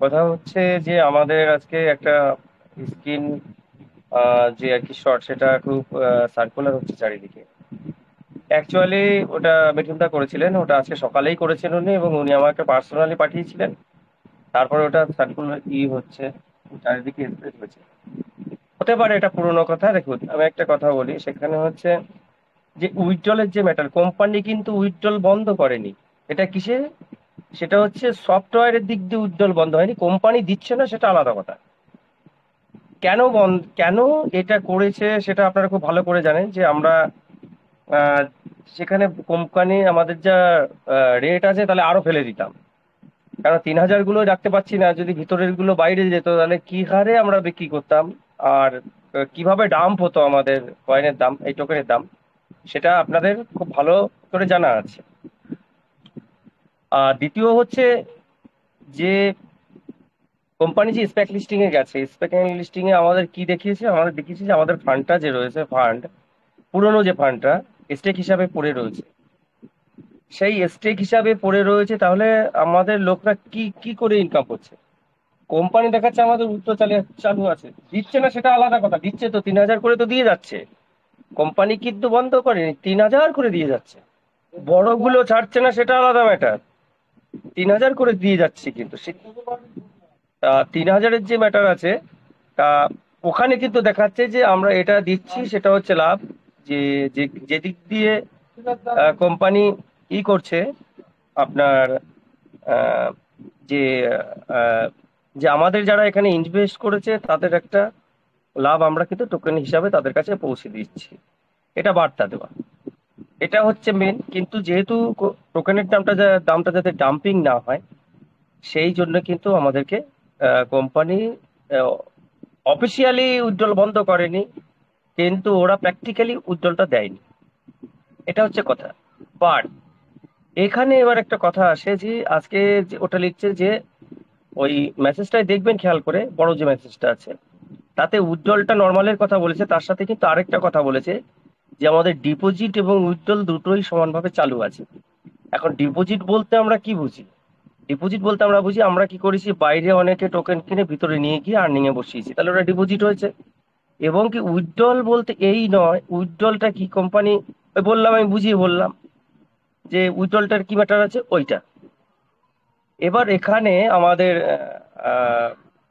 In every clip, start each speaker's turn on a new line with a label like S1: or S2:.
S1: কথা হচ্ছে যে আমাদের আজকে একটা স্কিন যে আর কি শর্ট সেটা খুব সার্কুলার হচ্ছে চারিদিকে। অ্যাকচুয়ালি ওটা মিঠুনদা করেছিলেন, ওটা আজকে সকালেই করেছেন উনি, এবং উনি আমাকে পার্সোনালি পাঠিয়েছিলেন। তারপরে ওটা সার্কুলার হচ্ছে, চারিদিকে স্প্রেড হয়েছে। হতে পারে এটা পুরোনো কথা। দেখুন, আমি একটা কথা বলি, সেখানে হচ্ছে যে উইথড্রলের যে ম্যাটার, কোম্পানি কিন্তু উইথড্রল বন্ধ করেনি। এটা কিসে? সেটা হচ্ছে সফটওয়্যারের দিক দিয়ে উইথড্রল বন্ধ হয়নি, কোম্পানি দিচ্ছে না সেটা আলাদা কথা। কেন এটা করেছে সেটা আপনারা খুব ভালো করে জানেন, যে আমরা আহ, সেখানে কোম্পানি আমাদের যা রেট আছে তাহলে আরো ফেলে দিতাম। কারণ 3,000 গুলো রাখতে পারছি না, যদি ভিতরের গুলো বাইরে যেত তাহলে কি হারে আমরা বিক্রি করতাম। আর কিভাবে ডাম্প হতো আমাদের কয়েনের দাম, এই টোকেনের দাম, সেটা আপনাদের খুব ভালো করে জানা আছে। আর দ্বিতীয় হচ্ছে যে কোম্পানি যে স্পেক লিস্টিং এ গেছে, স্পেক লিস্টিং এ আমাদের কি দেখিয়েছে? আমাদের দেখিয়েছে যে আমাদের ফান্ডটা যে রয়েছে, ফান্ড পুরনো যে ফান্ডটা স্টেক হিসাবে পড়ে রয়েছে, সেই স্টেক হিসাবে পড়ে রয়েছে। তাহলে আমাদের লোকরা কি কি করে ইনকাম করছে? কোম্পানি দেখাচ্ছে আমাদের উল্টো চালু আছে, দিচ্ছে না সেটা আলাদা কথা, দিচ্ছে তো 3,000 করে তো দিয়ে যাচ্ছে। কোম্পানি কিন্তু বন্ধ করেনি, 3,000 করে দিয়ে যাচ্ছে। বড়গুলো ছাড়ছে না সেটা আলাদা ম্যাটার, 3,000 করে দিয়ে যাচ্ছে কিন্তু 3,000-এর যে ম্যাটার আছে, তা ওখানে কিন্তু দেখাচ্ছে যে আমরা এটা দিচ্ছি, সেটা হচ্ছে লাভ। যে যে যে দিক দিয়ে কোম্পানি করছে আপনার, আহ, যে আহ, যে আমাদের যারা এখানে ইনভেস্ট করেছে তাদের একটা লাভ আমরা কিন্তু টোকেন হিসাবে তাদের কাছে পৌঁছে দিচ্ছি। এটা বার্তা দেওয়া, এটা হচ্ছে মেন। কিন্তু যেহেতু টোকেনের দামটা যাতে ডাম্পিং না হয়, সেই জন্য কিন্তু আমাদেরকে কোম্পানি অফিসিয়ালি উইথড্রল বন্ধ করেনি, কিন্তু ওরা প্র্যাকটিক্যালি উইথড্রলটা দেয়নি। এটা হচ্ছে কথা। বাট এখানে এবার একটা কথা আসে যে আজকে যে ওটা লিখছে যে ওই মেসেজটাই দেখবেন খেয়াল করে, বড় যে মেসেজটা আছে তাতে উইথড্রলটা নর্মালের কথা বলেছে, তার সাথে কিন্তু আরেকটা কথা বলেছে যে আমাদের ডিপোজিট এবং উইথড্রল দুটোই সমানভাবে চালু আছে। এখন ডিপোজিট বলতে আমরা কি বুঝি? ডিপোজিট বলতে আমরা বুঝি আমরা কি করেছি, বাইরে অনেকে টোকেন কিনে ভিতরে নিয়ে গিয়ে আর্নিং এ বসিয়েছি, তাহলে ওটা ডিপোজিট হয়েছে। এবং কি উইথড্রল বলতে এই নয়, উইথড্রলটা কি কোম্পানি, ওই বললাম, আমি বুঝিয়ে বললাম যে উইথড্রলটার কি ম্যাটার আছে ওইটা। এবার এখানে আমাদের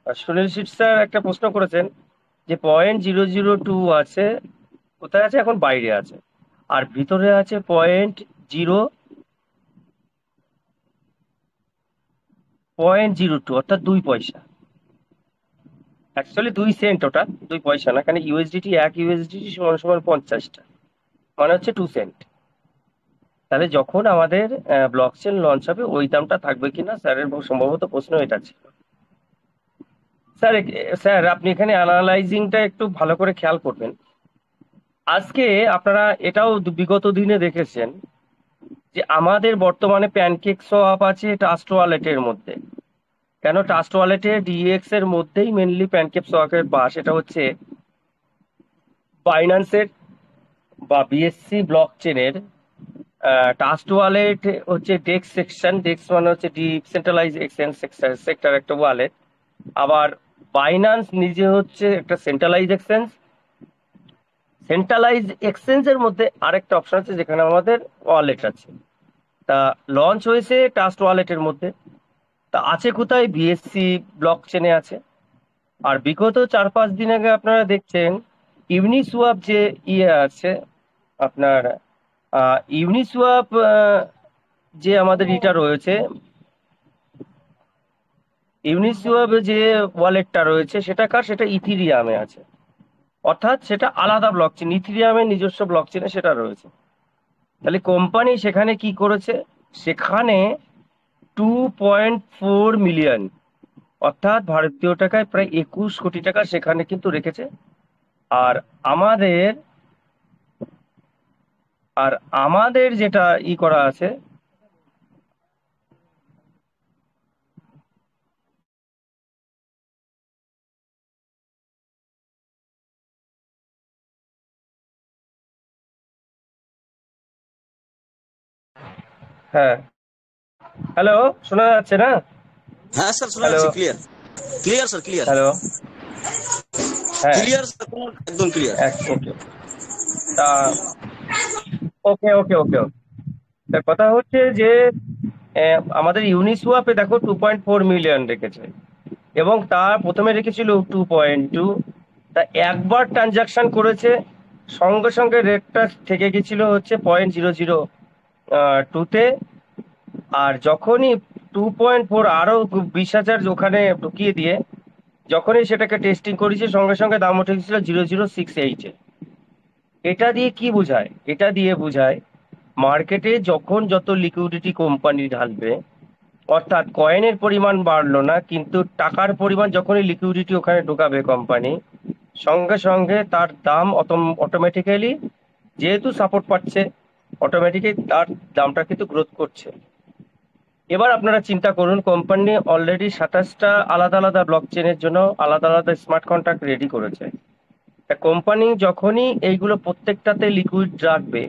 S1: সুনীল শীট স্যার একটা প্রশ্ন করেছেন যে 0.002 আছে, কোথায় আছে? এখন বাইরে আছে। আর ভিতরে আছে 0.02, অর্থাৎ 2 পয়সা। অ্যাকচুয়ালি 2 সেন্ট, ওটা 2 পয়সা না, কারণ ইউএসডিটি, এক ইউএসডিটি সমান সমান 50টা, মানে হচ্ছে 2 সেন্ট। তাহলে যখন আমাদের ব্লক চেন লঞ্চ হবে ওই দামটা থাকবে কিনা, স্যারের সম্ভবত প্রশ্ন এটা ছিল। স্যার স্যার আপনি এখানে অ্যানালাইজিংটা একটু ভালো করে খেয়াল করবেন। আজকে আপনারা এটাও বিগত দিনে দেখেছেন যে আমাদের বর্তমানে প্যানকেক সোয়াপ আছে ট্রাস্ট ওয়ালেটের মধ্যে। কেন ট্রাস্ট ওয়ালেটে ডিএক্স এর মধ্যেই মেনলি প্যানকেক সোয়াপের বাস, এটা হচ্ছে বাইন্যান্সের বা বিএসসি ব্লক চেনের ট্রাস্ট ওয়ালেট হচ্ছে ডেক্স সেকশন, ডেক্স মানে হচ্ছে ডিসেন্ট্রালাইজ এক্সচেঞ্জ সেক্টর একটা ওয়ালেট। আবার বাইন্যান্স নিজে হচ্ছে একটা সেন্ট্রালাইজ এক্সচেঞ্জ। সেন্ট্রালাইজ এক্সচেঞ্জের মধ্যে আরেকটা অপশন আছে যেখানে আমাদের ওয়ালেট আছে। তা লঞ্চ হয়েছে ট্রাস্ট ওয়ালেটের মধ্যে, তা আছে কোথায়? বিএসসি ব্লক চেনে আছে। আর বিগত 4-5 দিন আগে আপনারা দেখছেন ইউনিসোয়াপ যে আছে আপনার, ইউনিসোয়াপ যে আমাদের ইটা রয়েছে, ইউনিসোয়াপ যে ওয়ালেটটা রয়েছে সেটা কার? সেটা ইথিরিয়ামে আছে। অর্থাৎ সেটা আলাদা ব্লক চেন, ইথিরিয়ামের নিজস্ব ব্লক চেনে সেটা রয়েছে। তাহলে কোম্পানি সেখানে কি করেছে? সেখানে 2.4 মিলিয়ন, অর্থাৎ ভারতীয় টাকায় প্রায় 21 কোটি টাকা সেখানে কিন্তু রেখেছে। আর আমাদের আর আমাদের যেটা করা আছে। হ্যাঁ, হ্যালো, শোনা যাচ্ছে না?
S2: হ্যাঁ স্যার, শোনা
S1: হ্যালো।
S2: যাচ্ছে clear. Clear sir, clear.
S1: Hello. হ্যাঁ।
S2: ক্লিয়ার স্যার, একদম ক্লিয়ার।
S1: ওকে। তা ওকে ওকে ওকে ওকে। তা কথা হচ্ছে যে আমাদের ইউনিসোয়াপে দেখো 2.4 মিলিয়ন রেখেছে, এবং তার প্রথমে রেখেছিল 2.2। তা একবার ট্রানজাকশন করেছে, সঙ্গে সঙ্গে রেটটা থেকে গেছিল হচ্ছে 0.00 টুতে। আর যখনই 2.4 আরো 20,000 ওখানে ঢুকিয়ে দিয়ে যখনই সেটাকে টেস্টিং করেছি, সঙ্গে সঙ্গে দাম উঠে গেছিল 0.068-এ। এটা দিয়ে কি বোঝায়? এটা দিয়ে বোঝায় মার্কেটে যখন যত লিকুইডিটি কোম্পানি ঢালবে, অর্থাৎ কয়েনের পরিমাণ বাড়লো না কিন্তু টাকার পরিমাণ, যখনই লিকুইডিটি ওখানে ঢোকাবে কোম্পানি, সঙ্গে সঙ্গে তার দাম অটোমেটিক্যালি, যেহেতু সাপোর্ট পাচ্ছে, অটোমেটিক্যালি তার দামটা কিন্তু গ্রোথ করছে। এবার আপনারা চিন্তা করুন, কোম্পানি অলরেডি 27টা আলাদা আলাদা ব্লক চেনের জন্য আলাদা আলাদা স্মার্ট কন্ট্রাক্ট রেডি করেছে। তা কোম্পানি যখনই এইগুলো প্রত্যেকটাতে লিকুইড রাখবে,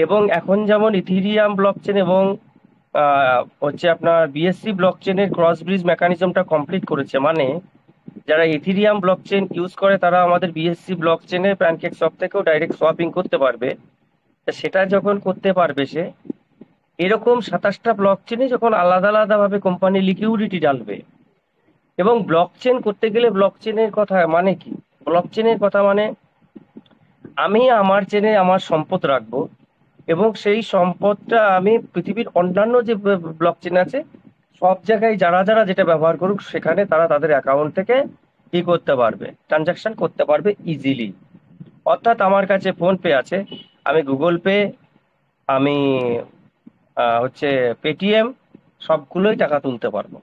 S1: এবং এখন যেমন ইথিরিয়াম ব্লক চেন এবং হচ্ছে আপনার বিএসসি ব্লক চেনের ক্রস ব্রিজ মেকানিজমটা কমপ্লিট করেছে, মানে যারা ইথিরিয়াম ব্লক চেন ইউজ করে তারা আমাদের বিএসসি ব্লক চেনে প্যানকেক সব থেকেও ডাইরেক্ট সোয়াপিং করতে পারবে। তা সেটা যখন করতে পারবে সে, এরকম 27টা ব্লক চেনে যখন আলাদা আলাদা ভাবে কোম্পানি লিকুইডিটি ঢালবে, এবং ব্লক চেন করতে গেলে ব্লক চেনের কথা মানে কি? ব্লক চেনের কথা মানে আমি আমার চেনে আমার সম্পদ রাখবো, এবং সেই সম্পদটা আমি পৃথিবীর অন্যান্য যে ব্লক চেন আছে সব জায়গায় যারা যারা যেটা ব্যবহার করুক, সেখানে তারা তাদের অ্যাকাউন্ট থেকে কি করতে পারবে, ট্রানজাকশন করতে পারবে ইজিলি। অর্থাৎ আমার কাছে ফোন পে আছে, আমি গুগল পে, আমি হচ্ছে পেটিএম, সবগুলোই টাকা তুলতে পারবো।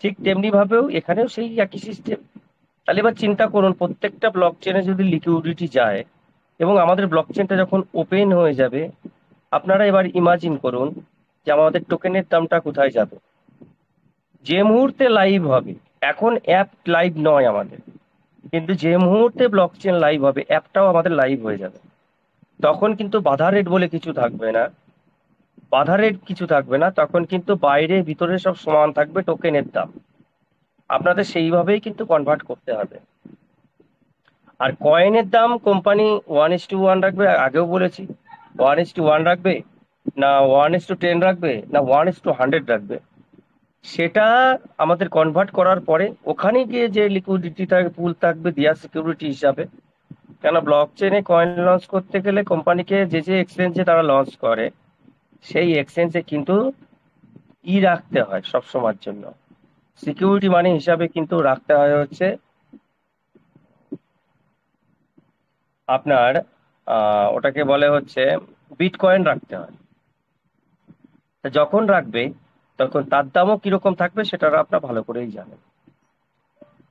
S1: ঠিক তেমনি ভাবেও এখানেও সেই একই সিস্টেম। তাহলে এবার চিন্তা করুন, প্রত্যেকটা ব্লক চেনে যদি লিকুইডিটি যায় এবং আমাদের ব্লক চেনটা যখন ওপেন হয়ে যাবে, আপনারা এবার ইমাজিন করুন যে আমাদের টোকেনের দামটা কোথায় যাবে। যে মুহূর্তে লাইভ হবে, এখন অ্যাপ লাইভ নয় আমাদের, কিন্তু যে মুহূর্তে ব্লক চেন লাইভ হবে অ্যাপটাও আমাদের লাইভ হয়ে যাবে। তখন কিন্তু বাধা রেট বলে কিছু থাকবে না। বাধা রেট কিছু থাকবে না, তখন কিন্তু বাইরে ভিতরে সব সমান থাকবে টোকেনের দাম। আপনাদের সেইভাবেই কিন্তু কনভার্ট করতে হবে। আর কয়েনের দাম কোম্পানি 1:1 রাখবে, আগেও বলেছি। 1:1 রাখবে, না 1:10 রাখবে, না 1:100 রাখবে, সেটা আমাদের কনভার্ট করার পরে ওখানে গিয়ে যে লিকুইডিটি পুল থাকবে দেওয়া সিকিউরিটি হিসাবে। কেন ব্লক চেনে কয়েন লঞ্চ করতে গেলে কোম্পানিকে যে যে এক্সচেঞ্জে তারা লঞ্চ করে, সেই এক্সচেঞ্জে কিন্তু রাখতে হয় সব সময়ের জন্য, সিকিউরিটি মানি হিসাবে কিন্তু রাখতে হয় হচ্ছে আপনার ওটাকে বলে হচ্ছে বিটকয়েন রাখতে হয়। তা যখন রাখবে তখন তার দামও কিরকম থাকবে সেটা আপনারা ভালো করেই জানেন।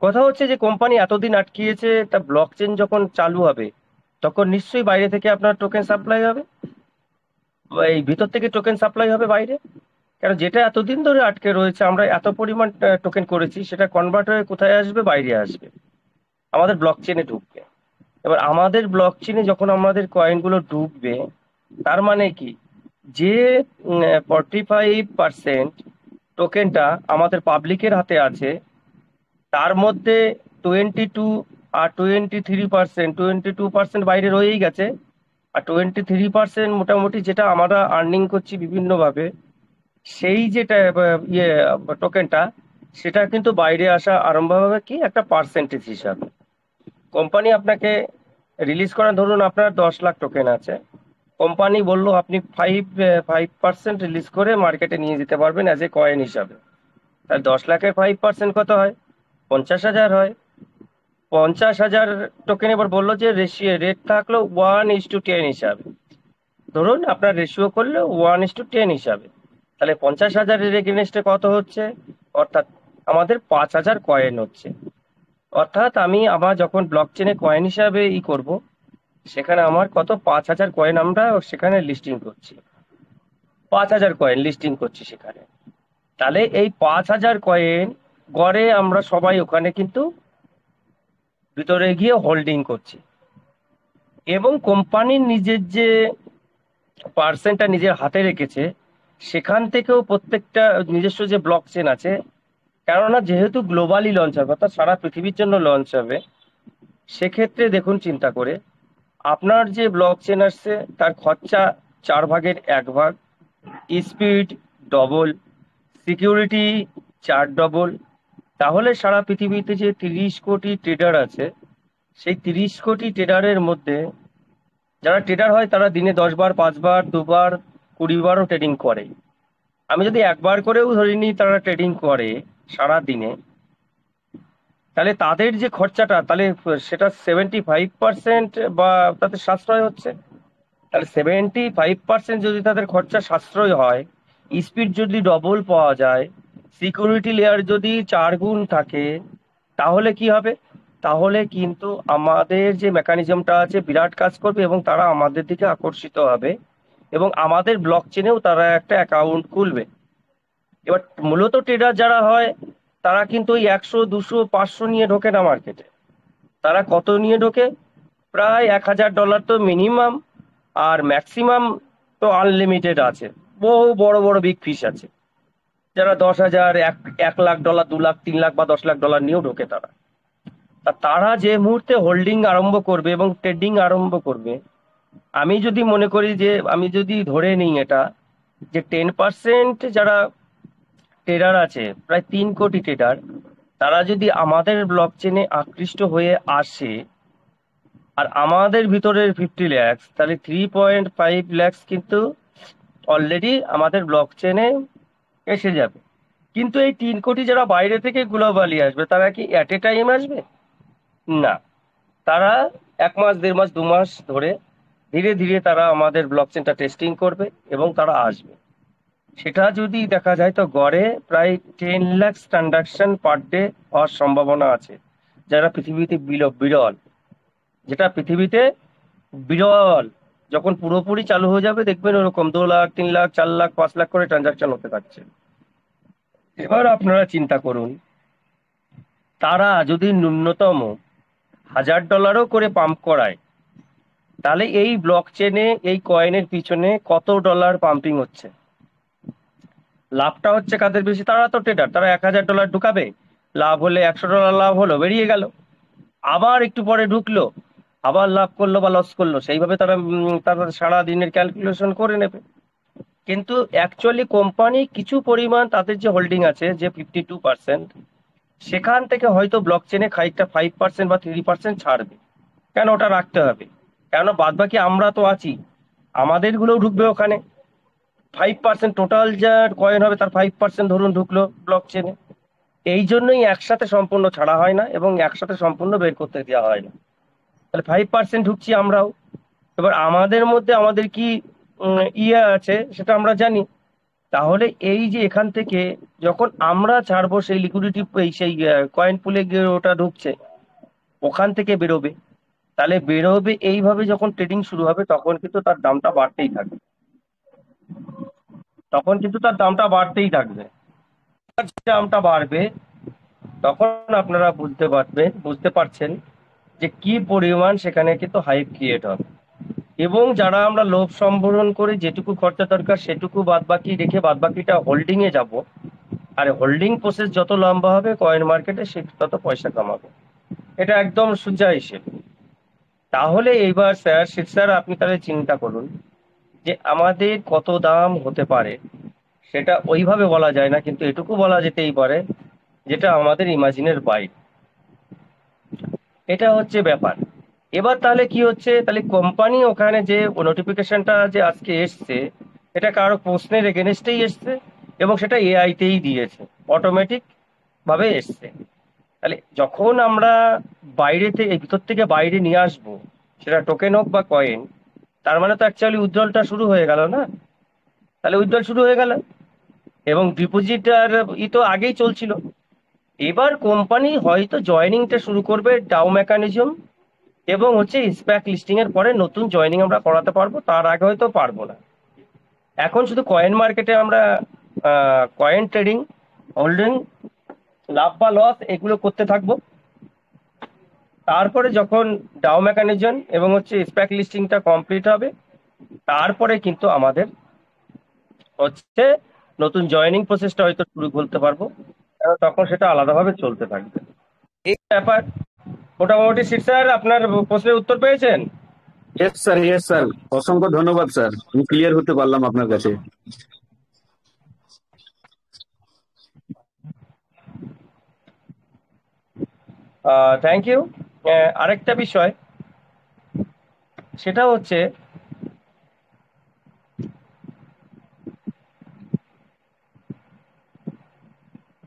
S1: কথা হচ্ছে যে কোম্পানি এতদিন আটকিয়েছে, তা ব্লক চেন যখন চালু হবে তখন নিশ্চয়ই বাইরে থেকে আপনার টোকেন সাপ্লাই হবে, বা এই ভিতর থেকে টোকেন সাপ্লাই হবে বাইরে। কারণ যেটা এতদিন ধরে আটকে রয়েছে, আমরা এত পরিমাণ টোকেন করেছি, সেটা কনভার্ট হয়ে কোথায় আসবে? বাইরে আসবে, আমাদের ব্লক চেনে ঢুকবে। এবার আমাদের ব্লক চেনে যখন আমাদের কয়েনগুলো ঢুকবে, তার মানে কি, যে 45% টোকেনটা আমাদের পাবলিকের হাতে আছে, তার মধ্যে 22 আর 23%, 22% বাইরে রয়েই গেছে, আর 23% মোটামুটি যেটা আমরা আর্নিং করছি বিভিন্নভাবে, সেই যেটা ইয়ে টোকেনটা, সেটা কিন্তু বাইরে আসা আরম্ভ হবে কি একটা পার্সেন্টেজ হিসাবে। কোম্পানি আপনাকে রিলিজ করেন, ধরুন আপনার 10 লাখ টোকেন আছে, কোম্পানি বললো আপনি 5% রিলিজ করে মার্কেটে নিয়ে যেতে পারবেন অ্যাজ এ কয়েন হিসাবে। তাহলে 10 লাখের 5% কত হয়? 50,000 হয়। 50,000 টোকেন এবার বললো যে রেট থাকলো 1:10 হিসাবে। ধরুন আপনার রেশিও করলে 1:10 হিসাবে, তাহলে 50,000-এর এগেনস্টে কত হচ্ছে? অর্থাৎ আমাদের 5,000 কয়েন হচ্ছে। অর্থাৎ আমি আমার যখন ব্লক চেনে কয়েন হিসাবে করব, সেখানে আমার কত 5,000 কয়েন আমরা সেখানে লিস্টিং করছি, 5,000 কয়েন লিস্টিং করছি সেখানে। তাহলে এই 5,000 কয়েন গড়ে আমরা সবাই ওখানে কিন্তু ভিতরে গিয়ে হোল্ডিং করছি, এবং কোম্পানির নিজের যে পার্সেন্টটা নিজের হাতে রেখেছে, সেখান থেকেও প্রত্যেকটা নিজস্ব যে ব্লক চেন আছে কেননা যেহেতু গ্লোবালি লঞ্চ হবে, অর্থাৎ সারা পৃথিবীর জন্য লঞ্চ হবে, সেক্ষেত্রে দেখুন চিন্তা করে আপনার যে ব্লক চেন আসছে তার খরচা 4 ভাগের 1 ভাগ, স্পিড ডবল, সিকিউরিটি 4 ডবল। তাহলে সারা পৃথিবীতে যে 30 কোটি ট্রেডার আছে, সেই 30 কোটি ট্রেডারের মধ্যে যারা ট্রেডার হয় তারা দিনে 10 বার, 5 বার, 2 বার, 20 বারও ট্রেডিং করে। আমি যদি একবার করেও ধরে নিই তারা ট্রেডিং করে সারা দিনে, তাহলে তাদের যে খরচাটা, তাহলে সেটা 75% বা তাদের সাশ্রয় হচ্ছে। তাহলে 75% যদি তাদের খরচা সাশ্রয় হয়, স্পিড যদি ডবল পাওয়া যায়, সিকিউরিটি লেয়ার যদি 4 গুণ থাকে, তাহলে কি হবে? তাহলে কিন্তু আমাদের যে মেকানিজমটা আছে বিরাট কাজ করবে এবং তারা আমাদের দিকে আকর্ষিত হবে এবং আমাদের ব্লক চেনেও তারা একটা অ্যাকাউন্ট খুলবে। এবার মূলত ট্রেডার যারা হয় তারা কিন্তু ওই 100, 200, 500 নিয়ে ঢোকে না মার্কেটে। তারা কত নিয়ে ঢোকে? প্রায় $1000 তো মিনিমাম, আর ম্যাক্সিমাম তো আনলিমিটেড আছে। বহু বড় বড় বিগ ফিশ আছে যারা 10,000, 1 লাখ ডলার, 2 লাখ, 3 লাখ বা 10 লাখ ডলার নিয়েও ঢোকে তারা। তা তারা যে মুহূর্তে হোল্ডিং আরম্ভ করবে এবং ট্রেডিং আরম্ভ করবে, আমি যদি মনে করি যে, আমি যদি ধরে নিই এটা, যে 10% যারা ট্রেডার আছে, প্রায় 3 কোটি ট্রেডার, তারা যদি আমাদের ব্লক চেনে আকৃষ্ট হয়ে আসে, আর আমাদের ভিতরের 50 লাখ, তাহলে 3.5 লাখ কিন্তু অলরেডি আমাদের ব্লক চেনে এসে যাবে। কিন্তু এই 3 কোটি যারা বাইরে থেকে গ্লোবালি আসবে, তারা কি অ্যাট এ টাইম আসবে? না, তারা 1 মাস, 1.5 মাস, 2 মাস ধরে ধীরে ধীরে তারা আমাদের ব্লক চেনটা টেস্টিং করবে এবং তারা আসবে। সেটা যদি দেখা যায় তো গড়ে প্রায় 10 লাখ ট্রানজাকশন পার ডে হওয়ার সম্ভাবনা আছে, যারা পৃথিবীতে বিরল, যেটা পৃথিবীতে বিরল। যখন পুরোপুরি চালু হয়ে যাবে দেখবেন ওরকম 2 লাখ, 3 লাখ, 4 লাখ, 5 লাখ করে ট্রানজাকশন হতে থাকছে। এবার আপনারা চিন্তা করুন, তারা যদি ন্যূনতম $1000ও করে পাম্প করায়, তাহলে এই ব্লক চেনে এই কয়েনের পিছনে কত ডলার পাম্পিং হচ্ছে? লাভটা হচ্ছে কাদের বেশি? তারা তো ট্রেডার, তারা $1000 ঢুকাবে, লাভ হলে $100 লাভ হলো, বেরিয়ে গেল। আবার একটু পরে ঢুকলো, আবার লাভ করলো বা লস করলো, সেইভাবে তারা তারা সারা দিনের ক্যালকুলেশন করে নেবে। কিন্তু অ্যাকচুয়ালি কোম্পানি কিছু পরিমাণ তাদের যে হোল্ডিং আছে, যে 52%, সেখান থেকে হয়তো ব্লক চেনে খানিকটা 5% বা 3% ছাড়বে। কেন ওটা রাখতে হবে? কেন বাদ বাকি আমরা তো আছি, আমাদের গুলোও ঢুকবে ওখানে। 5% টোটাল যা কয়েন হবে তার 5% ধরুন ঢুকলো ব্লক চেনে। এই জন্যই একসাথে সম্পূর্ণ ছাড়া হয় না এবং একসাথে সম্পূর্ণ বের করতে দেওয়া হয় না। তাহলে 5% ঢুকছি আমরাও। এবার আমাদের মধ্যে আমাদের কি ইয়ে আছে সেটা আমরা জানি। তাহলে এই যে এখান থেকে যখন আমরা ছাড়বো, সেই লিকুইডিটি, সেই কয়েন পুলে গিয়ে ওটা ঢুকছে, ওখান থেকে বেরোবে। তাহলে বেরোবে, এইভাবে যখন ট্রেডিং শুরু হবে তখন কিন্তু তার দামটা বাড়তেই থাকবে, তখন কিন্তু তার দামটা বাড়তেই থাকবে। দামটা বাড়বে, তখন আপনারা বুঝতে পারছেন যে কি পরিমাণ সেখানে কিন্তু হাইপ ক্রিয়েট হবে। এবং যারা আমরা লোভ সম্বরণ করে যেটুকু খরচা দরকার সেটুকু বাদ বাকি রেখে বাদ বাকিটা হোল্ডিং এ যাব, আর হোল্ডিং প্রসেস যত লম্বা হবে কয়েন মার্কেটে সে তত পয়সা কামাবে। এটা একদম সোজা হিসেব। তাহলে এইবার স্যার আপনি তাহলে চিন্তা করুন যে আমাদের কত দাম হতে পারে। সেটা ওইভাবে বলা যায় না, কিন্তু এটুকু বলা যেতেই পারে যেটা আমাদের ইমাজিনের বাইরে। এটা হচ্ছে ব্যাপার। এবার তাহলে কি হচ্ছে, তাহলে কোম্পানি ওখানে যে নোটিফিকেশনটা যে আজকে এসছে, এটা কারো প্রশ্নের এগেনস্টেই এসছে এবং সেটা এআই তেই দিয়েছে, অটোমেটিক ভাবে এসছে। তাহলে যখন আমরা বাইরে থেকে, ভিতর থেকে বাইরে নিয়ে আসবো, সেটা টোকেন হোক বা কয়েন, তার মানে তো অ্যাকচুয়ালি উইথড্রলটা শুরু হয়ে গেল না? তাহলে উইথড্রল শুরু হয়ে গেল এবং ডিপোজিট আর তো আগেই চলছিল। এবার কোম্পানি হয়তো জয়েনিংটা শুরু করবে ডাও মেকানিজম, এবং হচ্ছে স্প্যাক লিস্টিং এর পরে নতুন জয়েনিং আমরা করাতে পারবো, তার আগে হয়তো পারবো না। এখন শুধু কয়েন মার্কেটে আমরা কয়েন ট্রেডিং, হোল্ডিং, লাভ বা লস এগুলো করতে থাকবো। তারপরে যখন ডাও মেকানিজম এবং হচ্ছে স্প্যাক লিস্টিংটা কমপ্লিট হবে, তারপরে কিন্তু আমাদের হচ্ছে নতুন জয়েনিং প্রসেসটা হয়তো শুরু করতে পারবো। তখন সেটা আলাদাভাবে চলতে থাকবে। এই ব্যাপার। মোটামুটি শিট স্যার, আপনার প্রশ্নের উত্তর পেয়েছেন?
S3: ইয়েস স্যার, ইয়েস স্যার, অসংখ্য ধন্যবাদ স্যার, আমি ক্লিয়ার হতে পারলাম আপনার কাছে।
S1: Thank you. আরেকটা বিষয়, সেটা হচ্ছে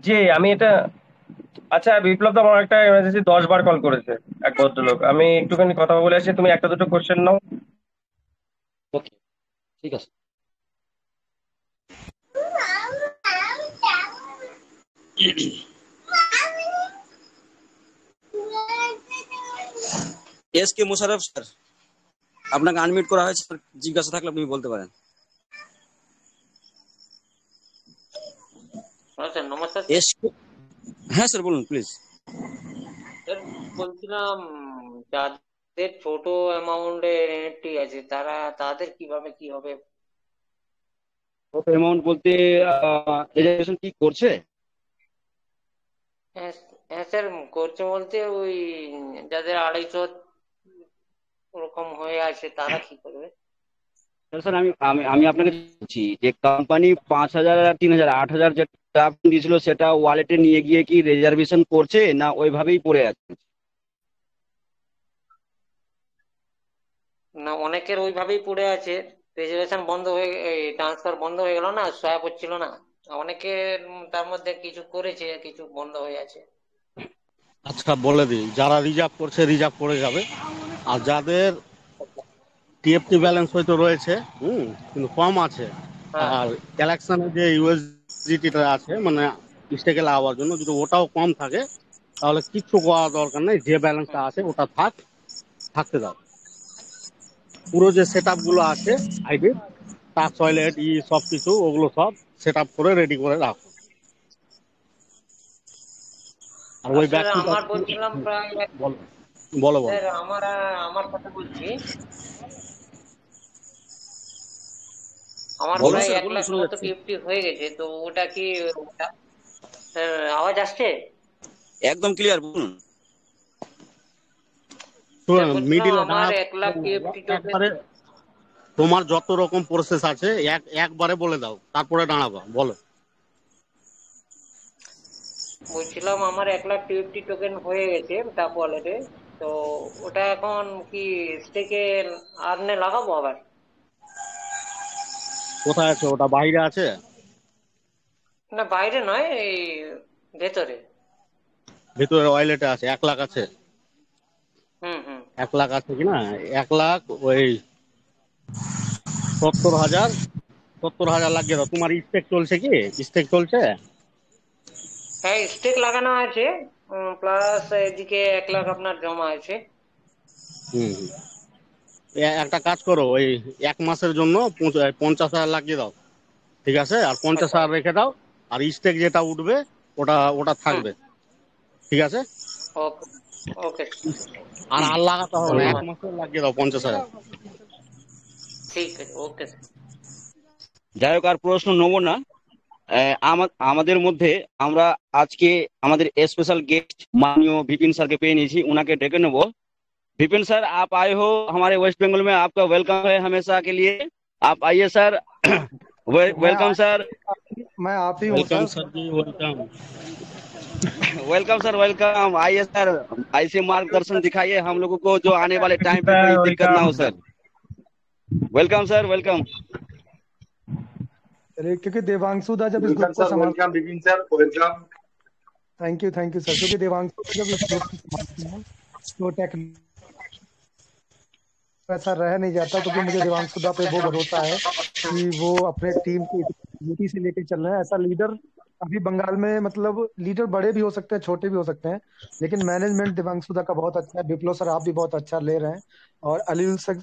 S1: যে আমি এটা, আচ্ছা বিপ্লব দা, আমার একটা এমার্জেন্সি 10 বার কল করেছে এক ভদ্রলোক, আমি একটুখানি কথা বলে আসি, তুমি একটা দুটো কোশ্চেন নাও।
S2: ওকে, ঠিক আছে। এস কে মোশাররফ স্যার, আপনাকে আনমিউট করা হয়েছে, জিজ্ঞাসা থাকলে আপনি বলতে পারেন।
S4: হ্যাঁ স্যার, নমস্কার
S2: এস, হ্যাঁ স্যার বলুন প্লিজ।
S4: স্যার। বলছিলাম, যাদের ছোট অ্যামাউন্টের এনএফটি আছে তারা তাদের কিভাবে কি হবে?
S2: কত অ্যামাউন্ট বলতে রেজার্ভেশন কি করছে?
S4: হ্যাঁ হ্যাঁ স্যার, করছে বলতে ওই যাদের 250 ওরকম হয়ে আছে তারা কি করবে?
S2: স্যার আমি আমি আমি আপনাকে বলছি যে কোম্পানি 5,000 আর 3,000 8,000 যেটা আপনি দিয়েছিল সেটা ওয়ালেটে নিয়ে গিয়ে কি রিজার্ভেশন করছে না ওইভাবেই পড়ে আছে?
S4: না, অনেকের ওইভাবেই পড়ে আছে। রিজার্ভেশন বন্ধ হয়ে, ট্রান্সফার বন্ধ হয়ে গেল না, সোয়াপ হচ্ছিল না। অনেকে তার মধ্যে কিছু করেছে, কিছু বন্ধ হয়ে আছে।
S5: আচ্ছা বলে দিই, যারা রিজার্ভ করছে রিজার্ভ করে যাবে, আর যাদের টিএফটি ব্যালেন্স হয়তো রয়েছে কিন্তু কম আছে,
S4: হ্যাঁ।
S5: আর কালেকশনে যে ইউএসডিটিটা আছে মানে স্টেকে লাগাবার জন্য যদি ওটাও কম থাকে তাহলে কিচ্ছু করার দরকার নেই, যে ব্যালেন্সটা আছে ওটা থাকতে দাও। পুরো যে সেট গুলো আছে আইডি টাক্স ওয়ালেট সব কিছু ওগুলো সব সেট করে রেডি করে রাখো। আর ওই
S4: আসলে
S5: ব্যক্তিটা
S4: আমার বলছিলাম প্রায়
S5: বলো বলো বলো।
S4: স্যার, আমার কথা বলছি। আমার
S2: বলুন
S4: প্রায়
S2: স্যার,
S4: এক
S2: বলুন,
S4: লাখ
S2: শোনা
S4: মতো
S2: যাচ্ছে।
S4: টিএফটি হয়ে গেছে, তো ওটা কি স্যার, আওয়াজ আসছে?
S2: একদম ক্লিয়ার, বলুন।
S4: স্যার বলছিলাম
S5: মিডিলে
S4: আমার 1 লাখ টিএফটি টোকেন।
S5: একবারে তোমার যত রকম প্রসেস আছে একবারে বলে দাও, তারপরে দাঁড়াবা, বলো।
S4: বলছিলাম আমার 1 লাখ টিএফটি টোকেন হয়ে গেছে টাপ ওয়ালেটে। তো ওটা এখন কি স্টেকে আর্নে লাগাবো আবার?
S5: কোথায় আছে ওটা? বাইরে আছে?
S4: না, বাইরে নয়, এই ভেতরে।
S5: ভিতরে ওয়ালেটে আছে? 1 লাখ আছে?
S4: হুম হুম।
S5: 1 লাখ আছে কিনা? 1 লাখ ওই 70,000, 70,000 লাগিয়ে দাও। তোমার স্টেক চলছে কি? স্টেক চলছে?
S4: হ্যাঁ, স্টেক লাগানো আছে, প্লাস এদিকে 1 লাখ আপনার জমা আছে।
S5: হুম হুম। একটা কাজ করো, ওই 1 মাসের জন্য 50,000 লাগিয়ে দাও, ঠিক আছে? আর পঞ্চাশ
S4: আচ্ছা।
S5: হাজার রেখে দাও। আর স্টেক যেটা উঠবে ওটা ওটা
S4: হুম।
S5: থাকবে, ঠিক আছে?
S4: ওকে ওকে।
S5: আর লাগাতে হবে না,
S4: ধন্যবাদ।
S5: 1 মাসে লাগিয়ে দাও 50,000।
S4: ঠিক আছে, ওকে।
S2: যাই হোক, আর প্রশ্ন নেবো না। আমাদের মধ্যে আমরা আজকে আমাদের स्पेशल गेस्ट माननीय विपिन सर के पेश नीची उनके डेके नेबो। विपिन सर, आप आए हो हमारे वेस्ट बंगाल में, आपका वेलकम है हमेशा के लिए। आप आइए सर।
S6: मैं
S2: वेलकम सर।
S6: मैं आप ही हूँ
S5: वेलकम
S6: सर।
S5: सर जी, वेलकम।
S2: Welcome sir, welcome. आइए सर, ऐसे मार्गदर्शन दिखाइए हम लोगों को जो आने वाले टाइम पे कोई दिक्कत ना हो सर। Welcome sir, welcome.
S6: अरे क्योंकि देवांशु दा जब इस
S3: वेलकम
S6: ग्रुप को
S3: सर,
S6: संभाल,
S3: welcome Vipin sir, welcome.
S6: Thank you sir, क्योंकि देवांशु दा जब इस ग्रुप को संभालते हैं तो टेक ऐसा रह नहीं जाता, क्योंकि मुझे देवांशु दा पे वो भरोसा है कि वो अपने टीम को यूटी से लेके चल रहे हैं। ऐसा लीडर अभी बंगाल में, मतलब लीडर बड़े भी हो सकते हैं, छोटे भी हो सकते हैं, लेकिन मैनेजमेंट देवांशु दा का बहुत अच्छा है। विप्लव सर, आप भी बहुत अच्छा ले रहे हैं, और अनिल सर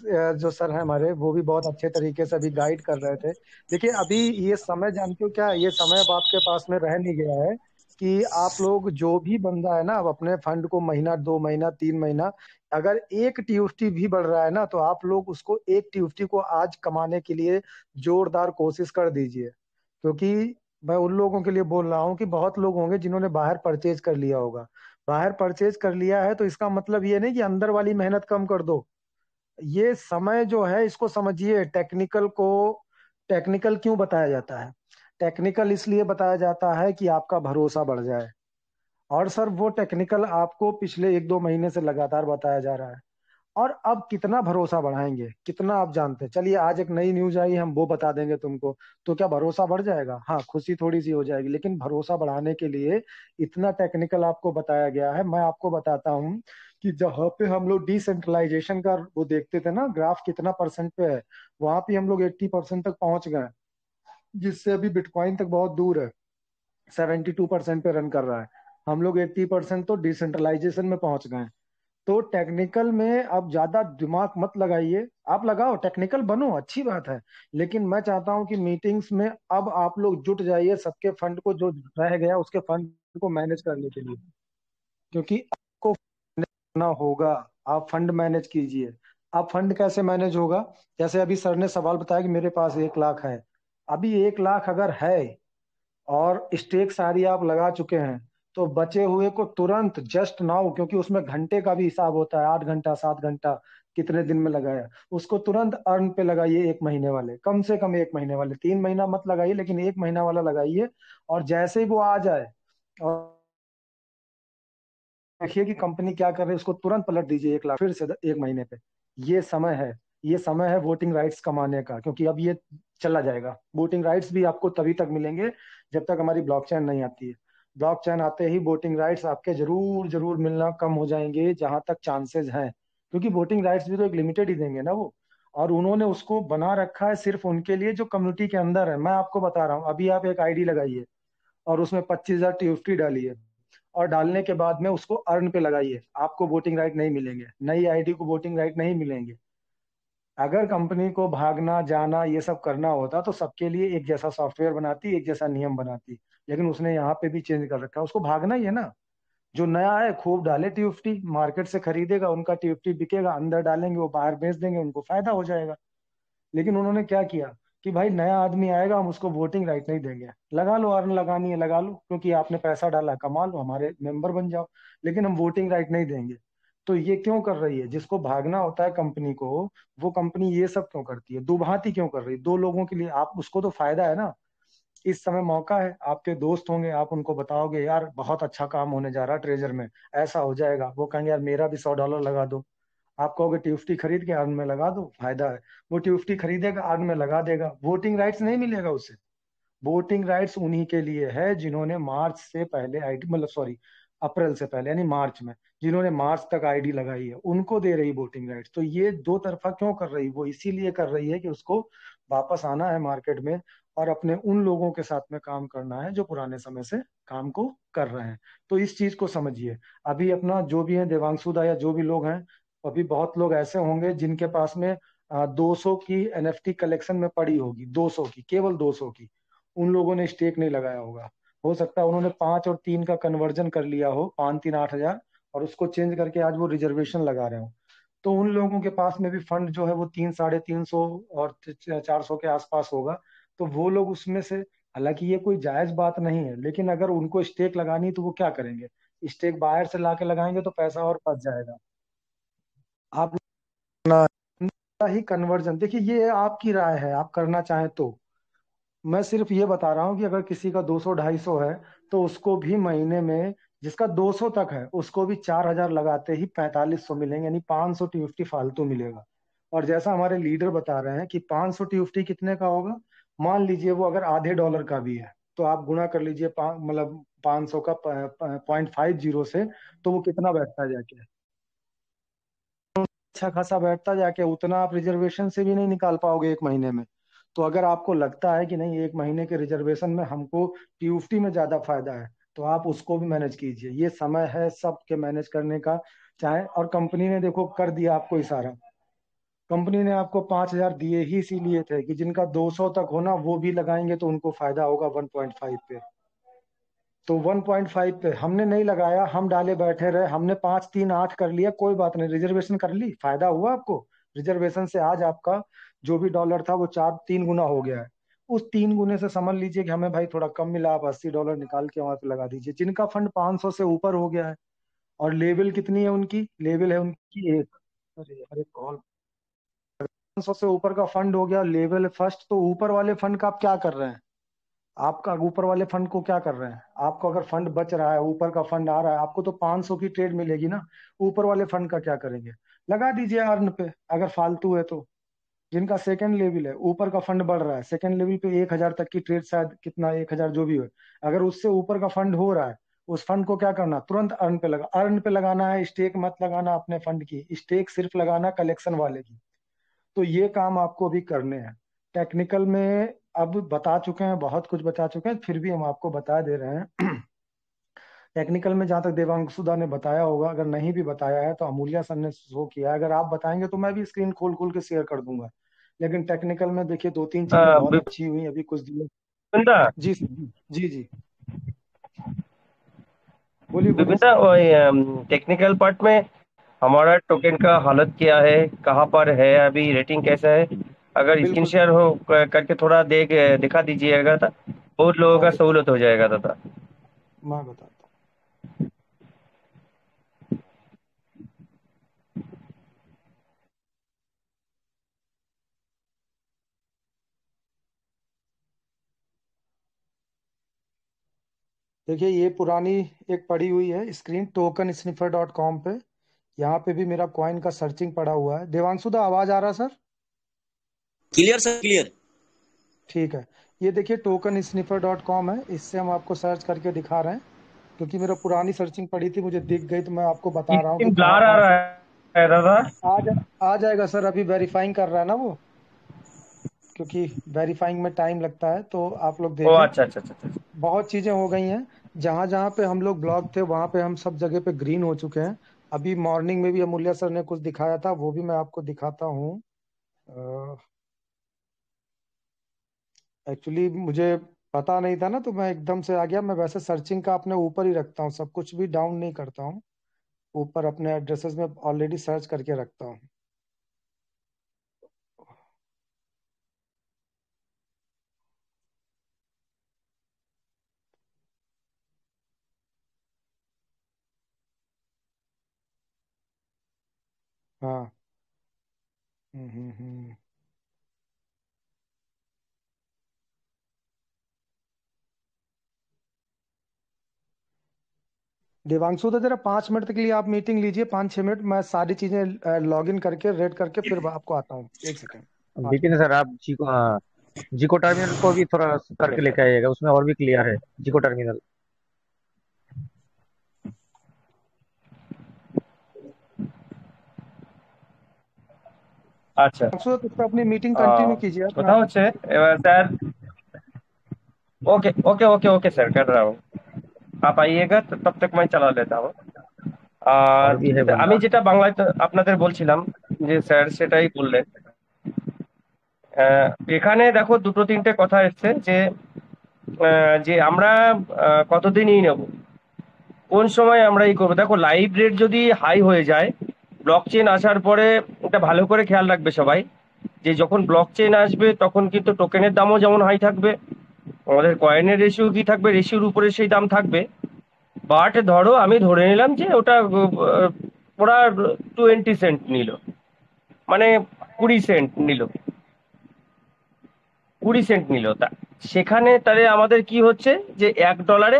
S6: जो सर है हमारे, वो भी बहुत अच्छे तरीके से अभी गाइड कर रहे थे। देखिए अभी ये समय जानते हो क्या, ये समय अब आपके पास में रह नहीं गया है कि आप लोग जो भी बंदा है ना, अब अपने फंड को महीना 2 महीना 3 महीना, अगर एक टीएफटी भी बढ़ रहा है ना, तो आप लोग उसको एक टीएफटी को आज कमाने के लिए जोरदार कोशिश कर दीजिए, क्योंकि मैं उन लोगों के लिए बोल रहा हूँ कि बहुत लोग होंगे जिन्होंने बाहर परचेज कर लिया होगा। बाहर परचेज कर लिया है तो इसका मतलब ये नहीं कि अंदर वाली मेहनत कम कर दो। ये समय जो है इसको समझिए। टेक्निकल क्यों बताया जाता है? टेक्निकल इसलिए बताया जाता है कि आपका भरोसा बढ़ जाए। और सर वो टेक्निकल आपको पिछले 1-2 महीने से लगातार बताया जा रहा है। और अब कितना भरोसा बढ़ाएंगे, कितना आप जानते हैं? चलिए आज एक नई न्यूज आई, हम वो बता देंगे तुमको, तो क्या भरोसा बढ़ जाएगा? हाँ, खुशी थोड़ी सी हो जाएगी, लेकिन भरोसा बढ़ाने के लिए इतना टेक्निकल आपको बताया गया है। मैं आपको बताता हूँ कि जहाँ पे हम लोग डिसेंट्रलाइजेशन का वो देखते थे ना, ग्राफ कितना परसेंट पे है, वहां पे हम लोग 80% तक पहुंच गए, जिससे अभी बिटकॉइन तक बहुत दूर है। 72% पे रन कर रहा है। हम लोग 80% तो डिसेंट्रलाइजेशन में पहुंच गए हैं। तो टेक्निकल में अब ज्यादा दिमाग मत लगाइए। आप लगाओ, टेक्निकल बनो, अच्छी बात है। लेकिन मैं चाहता हूं कि मीटिंग्स में अब आप लोग जुट जाइए, सबके फंड को जो रह गया उसके फंड को मैनेज करने के लिए। क्योंकि आपको करना होगा। आप फंड मैनेज कीजिए। अब फंड कैसे मैनेज होगा? जैसे अभी सर ने सवाल बताया कि मेरे पास 1 लाख है। अभी 1 लाख अगर है और स्टेक सारी आप लगा चुके हैं, तो बचे हुए को तुरंत जस्ट नाउ, क्योंकि उसमें घंटे का भी हिसाब होता है, 8 घंटा 7 घंटा कितने दिन में लगाया, उसको तुरंत अर्न पे लगाइए। 1 महीने वाले, कम से कम 1 महीने वाले, 3 महीना मत लगाइए, लेकिन 1 महीना वाला लगाइए। और जैसे ही वो आ जाए और देखिए कि कंपनी क्या कर रही है, उसको तुरंत पलट दीजिए 1 लाख फिर से 1 महीने पे। ये समय है। ये समय है वोटिंग राइट्स कमाने का, क्योंकि अब ये चला जाएगा। वोटिंग राइट्स भी आपको तभी तक मिलेंगे जब तक हमारी ब्लॉकचेन नहीं आती है। ब्लॉकचेन आते ही वोटिंग राइट्स आपके जरूर जरूर मिलना कम हो जाएंगे, जहां तक चांसेस हैं। क्योंकि वोटिंग राइट्स भी तो एक लिमिटेड ही देंगे ना वो। और उन्होंने उसको बना रखा है सिर्फ उनके लिए जो कम्युनिटी के अंदर है। मैं आपको बता रहा हूँ, अभी आप एक आईडी लगाइए और उसमें 25,000 टीएफटी डालिए, और डालने के बाद में उसको अर्न पे लगाइए, आपको वोटिंग राइट नहीं मिलेंगे, नई आईडी को वोटिंग राइट नहीं मिलेंगे। अगर कंपनी को भागना जाना ये सब करना होता तो सबके लिए एक जैसा सॉफ्टवेयर बनाती, एक जैसा नियम बनाती। लेकिन उसने यहाँ पे भी चेंज कर रखा है। उसको भागना ही है ना। जो नया है खूब डाले टीएफटी, मार्केट से खरीदेगा, उनका टीएफटी बिकेगा, अंदर डालेंगे, वो बाहर बेच देंगे, उनको फायदा हो जाएगा। लेकिन उन्होंने क्या किया कि भाई नया आदमी आएगा, हम उसको वोटिंग राइट नहीं देंगे। लगा लो, अर्न लगानी है लगा लो, क्योंकि आपने पैसा डाला, कमा लो, हमारे मेंबर बन जाओ, लेकिन हम वोटिंग राइट नहीं देंगे। तो ये क्यों कर रही है? जिसको भागना होता है कंपनी को, वो कंपनी ये सब क्यों करती है? दुभांति क्यों कर रही है? दो लोगों के लिए। आप उसको तो फायदा है ना। इस समय मौका है, आपके दोस्त होंगे, आप उनको बताओगे यार बहुत अच्छा काम होने जा रहा है ट्रेजर में, ऐसा हो जाएगा, वो कहेंगे यार मेरा भी $100 लगा दो। आप कहोगे ट्यूफ्टी खरीद के अर्न में लगा दो, फायदा है। वो ट्यूफ्टी खरीदेगा, अर्न में लगा देगा, वोटिंग राइट्स नहीं मिलेगा उसे। वोटिंग राइट्स उन्हीं के लिए है जिन्होंने मार्च से पहले आईडी, मतलब सॉरी, अप्रैल से पहले यानी मार्च में, जिन्होंने मार्च तक आईडी लगाई है उनको दे रही वोटिंग राइट्स। तो ये दो तरफा क्यों कर रही? वो इसीलिए कर रही है कि उसको वापस आना है मार्केट में और अपने उन लोगों के साथ में काम करना है जो पुराने समय से काम को कर रहे हैं। तो इस चीज को समझिए। अभी अपना जो भी है देवांशु दा या जो भी लोग हैं, अभी बहुत लोग ऐसे होंगे जिनके पास में 200 की एनएफटी कलेक्शन में पड़ी होगी, 200 की, केवल 200 की। उन लोगों ने स्टेक नहीं लगाया होगा। हो सकता है उन्होंने 5 और 3 का कन्वर्जन कर लिया हो, 5 3 8 हजार, और उसको चेंज करके आज वो रिजर्वेशन लगा रहे हो। तो उन लोगों के पास में भी फंड जो है वो 3 350 और 400 के आसपास होगा। तो वो लोग उसमें से, हालांकि ये कोई जायज बात नहीं है, लेकिन अगर उनको स्टेक लगानी तो वो क्या करेंगे? स्टेक बाहर से लाके लगाएंगे तो पैसा और बच जाएगा। आप ही कन्वर्जन देखिए, ये आपकी राय है, आप करना चाहें तो। मैं सिर्फ ये बता रहा हूँ कि अगर किसी का 200 250 है, तो उसको भी महीने में, जिसका 200 तक है उसको भी 4,000 लगाते ही 4500 मिलेंगे, यानी 500 टी फालतू मिलेगा। और जैसा हमारे लीडर बता रहे हैं कि 500 टी कितने का होगा, मान लीजिए वो अगर आधे डॉलर का भी है, तो आप गुणा कर लीजिए, मतलब 500 का 0.50 से, तो वो कितना बैठता है जाके? अच्छा खासा बैठता जाके, उतना आप रिजर्वेशन से भी नहीं निकाल पाओगे 1 महीने में। तो अगर आपको लगता है कि नहीं 1 महीने के रिजर्वेशन में हमको ट्यूफ्टी में ज्यादा फायदा है, तो आप उसको भी मैनेज कीजिए। ये समय है सबके मैनेज करने का। चाहे, और कंपनी ने देखो कर दिया आपको इशारा। कंपनी ने आपको 5,000 दिए ही इसीलिए थे कि जिनका 200 तक होना वो भी लगाएंगे तो उनको फायदा होगा 1.5 पे। तो 1.5 पे हमने नहीं लगाया, हम डाले बैठे रहे, हमने 5 3 8 कर लिया, कोई बात नहीं, रिजर्वेशन कर ली, फायदा हुआ आपको। रिजर्वेशन से आज आपका जो भी डॉलर था वो 4 3 गुना हो गया है। उस 3 गुने से समझ लीजिए कि हमें भाई थोड़ा कम मिला, आप $80 निकाल के वहां पे लगा दीजिए। जिनका फंड 500 से ऊपर हो गया है, और लेवल कितनी है उनकी, लेवल है उनकी एक, अरे अरे कॉल, 500 से ऊपर का फंड हो गया, लेवल फर्स्ट, तो ऊपर वाले फंड का आप क्या कर रहे हैं? आपका ऊपर वाले फंड को क्या कर रहे हैं? आपको अगर फंड बच रहा है, ऊपर का फंड आ रहा है, आपको तो 500 की ट्रेड मिलेगी ना। ऊपर वाले फंड का क्या करेंगे? लगा दीजिए अर्न पे, अगर फालतू है तो। जिनका सेकंड लेवल है, ऊपर का फंड बढ़ रहा है, सेकंड लेवल पे 1,000 तक की ट्रेड, शायद कितना, 1,000 जो भी हो, अगर उससे ऊपर का फंड हो रहा है, उस फंड को क्या करना, तुरंत अर्न पे लगा, अर्न पे लगाना है, स्टेक मत लगाना अपने फंड की, स्टेक सिर्फ लगाना कलेक्शन वाले की। तो ये काम आपको अभी करने हैं। टेक्निकल में अब बता चुके हैं, बहुत कुछ बता चुके हैं, फिर भी हम आपको बता दे रहे हैं। टेक्निकल में जहाँ तक देवांशुदा ने बताया होगा, अगर नहीं भी बताया है तो अमूल्या सर ने शो किया है, अगर आप बताएंगे तो मैं भी स्क्रीन खोल खोल के शेयर कर दूंगा। लेकिन टेक्निकल में देखिए 2-3 चीजें बहुत अच्छी हुई अभी कुछ दिनों।
S1: विपिन दा,
S6: जी सर, जी जी, बोलिए बोलिए
S1: विपिन दा,
S6: सर।
S1: टेक्निकल पार्ट में हमारा टोकन का हालत क्या है, कहाँ पर है अभी, रेटिंग कैसा है? अगर स्क्रीन
S6: बिल्कुल
S1: शेयर हो करके थोड़ा दिखा दीजिएगा तो बहुत लोगों
S6: हाँ
S1: का सहूलत हो जाएगा दादा।
S6: मैं बताता हूँ। देखिए ये पुरानी एक पड़ी हुई है स्क्रीन, टोकन पे। यहाँ पे भी मेरा कॉइन का सर्चिंग पड़ा हुआ है। देवांशुदा आवाज आ रहा है सर?
S2: Clear sir, clear.
S6: ठीक है। ये देखिए टोकन है, इससे हम आपको सर्च करके दिखा रहे हैं, क्योंकि मेरा पुरानी सर्चिंग पड़ी थी, मुझे दिख गई, तो मैं आपको बता रहा हूँ कि
S1: स्क्रीन
S6: कहाँ
S1: ब्लर आ
S6: कहाँ
S1: रहा
S6: से।
S1: है दादा।
S6: आ जाएगा सर, अभी वेरीफाइंग कर रहा है ना वो, क्योंकि वेरीफाइंग में टाइम लगता है, तो आप लोग
S1: ओ
S6: देखें।
S1: अच्छा अच्छा अच्छा अच्छा।
S6: बहुत चीजें हो गई हैं। जहां जहां पे हम लोग ब्लॉक थे, वहां पे हम सब जगह पे ग्रीन हो चुके हैं। अभी मॉर्निंग में भी अमूल्या सर ने कुछ दिखाया था, वो भी मैं आपको दिखाता हूँ। एक्चुअली मुझे पता नहीं था ना, तो मैं एकदम से आ गया। मैं वैसे सर्चिंग का अपने ऊपर ही रखता हूँ, सब कुछ भी डाउन नहीं करता हूँ, ऊपर अपने एड्रेसेस में ऑलरेडी सर्च करके रखता हूँ। हाँ। हम्म। देवांशु तो जरा 5 मिनट के लिए आप मीटिंग लीजिए, 5-6 मिनट, मैं सारी चीजें लॉग इन करके रेड करके फिर आपको आता हूँ। एक सेकेंड, 5 मिनट।
S7: विपिन सर, आप जी को, हाँ, जीको टर्मिनल को भी थोड़ा
S1: ओके
S7: करके लेके
S1: सर।
S7: आइएगा, उसमें और भी क्लियर है जीको टर्मिनल।
S1: আচ্ছা।
S6: देवांशु तो फिर अपनी मीटिंग
S1: আহ,
S6: कंटिन्यू कीजिए
S1: কথা
S6: अपना।
S1: হচ্ছে এবার sir, okay okay okay okay sir, कर रहा हूँ। आप आइएगा तो तब तक मैं चला लेता हूँ। আর
S7: और भी है
S1: আমি
S7: बंदा।
S1: যেটা বাংলায় তো আপনাদের বলছিলাম, যে স্যার সেটাই বললেন। আহ, এখানে দেখো দুটো তিনটে কথা এসছে যে যে আমরা কতদিনই নেব, কোন সময় আমরা ই করবো। দেখো লাইভ রেট যদি হাই হয়ে যায়, ব্লক চেন আসার পরে এটা ভালো করে খেয়াল রাখবে সবাই, যে যখন ব্লক চেন আসবে তখন কিন্তু টোকেনের দামও যেমন হাই থাকবে, আমাদের কয়েনের রেশিও কি থাকবে, রেশিওর উপরে সেই দাম থাকবে। বাট ধরো আমি ধরে নিলাম যে ওটা ওরা 20 সেন্ট নিল, মানে 20 সেন্ট নিল, 20 সেন্ট নিল, তা সেখানে তাহলে আমাদের কি হচ্ছে, যে $1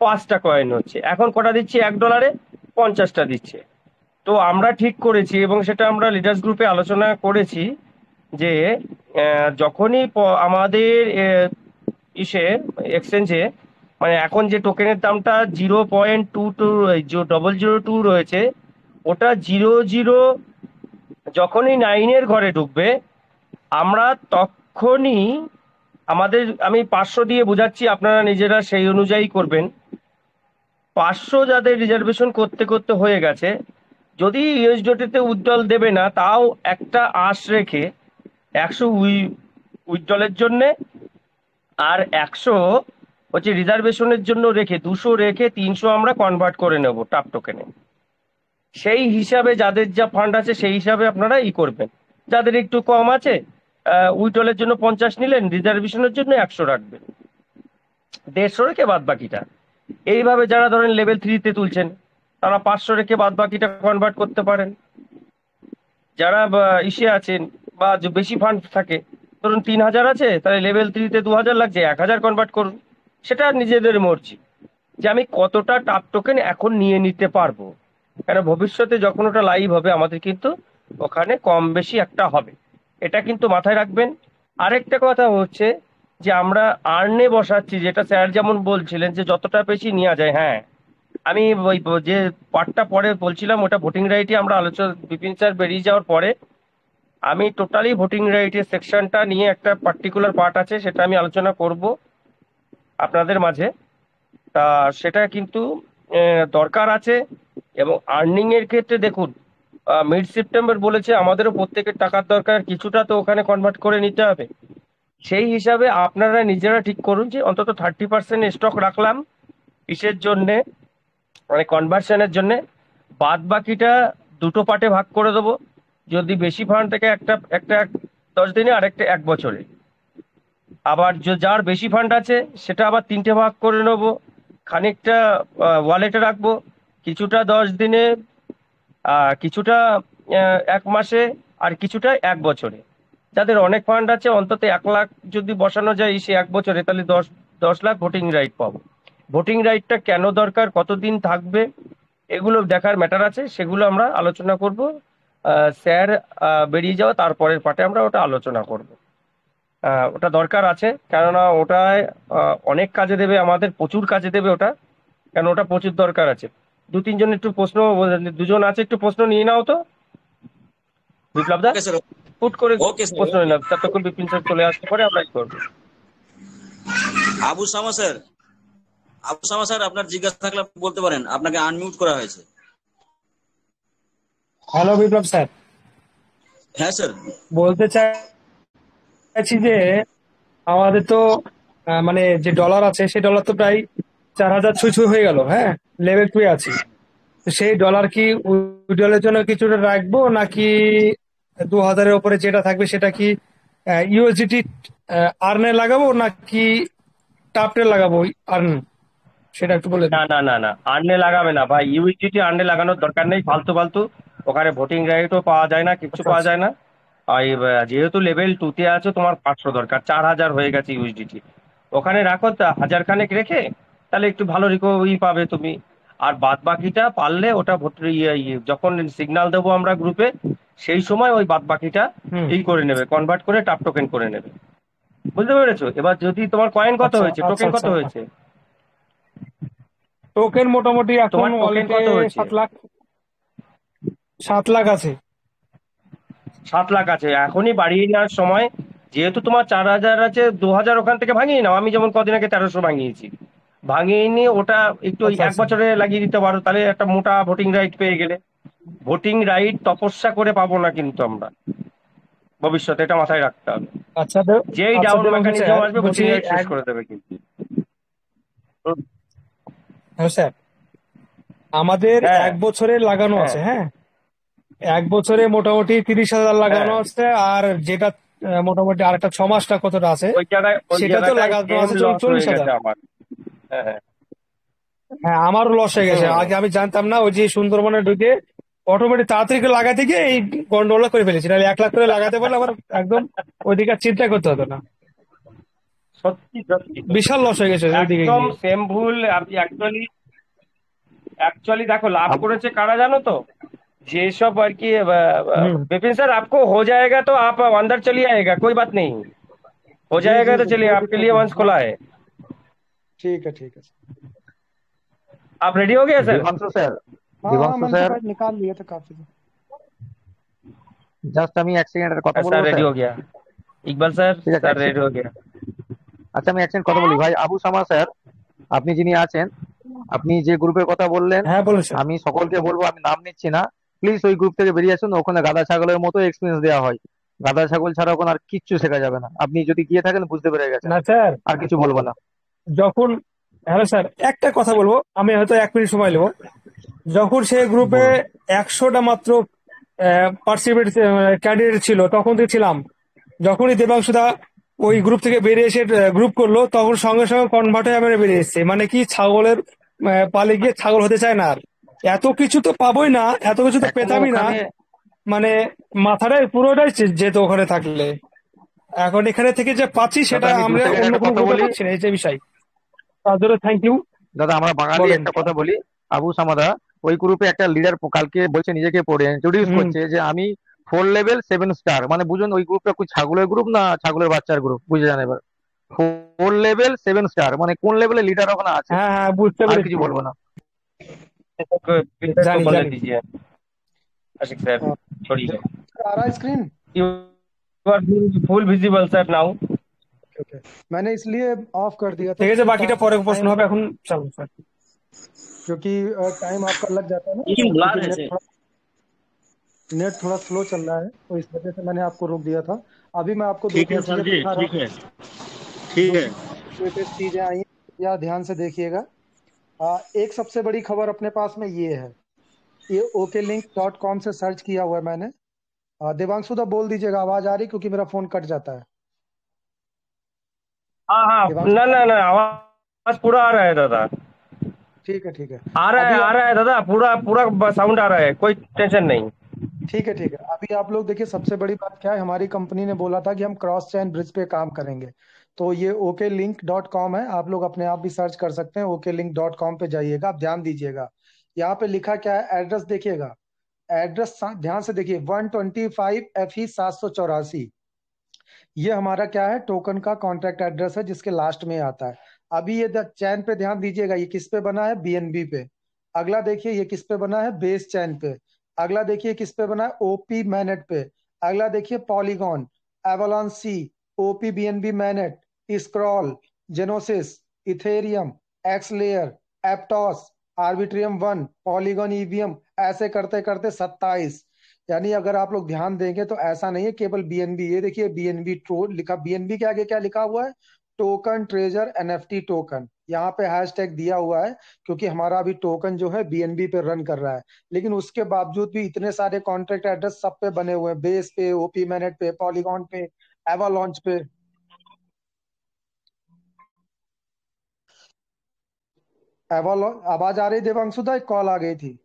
S1: 5টা কয়েন হচ্ছে, এখন কটা দিচ্ছে, $1 50টা দিচ্ছে। তো আমরা ঠিক করেছি এবং সেটা আমরা লিডার্স গ্রুপে আলোচনা করেছি যে যখনই আমাদের ইসে এক্সচেঞ্জে, মানে এখন যে টোকেনের দামটা 0.22 রয়েছে, ওটা 00 যখনই 9-এর ঘরে ঢুকবে, আমরা তখনই আমাদের, আমি 500 দিয়ে বোঝাচ্ছি, আপনারা নিজেরা সেই অনুযায়ী করবেন। 500 যাদের রিজার্ভেশন করতে করতে হয়ে গেছে, যদি ইউএসডিতে উইথড্রল দেবে না, তাও একটা আশ রেখে 100 উইথড্রলের জন্যে, আর 100 হচ্ছে রিজার্ভেশনের জন্য রেখে, 200 রেখে 300 আমরা কনভার্ট করে নেব টাপ টোকেনে। সেই হিসাবে যাদের যা ফান্ড আছে সেই হিসাবে আপনারা ই করবেন। যাদের একটু কম আছে উইডলের জন্য 50 নিলেন, রিজার্ভেশনের জন্য 100 রাখবেন, 150 রেখে বাদ বাকিটা। এইভাবে যারা ধরেন লেভেল 3-তে তুলছেন তারা 500 রেখে বাদ বাকিটা কনভার্ট করতে পারেন। যারা ইসে আছেন বা যে বেশি ফান্ড থাকে, ধরুন 3000 আছে, তাহলে লেভেল 3-তে 2000 লাগছে, 1000 কনভার্ট করুন। সেটা নিজেদের মর্জি যে আমি কতটা টাপ টোকেন এখন নিয়ে নিতে পারবো, কারণ ভবিষ্যতে যখন ওটা লাইভ হবে আমাদের কিন্তু ওখানে কম বেশি একটা হবে, এটা কিন্তু মাথায় রাখবেন। আরেকটা কথা হচ্ছে যে আমরা আর্নে বসাচ্ছি, যেটা স্যার যেমন বলছিলেন যে যতটা বেশি নেওয়া যায়। হ্যাঁ, আমি ওই যে পার্টটা পরে বলছিলাম ওটা ভোটিং রাইটে আমরা আলোচনা, বিপিন স্যার বেরিয়ে যাওয়ার পরে আমি টোটালি ভোটিং রাইটের সেকশনটা নিয়ে একটা পার্টিকুলার পার্ট আছে, সেটা আমি আলোচনা করব আপনাদের মাঝে। তা সেটা কিন্তু দরকার আছে। এবং আর্নিং এর ক্ষেত্রে দেখুন, মিড সেপ্টেম্বর বলেছে আমাদেরও প্রত্যেকের টাকার দরকার, কিছুটা তো ওখানে কনভার্ট করে নিতে হবে। সেই হিসাবে আপনারা নিজেরা ঠিক করুন যে অন্তত 30% স্টক রাখলাম কিসের জন্যে, মানে কনভার্সনের জন্য। বাদ বাকিটা দুটো পার্টে ভাগ করে দেবো। যদি বেশি ফান্ড থেকে একটা একটা 10 দিনে আর একটা 1 বছরে। আবার যার বেশি ফান্ড আছে সেটা আবার 3টে ভাগ করে নেবো, খানিকটা ওয়ালেটে রাখবো, কিছুটা 10 দিনে, কিছুটা 1 মাসে, আর কিছুটা 1 বছরে। যাদের অনেক ফান্ড আছে অন্তত 1 লাখ যদি বসানো যায় সে 1 বছরে, তাহলে 10 লাখ ভোটিং রাইট পাবো। ভোটিং রাইটটা কেন দরকার, কতদিন থাকবে, এগুলো দেখার ম্যাটার আছে, সেগুলো আমরা আলোচনা করব। স্যার বেরিয়ে যাওয়া তারপরের পার্টে আমরা ওটা আলোচনা করব। ওটা দরকার আছে, কেননা ওটায় অনেক কাজে দেবে, আমাদের প্রচুর কাজে দেবে ওটা, কেন ওটা প্রচুর দরকার আছে। 2-3 জন একটু প্রশ্ন, 2জন আছে একটু প্রশ্ন নিয়ে নাও তো। বিপ্লব দা
S2: ওকে স্যার,
S1: ফুট করে
S2: ওকে স্যার।
S1: প্রশ্ন নিলাম, ততক্ষণ বিপিন স্যার চলে আসতে পারে, আমরা করবো।
S2: আবু সামা স্যার, আবু সামা স্যার আপনার জিজ্ঞাসা থাকলে আপনি বলতে পারেন, আপনাকে আনমিউট করা হয়েছে।
S8: হ্যালো বিপ্লব স্যার,
S2: হ্যাঁ স্যার।
S8: বলতে চাইছি যে আমাদের তো মানে যে ডলার আছে সেই ডলার তো প্রায় 4000 ছুঁই হয়ে গেল। হ্যাঁ, লেভেল 2 আছি। তো সেই ডলার কি উইড্রলের জন্য কিছুটা রাখবো, নাকি 2000-এর উপরে যেটা থাকবে সেটা কি ইউএসডিটি আর্নে লাগাবো, নাকি টাপটে লাগাবো আর্ন, সেটা একটু বলে দিন।
S1: না না না না, আর্নে লাগাবে না ভাই, ইউইজিটি আর্নে লাগানোর দরকার নেই, ফালতু ফালতু। ওখানে ভোটিং রাইটও পাওয়া যায় না, কিচ্ছু
S8: আচ্ছা
S1: পাওয়া
S8: আচ্ছা
S1: যায় না। আর যেহেতু লেভেল 2-তে আছো, তোমার 500 দরকার, 4000 হয়ে গেছে ইউএসডিটি। ওখানে রাখো, তা 1000 খানেক রেখে তাহলে একটু ভালো রিকভারি পাবে তুমি। আর বাদ বাকিটা পারলে ওটা যখন সিগন্যাল দেবো আমরা গ্রুপে, সেই সময় ওই বাদ বাকিটা
S8: হুম
S1: করে নেবে, কনভার্ট করে টাপ টোকেন করে নেবে। বুঝতে পেরেছো? এবার যদি তোমার কয়েন কত
S8: আচ্ছা
S1: হয়েছে,
S8: আচ্ছা
S1: টোকেন কত
S8: আচ্ছা
S1: হয়েছে,
S8: টোকেন মোটামুটি এখন
S1: তোমার টোকেন
S8: ওয়ালেটে
S1: কত হয়েছে?
S8: 7 লাখ আছে।
S1: 7 লাখ আছে। এখনই বাড়িয়ে নেওয়ার সময়, যেহেতু তোমার 4000 আছে, 2000 ওখান থেকে ভাঙিয়ে নাও। আমি যেমন কদিন আগে 1300 ভাঙিয়েছি, ভাঙিয়ে নিয়ে ওটা একটু ওই
S8: আচ্ছা
S1: 1
S8: আচ্ছা
S1: বছরে লাগিয়ে দিতে পারো, তাহলে একটা মোটা ভোটিং রাইট পেয়ে গেলে। ভোটিং রাইট তপস্যা করে পাবো না কিন্তু আমরা ভবিষ্যতে, এটা মাথায় রাখতে হবে।
S8: আচ্ছা
S1: যেই
S8: আচ্ছা
S1: ডাউন
S8: দেবাংশু
S1: মেকানিজম
S8: স্যার,
S1: আসবে
S8: বলছি
S1: ভোটিং রাইট শেষ করে দেবে কিন্তু।
S8: হ্যাঁ স্যার, আমাদের
S1: হ্যাঁ
S8: 1 বছরে লাগানো
S1: হ্যাঁ
S8: আছে। হ্যাঁ, 1 বছরে মোটামুটি 30,000 লাগানো
S1: হ্যাঁ,
S8: আছে। আর যেটা মোটামুটি আরেকটা 6 মাসটা কতটা আছে
S1: ওই
S8: সেটা তো
S1: জায়গাটায়
S8: লাগানো
S1: গেম
S8: আছে
S1: লস হয়ে
S8: 40,000।
S1: গেছে আমার। হ্যাঁ হ্যাঁ।
S8: হ্যাঁ, আমারও লস হয়ে গেছে।
S1: হুম।
S8: আগে আমি জানতাম না, ওই যে সুন্দরবনে ঢুকে অটোমেটিক তাড়াতাড়ি করে লাগাতে গিয়ে এই গন্ডগোলটা করে ফেলেছি। নাহলে 1 লাখ করে লাগাতে পারলে আমার একদম ওইদিকে আর চিন্তা করতে হতো না।
S1: সত্যি সত্যি
S8: বিশাল লস হয়ে গেছে ওইদিকে
S1: একদম
S8: গিয়ে।
S1: সেম ভুল। আপনি एक्चुअली देखो लाभ করেছে কারা জানো তো, যেসব আর কি।
S8: হুম,
S1: विपिन सर आपको हो जाएगा तो आप अंदर चलिए आएगा, कोई बात नहीं, हो
S6: जी
S1: जाएगा
S6: जी
S1: तो
S6: जी,
S1: चलिए,
S6: कोई
S1: आपके
S6: दिक्कत
S1: लिए
S6: नहीं
S1: मंच
S6: है।
S1: खुला है।
S6: ठीक है
S1: आप रेडी हो गए सर?
S7: দিবাংশু স্যার,
S6: हाँ हाँ,
S7: দিবাংশু
S6: मैंने
S7: স্যার,
S6: तो भाई निकाल लिए थे काफी।
S7: জাস্ট আমি 1 সেকেন্ডের কথা
S1: सर
S7: বলবো
S1: रेडी
S7: স্যার।
S1: हो गया, इकबाल सर
S7: ঠিক আছে,
S1: सर रेडी हो गया।
S7: আচ্ছা আমি 1 সেকেন্ড কথা বলি ভাই। আবু সামা স্যার, আপনি যিনি আছেন, আপনি যে গ্রুপের কথা বললেন,
S8: হ্যাঁ বলুন স্যার।
S7: আমি সকলকে বলবো, আমি নাম নিচ্ছি না, প্লিজ ওই গ্রুপ থেকে বেরিয়ে আসুন। ওখানে গাধা ছাগলের মতো এক্সপিরিয়েন্স দেওয়া হয়। গাধা ছাগল ছাড়া ওখানে আর কিচ্ছু শেখা যাবে না। আপনি যদি গিয়ে থাকেন বুঝতে পেরে গেছেন,
S8: না স্যার,
S7: আর কিছু বলবো না।
S8: যখন, হ্যালো স্যার, একটা কথা বলবো, আমি হয়তো 1 মিনিট সময় নেবো। যখন সেই গ্রুপে
S7: বলুন।
S8: 100টা মাত্র পার্টিসিপেট ক্যান্ডিডেট ছিল, তখন দেখছিলাম যখনই দেবাংশুদা ওই গ্রুপ থেকে বেরিয়ে এসে গ্রুপ করলো, তখন সঙ্গে সঙ্গে কনভার্ট হয়ে আমার বেরিয়ে এসছে। মানে কি, ছাগলের পালে গিয়ে ছাগল হতে চায় না আর। এত কিছু তো পাবোই না, এত কিছু তো
S1: এখন
S8: পেতামই না,
S1: ওখানে
S8: মানে মাথাটাই পুরোটাই যেত ওখানে থাকলে। এখন এখানে থেকে যে পাচ্ছি সেটা
S7: দাদা আমি দু
S8: আমরা
S7: সেকেন্ড
S8: অন্য
S7: একটা
S8: কোনো
S7: কথা
S8: গ্রুপে
S7: বলি।
S8: পাচ্ছি না, এই যে বিষয়। তার জন্য থ্যাংক ইউ।
S7: দাদা আমরা বাঙালি,
S8: বলেন।
S7: একটা কথা বলি। আবু সামাদা ওই গ্রুপে একটা লিডার কালকে বলছে, নিজেকে পড়ে ইন্ট্রোডিউস
S8: হুম।
S7: করছে যে আমি 4 লেভেল 7 স্টার। মানে বুঝুন ওই গ্রুপটা কোন ছাগলের গ্রুপ না ছাগলের বাচ্চার গ্রুপ, বুঝে যান এবার। 4 লেভেল 7 স্টার, মানে কোন লেভেলের লিডার ওখানে আছে।
S8: হ্যাঁ হ্যাঁ, বুঝতে
S7: আর কিছু
S8: পেরেছি।
S7: বলবো না।
S1: विजय को
S8: জানি
S1: बोलने
S8: জানি।
S1: दीजिए आशिक सर,
S6: हाँ,
S1: छोड़िए।
S6: आ रहा है screen.
S1: You are full visible sir now.
S6: Okay, मैंने इसलिए ऑफ कर दिया था
S8: ঠিক আছে,
S6: क्योंकि
S8: বাকিটা পরে প্রশ্ন হবে, এখন চলো স্যার।
S6: क्योंकि टाइम आपका लग जाता है ना,
S2: लेकिन बुला
S6: क्योंकि
S2: रहे थे।
S6: नेट थोड़ा स्लो चल रहा है, तो इस वजह से मैंने आपको रोक दिया था। अभी मैं आपको दो
S5: ठीक है
S6: तीन
S5: सर
S6: चीजें
S5: जी,
S6: दिखा रहा
S5: ठीक
S6: हूँ,
S5: है, ठीक
S6: दो
S5: है।
S6: लेटेस्ट चीजें आई हैं, या ध्यान से देखिएगा। एक सबसे बड़ी खबर अपने पास में ये है, ये OKLink.com से सर्च किया हुआ है मैंने। देवांशु दा बोल दीजिएगा, आवाज आ रही, क्योंकि मेरा फोन कट जाता है।
S1: हाँ हाँ,
S6: देवांशु,
S1: ना ना ना, आवाज पूरा आ रहा है दादा,
S6: ठीक है ठीक है।
S1: आ
S6: अभी
S1: रहा है दादा, पूरा पूरा साउंड आ रहा है, कोई टेंशन नहीं।
S6: ठीक है ठीक है। अभी आप लोग देखिए, सबसे बड़ी बात क्या है, हमारी कंपनी ने बोला था कि हम क्रॉस चैन ब्रिज पे काम करेंगे। तो ये OKLink.com है, आप लोग अपने आप भी सर्च कर सकते हैं। OKLink.com पे जाइएगा, आप ध्यान दीजिएगा। यहाँ पे लिखा क्या है, एड्रेस देखिएगा। एड्रेस ध्यान से देखिए, 125 FE 784। ये हमारा क्या है, टोकन का कॉन्ट्रैक्ट एड्रेस है, जिसके लास्ट में आता है। अभी ये चैन पे ध्यान दीजिएगा, ये किस पे बना है, BNB पे। अगला देखिए ये किस पे बना है, बेस चैन पे। अगला देखिए किस पे बना है, OP मैनेट पे। अगला देखिए Polygon, Avalanche C, OP BNB mainnet, Scroll, genesis, Ethereum, X layer, Aptos, Arbitrum 1, Polygon EVM, ऐसे करते करते 27। यानी अगर आप लोग ध्यान देंगे तो ऐसा नहीं है केवल BNB। ये देखिए BNB लिखा, BNB के आगे क्या लिखा हुआ है, टोकन ट्रेजर NFT टोकन। यहाँ पे हैशटैग दिया हुआ है, क्योंकि हमारा अभी टोकन जो है BNB पे रन कर रहा है। लेकिन उसके बावजूद भी इतने सारे कॉन्ट्रैक्ट एड्रेस सब पे बने हुए हैं, बेस पे, OP मैनेट पे, पॉलीगॉन पे, एवालॉन्च पे। एवालॉन्च, आवाज आ रही देवांशु दा, एक कॉल आ गई थी।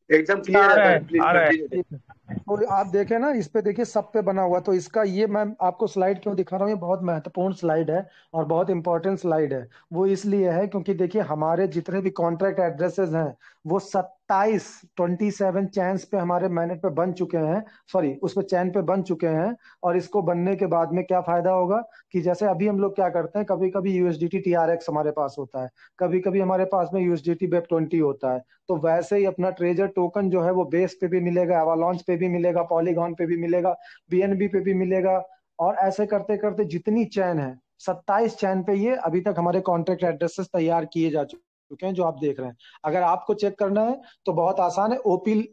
S3: एकदम क्लियर
S1: आ
S3: है
S1: रहा
S3: सर,
S1: है,
S3: प्लीज
S1: आ रहा है।
S3: कंटिन्यू।
S6: ठीक है, तो आप देखें ना, इस पे देखिए सब पे बना हुआ है। तो इसका ये मैं आपको स्लाइड क्यों दिखा रहा हूँ, ये बहुत महत्वपूर्ण स्लाइड है और बहुत इंपॉर्टेंट स्लाइड है। वो इसलिए है क्योंकि देखिए हमारे जितने भी कॉन्ट्रैक्ट एड्रेसेस हैं, वो 27 चैन्स पे हमारे मैनेट पे बन चुके हैं, सॉरी उस पे चैन पे बन चुके हैं। और इसको बनने के बाद में क्या फायदा होगा, कि जैसे अभी हम लोग क्या करते हैं, कभी कभी USDT TRX हमारे पास होता है, कभी कभी हमारे पास में USDT BEP20 होता है। तो वैसे ही अपना ट्रेजर टोकन जो है वो बेस पे भी मिलेगा, एवालॉन्च पे भी मिलेगा, पॉलीगॉन पे भी मिलेगा, BNB पे भी मिलेगा। और ऐसे करते करते जितनी चैन है, 27 चैन पे ये अभी तक हमारे कॉन्ट्रैक्ट एड्रेसेस तैयार किए जा चुके हैं, जो आप देख रहे हैं। अगर आपको चेक करना है तो बहुत आसान है,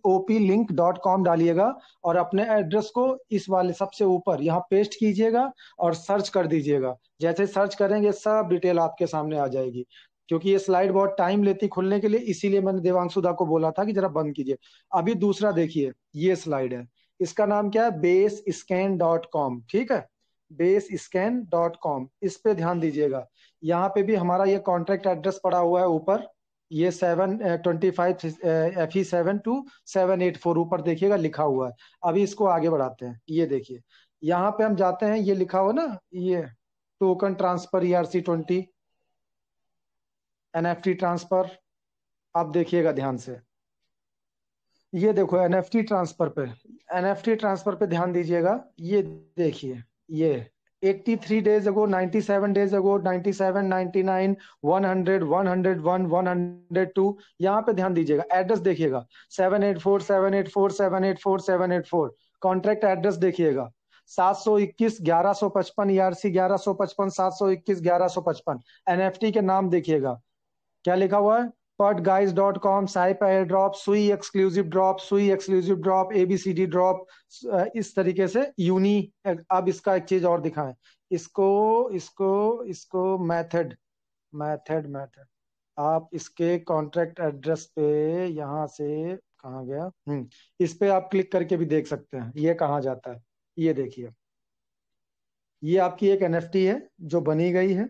S6: OPLink.com डालिएगा और अपने एड्रेस को इस वाले सबसे ऊपर यहाँ पेस्ट कीजिएगा और सर्च कर दीजिएगा। जैसे सर्च करेंगे सब डिटेल आपके सामने आ जाएगी। क्योंकि ये स्लाइड बहुत टाइम लेती खुलने के लिए, इसीलिए मैंने देवांशु दा को बोला था कि जरा बंद कीजिए। अभी दूसरा देखिए, ये स्लाइड है, इसका नाम क्या है, basescan.com। ठीक है, basescan.com, इस पे ध्यान दीजिएगा। यहाँ पे भी हमारा ये कॉन्ट्रैक्ट एड्रेस पड़ा हुआ है ऊपर, ये 725 FE 7 to 784 ऊपर देखिएगा लिखा हुआ है। अभी इसको आगे बढ़ाते हैं, ये देखिए यहाँ पे हम जाते हैं, ये लिखा हुआ ना, ये token transfer ERC20 NFT transfer. आप देखिएगा ध्यान से, ये देखो NFT ट्रांसफर पे ध्यान दीजिएगा। ये देखिए, ये 83 डेज अगो, 97 डेज अगो, 97, 99, 100, 101, 102, यहाँ पे ध्यान दीजिएगा। एड्रेस देखिएगा, 784 784 784 784। कॉन्ट्रैक्ट एड्रेस देखिएगा, 721 1155 ERC 1155 721 1155। NFT के नाम देखिएगा, क्या लिखा हुआ है, putguys.com, साइप एयर ड्रॉप, सुई एक्सक्लूसिव ड्रॉप, ABCD ड्रॉप, इस तरीके से यूनी। अब इसका एक चीज और दिखाएं, इसको इसको इसको मेथड मेथड मेथड आप इसके कॉन्ट्रैक्ट एड्रेस पे, यहाँ से कहाँ गया, इस पे आप क्लिक करके भी देख सकते हैं ये कहाँ जाता है। ये देखिए, ये आपकी एक एनएफटी है जो बनी गई है।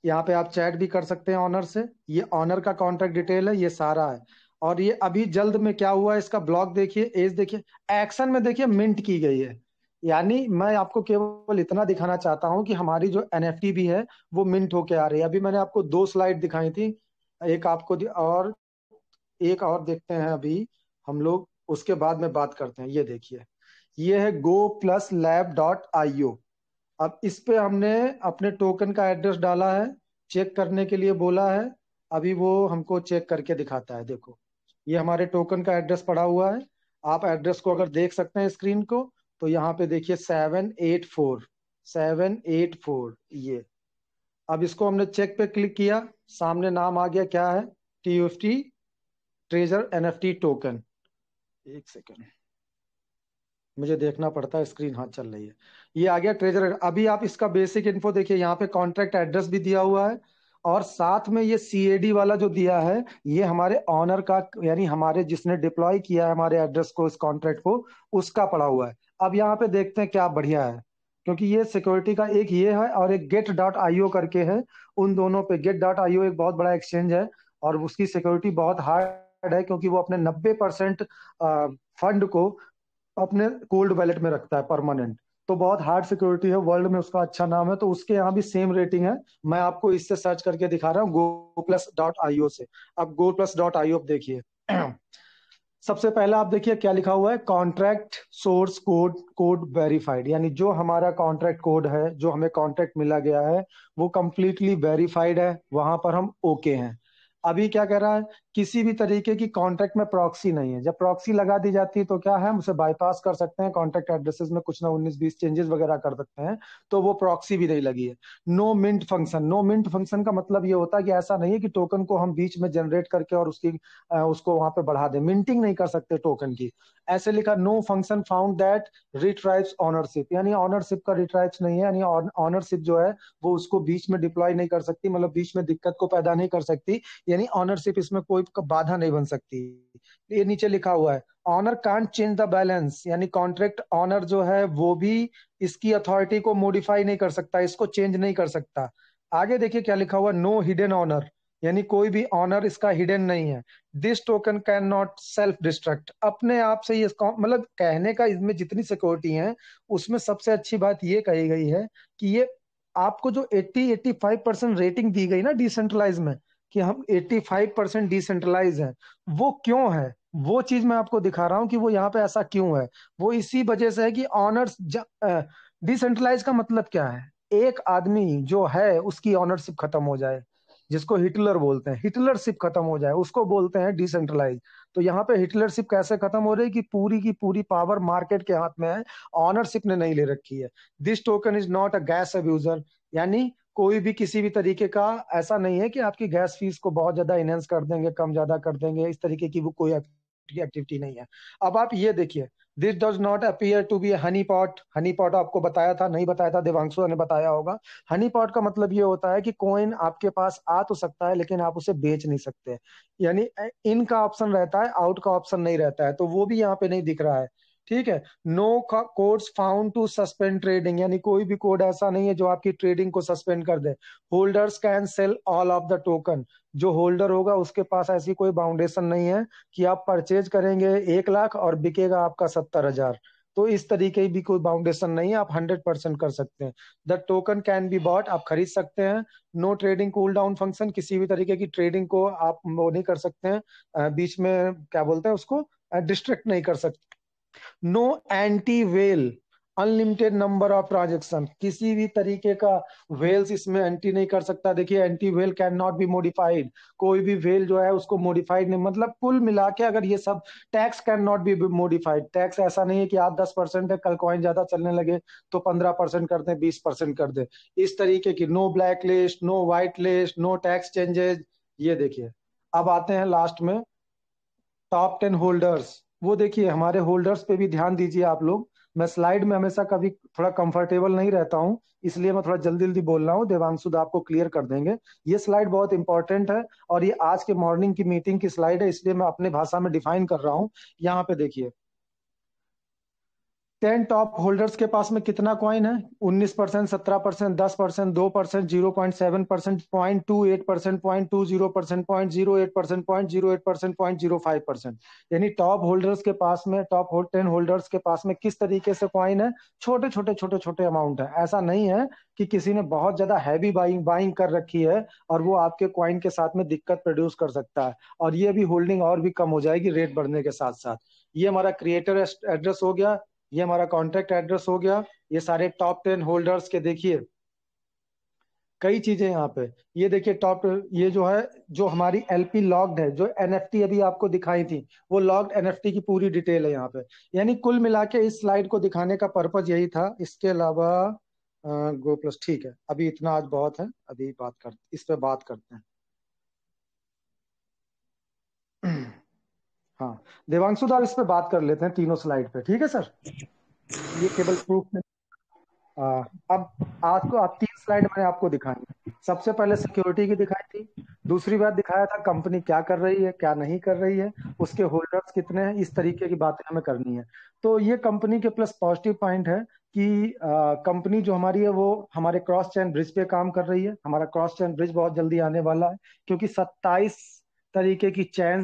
S6: यहाँ पे आप चैट भी कर सकते हैं ऑनर से। ये ऑनर का कॉन्टेक्ट डिटेल है, ये सारा है। और ये अभी जल्द में क्या हुआ है, इसका ब्लॉक देखिए, एज देखिए, एक्शन में देखिए मिंट की गई है। यानी मैं आपको केवल इतना दिखाना चाहता हूं कि हमारी जो एनएफटी भी है वो मिंट होके आ रही है। अभी मैंने आपको 2 स्लाइड दिखाई थी, एक आपको और एक और देखते हैं अभी हम लोग, उसके बाद में बात करते हैं। ये देखिए, ये है go+lab.io। अब इस पे हमने अपने टोकन का एड्रेस डाला है, चेक करने के लिए बोला है। अभी वो हमको चेक करके दिखाता है। देखो, ये हमारे टोकन का एड्रेस पड़ा हुआ है। आप एड्रेस को अगर देख सकते हैं स्क्रीन को, तो यहाँ पे देखिए 784 ये। अब इसको हमने चेक पे क्लिक किया, सामने नाम आ गया, क्या है, TUFT ट्रेजर NFT टोकन। एक सेकेंड, मुझे देखना पड़ता है, स्क्रीन हाँ चल रही है। ये आ गया ट्रेजर। अभी आप इसका बेसिक इन्फो देखिए, यहाँ पे कॉन्ट्रैक्ट एड्रेस भी दिया हुआ है, और साथ में ये CAD वाला जो दिया है, ये हमारे ऑनर का, यानी हमारे जिसने डिप्लॉय किया है हमारे एड्रेस को, इस कॉन्ट्रैक्ट को, उसका पड़ा हुआ है। अब यहाँ पे देखते हैं क्या बढ़िया है, क्योंकि ये सिक्योरिटी का एक ये है और एक get.io करके है। उन दोनों पे get.io एक बहुत बड़ा एक्सचेंज है, और उसकी सिक्योरिटी बहुत हार्ड है, क्योंकि वो अपने 90% फंड को अपने कोल्ड वैलेट में रखता है परमानेंट। तो बहुत हार्ड सिक्योरिटी है, वर्ल्ड में उसका अच्छा नाम है। तो उसके यहाँ भी सेम रेटिंग है। मैं आपको इससे सर्च करके दिखा रहा हूँ, go+.io से। अब go+.io देखिए, सबसे पहले आप देखिए क्या लिखा हुआ है, कॉन्ट्रैक्ट सोर्स कोड वेरीफाइड। यानी जो हमारा कॉन्ट्रैक्ट कोड है, जो हमें कॉन्ट्रैक्ट मिला गया है, वो कंप्लीटली वेरीफाइड है, वहां पर हम ओके हैं। अभी क्या कह रहा है, किसी भी तरीके की कॉन्ट्रैक्ट में प्रॉक्सी नहीं है। जब प्रॉक्सी लगा दी जाती है तो क्या है, हम उसे बाईपास कर सकते हैं, कॉन्ट्रैक्ट एड्रेसेस में कुछ ना 19-20 चेंजेस वगैरह कर सकते हैं। तो वो प्रॉक्सी भी नहीं लगी है। No mint function, no mint function का मतलब ये होता है कि ऐसा नहीं है कि टोकन को हम बीच में जनरेट करके और उसको वहां पे बढ़ा दें, मिंटिंग नहीं कर सकते टोकन की। ऐसे लिखा, no function found that retrieves ownership, यानी ऑनरशिप का रिट्राइव्स नहीं है, यानी ऑनरशिप जो है वो उसको बीच में डिप्लॉय नहीं कर सकती, मतलब बीच में दिक्कत को पैदा नहीं कर सकती। यानी ऑनरशिप इसमें कोई बाधा नहीं बन सकती। ये नीचे लिखा हुआ है, owner can't change the balance, यानी कॉन्ट्रैक्ट ऑनर जो है वो भी इसकी अथॉरिटी को मॉडिफाई नहीं कर सकता, इसको चेंज नहीं कर सकता। आगे देखिए क्या लिखा हुआ, नो हिडन ऑनर, यानी कोई भी ऑनर इसका हिडन नहीं है। This token can not self destruct, अपने आप से ये मतलब कहने का, इसमें जितनी सिक्योरिटी है उसमें सबसे अच्छी बात ये कही गई है कि ये आपको जो 80-85% रेटिंग दी गई ना डिसेंट्रलाइज में, कि हम 85% डिसेंट्रलाइज हैं, वो क्यों है, वो चीज मैं आपको दिखा रहा हूं कि वो यहाँ पे ऐसा क्यों है। वो इसी वजह से है कि ऑनर्स, डिसेंट्रलाइज का मतलब क्या है, एक आदमी जो है उसकी ऑनरशिप खत्म हो जाए, जिसको हिटलर बोलते हैं, हिटलरशिप खत्म हो जाए, उसको बोलते हैं डिसेंट्रलाइज। तो यहाँ पे हिटलरशिप कैसे खत्म हो रही है कि पूरी की पूरी पावर मार्केट के हाथ में है, ऑनरशिप ने नहीं ले रखी है। This token is not a gas abuser, यानी कोई भी किसी भी तरीके का ऐसा नहीं है कि आपकी गैस फीस को बहुत ज्यादा इनहेंस कर देंगे, कम ज्यादा कर देंगे, इस तरीके की वो कोई एक्टिविटी नहीं है। अब आप ये देखिए, this does not appear to be honey pot. Honey pot आपको बताया था, नहीं बताया था, देवांशु ने बताया होगा। हनी पॉट का मतलब ये होता है कि कॉइन आपके पास आ तो सकता है, लेकिन आप उसे बेच नहीं सकते। यानी इन का ऑप्शन रहता है, आउट का ऑप्शन नहीं रहता है, तो वो भी यहाँ पे नहीं दिख रहा है। ठीक है, no codes found to suspend trading, यानी कोई भी कोड ऐसा नहीं है जो आपकी ट्रेडिंग को सस्पेंड कर दे। Holders can sell all of the token, जो होल्डर होगा उसके पास ऐसी कोई बाउंडेशन नहीं है कि आप परचेज करेंगे 1 लाख और बिकेगा आपका 70,000। तो इस तरीके की भी कोई बाउंडेशन नहीं है, आप 100% कर सकते हैं। The token can be bought, आप खरीद सकते हैं। No trading cool down function, किसी भी तरीके की ट्रेडिंग को आप वो नहीं कर सकते हैं, बीच में क्या बोलते हैं उसको, डिस्ट्रैक्ट नहीं कर सकते। No anti whale, unlimited number of transaction, किसी भी तरीके का वेल्स इसमें एंटी नहीं कर सकता। देखिए, anti well can not be modified, कोई भी वेल जो है उसको मॉडिफाइड नहीं, मतलब कुल मिला के अगर ये सब, tax can not be modified, tax ऐसा नहीं है कि आप 10% है, कल कॉइन ज्यादा चलने लगे तो 15% कर दें, 20% कर दें, इस तरीके की। No black list, no white list, no tax changes. ये देखिए, अब आते हैं लास्ट में टॉप 10 होल्डर्स। वो देखिए, हमारे होल्डर्स पे भी ध्यान दीजिए आप लोग। मैं स्लाइड में हमेशा कभी थोड़ा कंफर्टेबल नहीं रहता हूं, इसलिए मैं थोड़ा जल्दी जल्दी बोल रहा हूं, देवांशु दा आपको क्लियर कर देंगे। ये स्लाइड बहुत इंपॉर्टेंट है, और ये आज के मॉर्निंग की मीटिंग की स्लाइड है, इसलिए मैं अपने भाषा में डिफाइन कर रहा हूं। यहाँ पे देखिए, 10 टॉप होल्डर्स के पास में कितना कॉइन है? 19%, 17%, 10%, 2%, 0.7%, 0.28%, 0.20%, 0.08%, 0.08%, 0.05%। यानी टॉप होल्डर्स के पास में, टॉप 10 होल्डर्स के पास में किस तरीके से कॉइन है? छोटे छोटे छोटे छोटे अमाउंट है। ऐसा नहीं है कि किसी ने बहुत ज्यादा हैवी बाइंग बाइंग कर रखी है और वो आपके कॉइन के साथ में दिक्कत प्रोड्यूस कर सकता है, और ये भी होल्डिंग और भी कम हो जाएगी रेट बढ़ने के साथ साथ। ये हमारा क्रिएटर एड्रेस हो गया, ये हमारा कॉन्टैक्ट एड्रेस हो गया, ये सारे टॉप 10 होल्डर्स के देखिए कई चीजें यहाँ पे। ये देखिए टॉप, ये जो है, जो हमारी एलपी लॉग्ड है, जो एनएफटी अभी आपको दिखाई थी, वो लॉग्ड एनएफटी की पूरी डिटेल है यहाँ पे। यानी कुल मिला के इस स्लाइड को दिखाने का पर्पज यही था। इसके अलावा गो प्लस, ठीक है, अभी इतना आज बहुत है, अभी इस पे बात करते हैं। हाँ, देवांशु दा, इस पे बात कर लेते हैं तीनों स्लाइड पे, ठीक है सर? ये केवल प्रूफ में। अब आपको, आप 3 स्लाइड मैंने आपको दिखाई। सबसे पहले सिक्योरिटी की दिखाई थी, दूसरी बात दिखाया था कंपनी क्या कर रही है, क्या नहीं कर रही है, उसके होल्डर्स कितने हैं, इस तरीके की बातें हमें करनी है। तो ये कंपनी के प्लस पॉजिटिव पॉइंट है कि कंपनी जो हमारी है वो हमारे क्रॉस चैन ब्रिज पे काम कर रही है। हमारा क्रॉस चैन ब्रिज बहुत जल्दी आने वाला है, क्योंकि 27 तरीके की चैन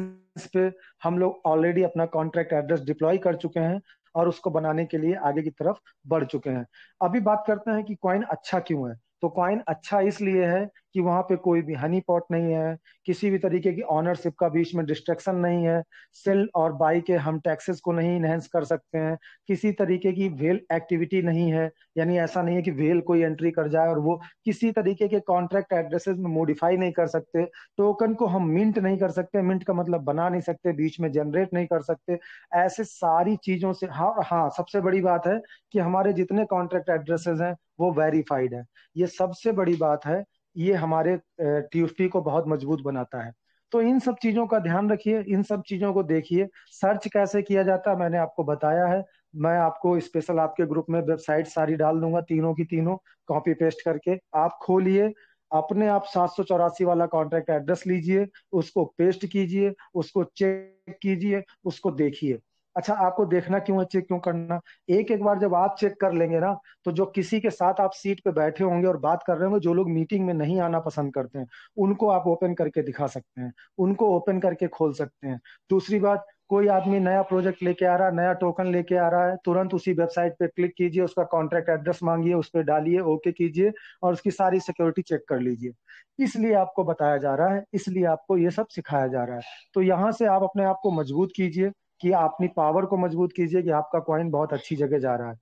S6: पे हम लोग ऑलरेडी अपना कॉन्ट्रैक्ट एड्रेस डिप्लॉय कर चुके हैं और उसको बनाने के लिए आगे की तरफ बढ़ चुके हैं। अभी बात करते हैं कि कॉइन अच्छा क्यों है। तो कॉइन अच्छा इसलिए है कि वहां पे कोई भी हनी पॉट नहीं है, किसी भी तरीके की ऑनरशिप का बीच में डिस्ट्रक्शन नहीं है, सेल और बाई के हम टैक्सेस को नहीं इनहेंस कर सकते हैं, किसी तरीके की वेल एक्टिविटी नहीं है। यानी ऐसा नहीं है कि वेल कोई एंट्री कर जाए और वो किसी तरीके के कॉन्ट्रैक्ट एड्रेसेस में मॉडिफाई नहीं कर सकते, टोकन को हम मिंट नहीं कर सकते, मिंट का मतलब बना नहीं सकते, बीच में जनरेट नहीं कर सकते। ऐसे सारी चीजों से, हाँ हाँ, सबसे बड़ी बात है कि हमारे जितने कॉन्ट्रैक्ट एड्रेसेस हैं वो वेरीफाइड है। ये सबसे बड़ी बात है, ये हमारे टीएफटी को बहुत मजबूत बनाता है। तो इन सब चीजों का ध्यान रखिए, इन सब चीजों को देखिए। सर्च कैसे किया जाता है मैंने आपको बताया है। मैं आपको स्पेशल आपके ग्रुप में वेबसाइट सारी डाल दूंगा, तीनों की तीनों कॉपी पेस्ट करके आप खोलिए, अपने आप 784 वाला कॉन्ट्रैक्ट एड्रेस लीजिए, उसको पेस्ट कीजिए, उसको चेक कीजिए, उसको देखिए। अच्छा, आपको देखना क्यों है, चेक क्यों करना? एक एक बार जब आप चेक कर लेंगे ना, तो जो किसी के साथ आप सीट पे बैठे होंगे और बात कर रहे होंगे, जो लोग मीटिंग में नहीं आना पसंद करते हैं, उनको आप ओपन करके दिखा सकते हैं, उनको ओपन करके खोल सकते हैं। दूसरी बात, कोई आदमी नया प्रोजेक्ट लेके आ रहा है, नया टोकन लेके आ रहा है, तुरंत उसी वेबसाइट पे क्लिक कीजिए, उसका कॉन्ट्रैक्ट एड्रेस मांगिए, उस पर डालिए, ओके कीजिए और उसकी सारी सिक्योरिटी चेक कर लीजिए। इसलिए आपको बताया जा रहा है, इसलिए आपको ये सब सिखाया जा रहा है। तो यहाँ से आप अपने आप को मजबूत कीजिए, कि अपनी पावर को मजबूत कीजिए कि आपका कॉइन बहुत अच्छी जगह जा रहा है।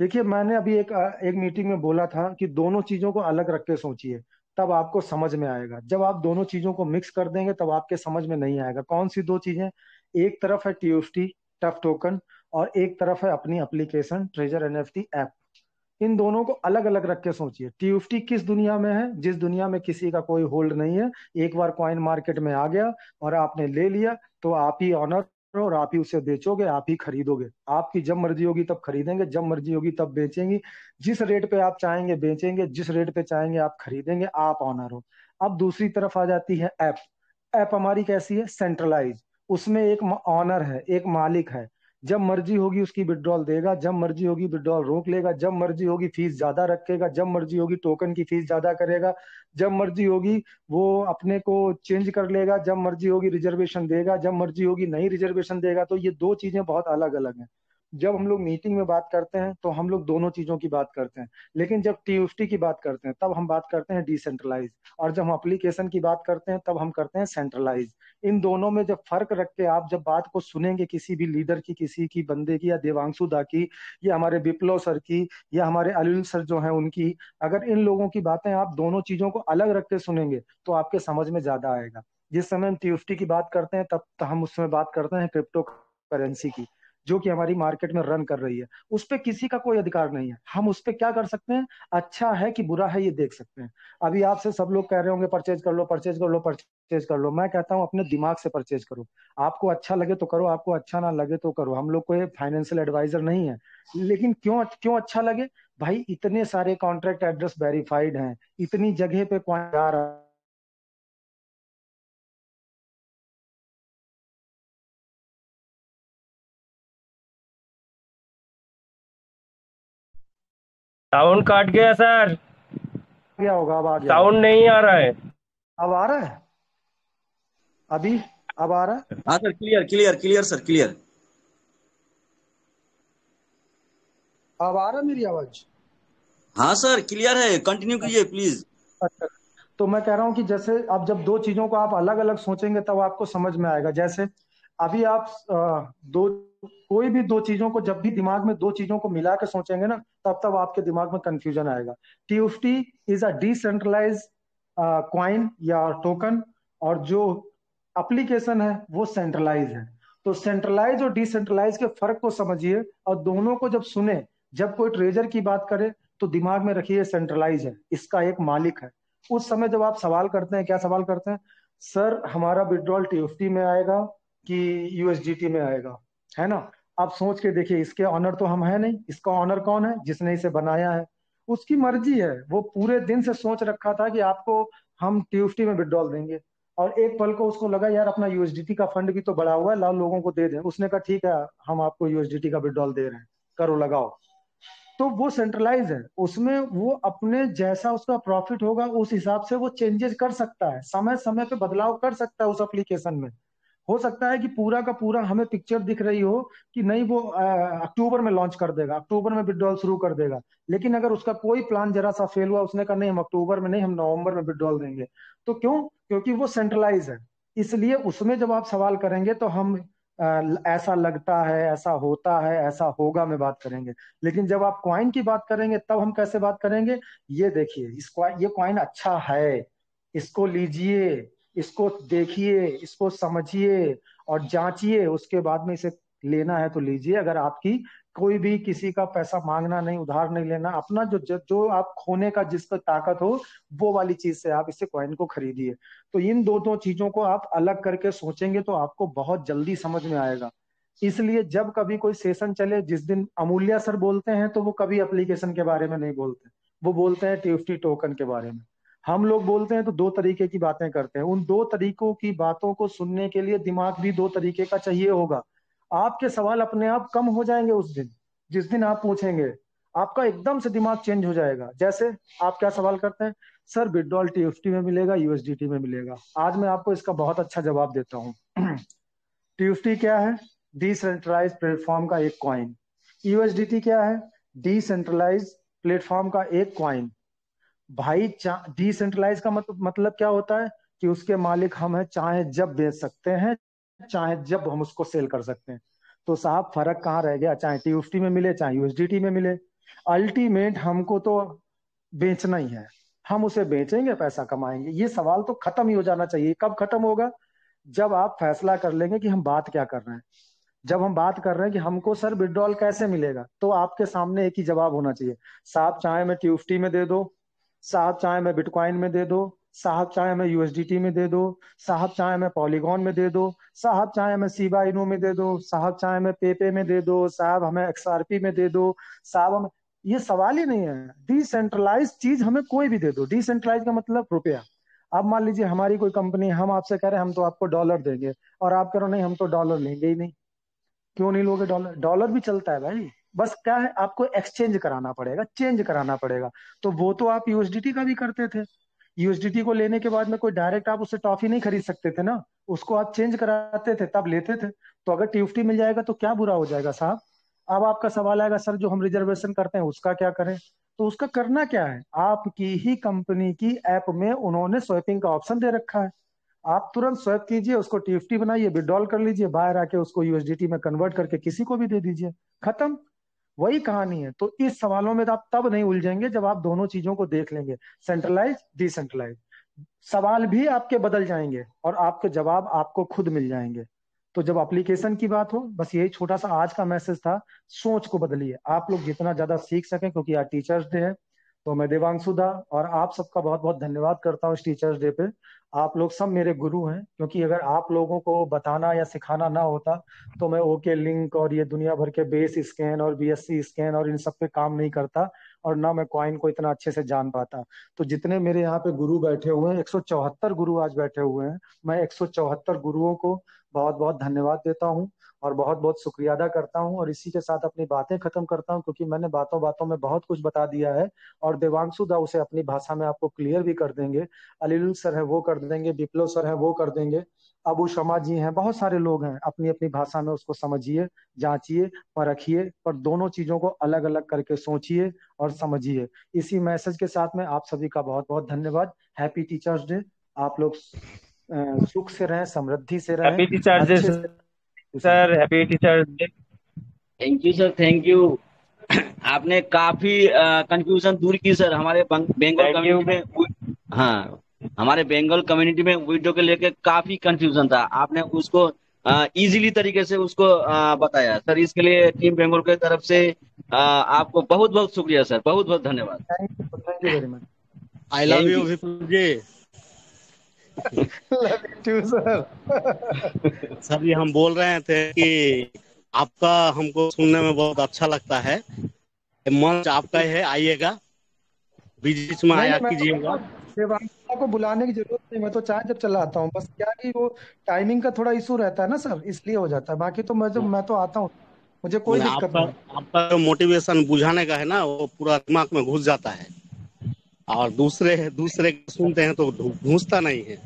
S6: देखिए, मैंने अभी एक मीटिंग में बोला था कि दोनों चीजों को अलग रख के सोचिए, तब आपको समझ में आएगा। जब आप दोनों चीजों को मिक्स कर देंगे तब आपके समझ में नहीं आएगा। कौन सी दो चीजें? एक तरफ है टीयूएफटी टफ टोकन, और एक तरफ है अपनी एप्लीकेशन ट्रेजर एनएफटी ऐप। इन दोनों को अलग अलग रख के सोचिए। टीयूएफटी किस दुनिया में है? जिस दुनिया में किसी का कोई होल्ड नहीं है। एक बार कॉइन मार्केट में आ गया और आपने ले लिया, तो आप ही ऑनर हो और आप ही उसे बेचोगे, आप ही खरीदोगे। आपकी जब मर्जी होगी तब खरीदेंगे, जब मर्जी होगी तब बेचेंगे। जिस रेट पे आप चाहेंगे बेचेंगे, जिस रेट पे चाहेंगे आप खरीदेंगे, आप ऑनर हो। अब दूसरी तरफ आ जाती है ऐप। ऐप हमारी कैसी है? सेंट्रलाइज। उसमें एक ऑनर है, एक मालिक है। जब मर्जी होगी उसकी विड्रॉल देगा, जब मर्जी होगी विड्रॉल रोक लेगा, जब मर्जी होगी फीस ज्यादा रखेगा, जब मर्जी होगी टोकन की फीस ज्यादा करेगा, जब मर्जी होगी वो अपने को चेंज कर लेगा, जब मर्जी होगी रिजर्वेशन देगा, जब मर्जी होगी नहीं रिजर्वेशन देगा। तो ये दो चीजें बहुत अलग अलग हैं। जब हम लोग मीटिंग में बात करते हैं तो हम लोग दोनों चीजों की बात करते हैं, लेकिन जब टीएफटी की बात करते हैं तब हम बात करते हैं डिसेंट्रलाइज, और जब हम एप्लीकेशन की बात करते हैं तब हम करते हैं सेंट्रलाइज। इन दोनों में जब फर्क रख के आप जब बात को सुनेंगे, किसी भी लीडर की, किसी की बंदे की, या देवांशु दा की, या हमारे विप्लव सर की, या हमारे अनिल सर जो है उनकी, अगर इन लोगों की बातें आप दोनों चीजों को अलग रख के सुनेंगे तो आपके समझ में ज्यादा आएगा। जिस समय हम टीएफटी की बात करते हैं तब हम उस समय बात करते हैं क्रिप्टो करेंसी की, जो कि हमारी मार्केट में रन कर रही है। उस पर किसी का कोई अधिकार नहीं है। हम उस पर क्या कर सकते हैं? अच्छा है कि बुरा है ये देख सकते हैं। अभी आपसे सब लोग कह रहे होंगे परचेज कर लो, परचेज कर लो, परचेज कर लो। मैं कहता हूं अपने दिमाग से परचेज करो। आपको अच्छा लगे तो करो, आपको अच्छा ना लगे तो करो। हम लोग कोई फाइनेंशियल एडवाइजर नहीं है, लेकिन क्यों क्यों अच्छा लगे? भाई, इतने सारे कॉन्ट्रैक्ट एड्रेस वेरीफाइड हैं, इतनी जगह पे कौन जा रहा
S1: साउंड काट गया सर,
S6: गया होगा, अब आ गया होगा।
S1: साउंड नहीं आ रहा है।
S6: अब आ रहा है अभी? अब आ रहा है?
S2: हाँ sir, clear clear clear sir, clear.
S6: अब आ रहा है मेरी आवाज?
S2: हाँ सर, क्लियर है, कंटिन्यू कीजिए प्लीज।
S6: अच्छा, तो मैं कह रहा हूँ कि जैसे अब जब दो चीजों को आप अलग अलग सोचेंगे तब आपको समझ में आएगा। जैसे अभी आप दो कोई भी दो चीजों को जब भी दिमाग में दो चीजों को मिला के सोचेंगे ना, तब तब आपके दिमाग में कंफ्यूजन आएगा। TFT is a decentralize coin या टोकन, और जो एप्लीकेशन है वो सेंट्रलाइज है। तो सेंट्रलाइज और डिसेंट्रलाइज के फर्क को समझिए, और दोनों को जब सुने, जब कोई ट्रेजर की बात करे तो दिमाग में रखिए सेंट्रलाइज है, इसका एक मालिक है। उस समय जब आप सवाल करते हैं, क्या सवाल करते हैं? सर हमारा विड्रॉल टीएफटी में आएगा कि यूएसडीटी में आएगा, है ना? आप सोच के देखिए, इसके ऑनर तो हम है नहीं, इसका ऑनर कौन है? जिसने इसे बनाया है। उसकी मर्जी है, वो पूरे दिन से सोच रखा था कि आपको हम टीएफटी में विड्रॉल देंगे, और एक पल को उसको लगा यार अपना यूएसडीटी का फंड भी तो बढ़ा हुआ है, लाओ लोगों को दे दें। उसने कहा ठीक है, हम आपको यूएसडीटी का विड्रॉल दे रहे हैं, करो लगाओ। तो वो सेंट्रलाइज है, उसमें वो अपने जैसा उसका प्रॉफिट होगा उस हिसाब से वो चेंजेस कर सकता है, समय समय पे बदलाव कर सकता है उस एप्लीकेशन में। हो सकता है कि पूरा का पूरा हमें पिक्चर दिख रही हो कि नहीं, वो अक्टूबर में लॉन्च कर देगा, अक्टूबर में विड्रॉल शुरू कर देगा। लेकिन अगर उसका कोई प्लान जरा सा फेल हुआ, उसने कहा नहीं हम अक्टूबर में नहीं, हम नवंबर में विड्रॉल देंगे। तो क्यों? क्योंकि वो सेंट्रलाइज है। इसलिए उसमें जब आप सवाल करेंगे तो हम ऐसा लगता है, ऐसा होता है, ऐसा होगा में बात करेंगे। लेकिन जब आप क्वाइन की बात करेंगे तब हम कैसे बात करेंगे? ये देखिए, ये क्वाइन अच्छा है, इसको लीजिए, इसको देखिए, इसको समझिए और जांचिए, उसके बाद में इसे लेना है तो लीजिए। अगर आपकी कोई भी किसी का पैसा मांगना नहीं, उधार नहीं लेना, अपना जो आप खोने का जिसका ताकत हो, वो वाली चीज से आप इसे कॉइन को खरीदिए। तो इन दो दो चीजों को आप अलग करके सोचेंगे तो आपको बहुत जल्दी समझ में आएगा। इसलिए जब कभी कोई सेशन चले, जिस दिन अमूल्या सर बोलते हैं तो वो कभी एप्लीकेशन के बारे में नहीं बोलते, वो बोलते हैं टीएफटी टोकन के बारे में। हम लोग बोलते हैं तो दो तरीके की बातें करते हैं। उन दो तरीकों की बातों को सुनने के लिए दिमाग भी दो तरीके का चाहिए होगा। आपके सवाल अपने आप कम हो जाएंगे उस दिन, जिस दिन आप पूछेंगे, आपका एकदम से दिमाग चेंज हो जाएगा। जैसे आप क्या सवाल करते हैं? सर विड्रॉल टीएफटी में मिलेगा, यूएसडीटी में मिलेगा? आज मैं आपको इसका बहुत अच्छा जवाब देता हूँ। टीएफटी क्या है? डिसेंट्रलाइज प्लेटफॉर्म का एक कॉइन। यूएसडीटी क्या है? डिसेंट्रलाइज प्लेटफॉर्म का एक कॉइन। भाई डिसेंट्रलाइज का मतलब क्या होता है? कि उसके मालिक हम हैं, चाहे जब बेच सकते हैं, चाहे जब हम उसको सेल कर सकते हैं। तो साहब फर्क कहाँ रह गया? चाहे टीएफटी में मिले, चाहे यूएसडीटी में मिले, अल्टीमेट हमको तो बेचना ही है। हम उसे बेचेंगे, पैसा कमाएंगे। ये सवाल तो खत्म ही हो जाना चाहिए। कब खत्म होगा? जब आप फैसला कर लेंगे कि हम बात क्या कर रहे हैं। जब हम बात कर रहे हैं कि हमको सर विड्रॉल कैसे मिलेगा, तो आपके सामने एक ही जवाब होना चाहिए। साहब चाहे मैं टीएफटी में दे दो, साहब चाहे मैं बिटकॉइन में दे दो, साहब चाहे मैं यूएसडीटी में दे दो, साहब चाहे मैं पॉलीगॉन में दे दो, साहब चाहे मैं सीबा इनू में दे दो, साहब चाहे मैं पेपे में दे दो, साहब हमें एक्सआरपी में दे दो, साहब हम, ये सवाल ही नहीं है। डिसेंट्रलाइज चीज हमें कोई भी दे दो। डिसेंट्रलाइज का मतलब रुपया। अब मान लीजिए हमारी कोई कंपनी, हम आपसे कह रहे हैं हम तो आपको डॉलर देंगे, और आप कह रहे हो नहीं हम तो डॉलर लेंगे ही नहीं। क्यों नहीं लोगे डॉलर? डॉलर भी चलता है भाई, बस क्या है, आपको एक्सचेंज कराना पड़ेगा, चेंज कराना पड़ेगा। तो वो तो आप यूएसडीटी का भी करते थे। यूएसडीटी को लेने के बाद में कोई डायरेक्ट आप उससे टॉफी नहीं खरीद सकते थे ना, उसको आप चेंज कराते थे तब लेते थे। तो अगर टीएफटी मिल जाएगा तो क्या बुरा हो जाएगा साहब? अब आपका सवाल आएगा सर जो हम रिजर्वेशन करते हैं उसका क्या करें? तो उसका करना क्या है? आपकी ही कंपनी की ऐप में उन्होंने स्वैपिंग का ऑप्शन दे रखा है। आप तुरंत स्वैप कीजिए, उसको टीएफटी बनाइए, विड्रॉल कर लीजिए, बाहर आके उसको यूएसडीटी में कन्वर्ट करके किसी को भी दे दीजिए, खत्म। वही कहानी है। तो इस सवालों में तो आप तब नहीं उलझेंगे जब आप दोनों चीजों को देख लेंगे, सेंट्रलाइज डिसेंट्रलाइज। सवाल भी आपके बदल जाएंगे और आपके जवाब आपको खुद मिल जाएंगे। तो जब एप्लीकेशन की बात हो, बस यही छोटा सा आज का मैसेज था। सोच को बदलिए, आप लोग जितना ज्यादा सीख सकें, क्योंकि आज टीचर्स डे है। तो मैं देवांशु दा और आप सबका बहुत बहुत धन्यवाद करता हूँ इस टीचर्स डे पे। आप लोग सब मेरे गुरु हैं, क्योंकि अगर आप लोगों को बताना या सिखाना ना होता तो मैं ओके लिंक और ये दुनिया भर के बेस स्कैन और बीएससी स्कैन और इन सब पे काम नहीं करता, और ना मैं कॉइन को इतना अच्छे से जान पाता। तो जितने मेरे यहाँ पे गुरु बैठे हुए हैं, 174 गुरु आज बैठे हुए हैं, मैं 174 गुरुओं को बहुत बहुत धन्यवाद देता हूँ और बहुत बहुत शुक्रिया अदा करता हूँ। और इसी के साथ अपनी बातें खत्म करता हूँ, क्योंकि मैंने बातों बातों में बहुत कुछ बता दिया है, और देवांशु दा उसे अपनी भाषा में आपको क्लियर भी कर देंगे। अलीलुल सर है वो कर देंगे, विप्लव सर है वो कर देंगे, अबू शमा जी हैं, बहुत सारे लोग हैं, अपनी अपनी भाषा में उसको समझिए, जांचिए, परखिए, पर दोनों चीजों को अलग अलग करके सोचिए और समझिए। इसी मैसेज के साथ में आप सभी का बहुत बहुत धन्यवाद। Happy teachers day. आप लोग सुख से रहें, समृद्धि से रहें,
S1: हैप्पी टीचर्स डे
S6: अच्छे से
S1: sir, happy teachers day.
S2: Thank you sir, thank you. आपने काफी कंफ्यूजन दूर की सर हमारे बंगाल
S1: थैंक यू।
S2: कम्युनिटी में। हाँ, हमारे बंगाल कम्युनिटी में वीडियो के लेके काफी कंफ्यूजन था, आपने उसको इजीली तरीके से उसको बताया सर। इसके लिए टीम बंगाल की तरफ से आपको बहुत बहुत शुक्रिया सर, बहुत बहुत धन्यवाद।
S6: Thank you very much.
S5: I love
S2: thank
S5: you
S2: you.
S5: Vipul ji.
S6: Love you too sir.
S5: Sir ji हम बोल रहे थे कि आपका हमको सुनने में बहुत अच्छा लगता है, मंच आपका ही है, आइएगा, बीच में
S6: नहीं
S5: आया
S6: नहीं, मैं
S5: कीजिएगा।
S6: तो देवांगना को बुलाने की जरूरत नहीं, मैं तो चाय जब चला आता हूँ, बस क्या कि वो टाइमिंग का थोड़ा इशू रहता है ना सर, इसलिए हो जाता है। बाकी तो मैं तो आता हूँ, मुझे कोई
S5: मैंने
S6: दिक्कत
S5: आपका
S6: नहीं।
S5: आपका जो मोटिवेशन बुझाने का है ना, वो पूरा दिमाग में घुस जाता है, और दूसरे दूसरे सुनते हैं तो घुसता नहीं है।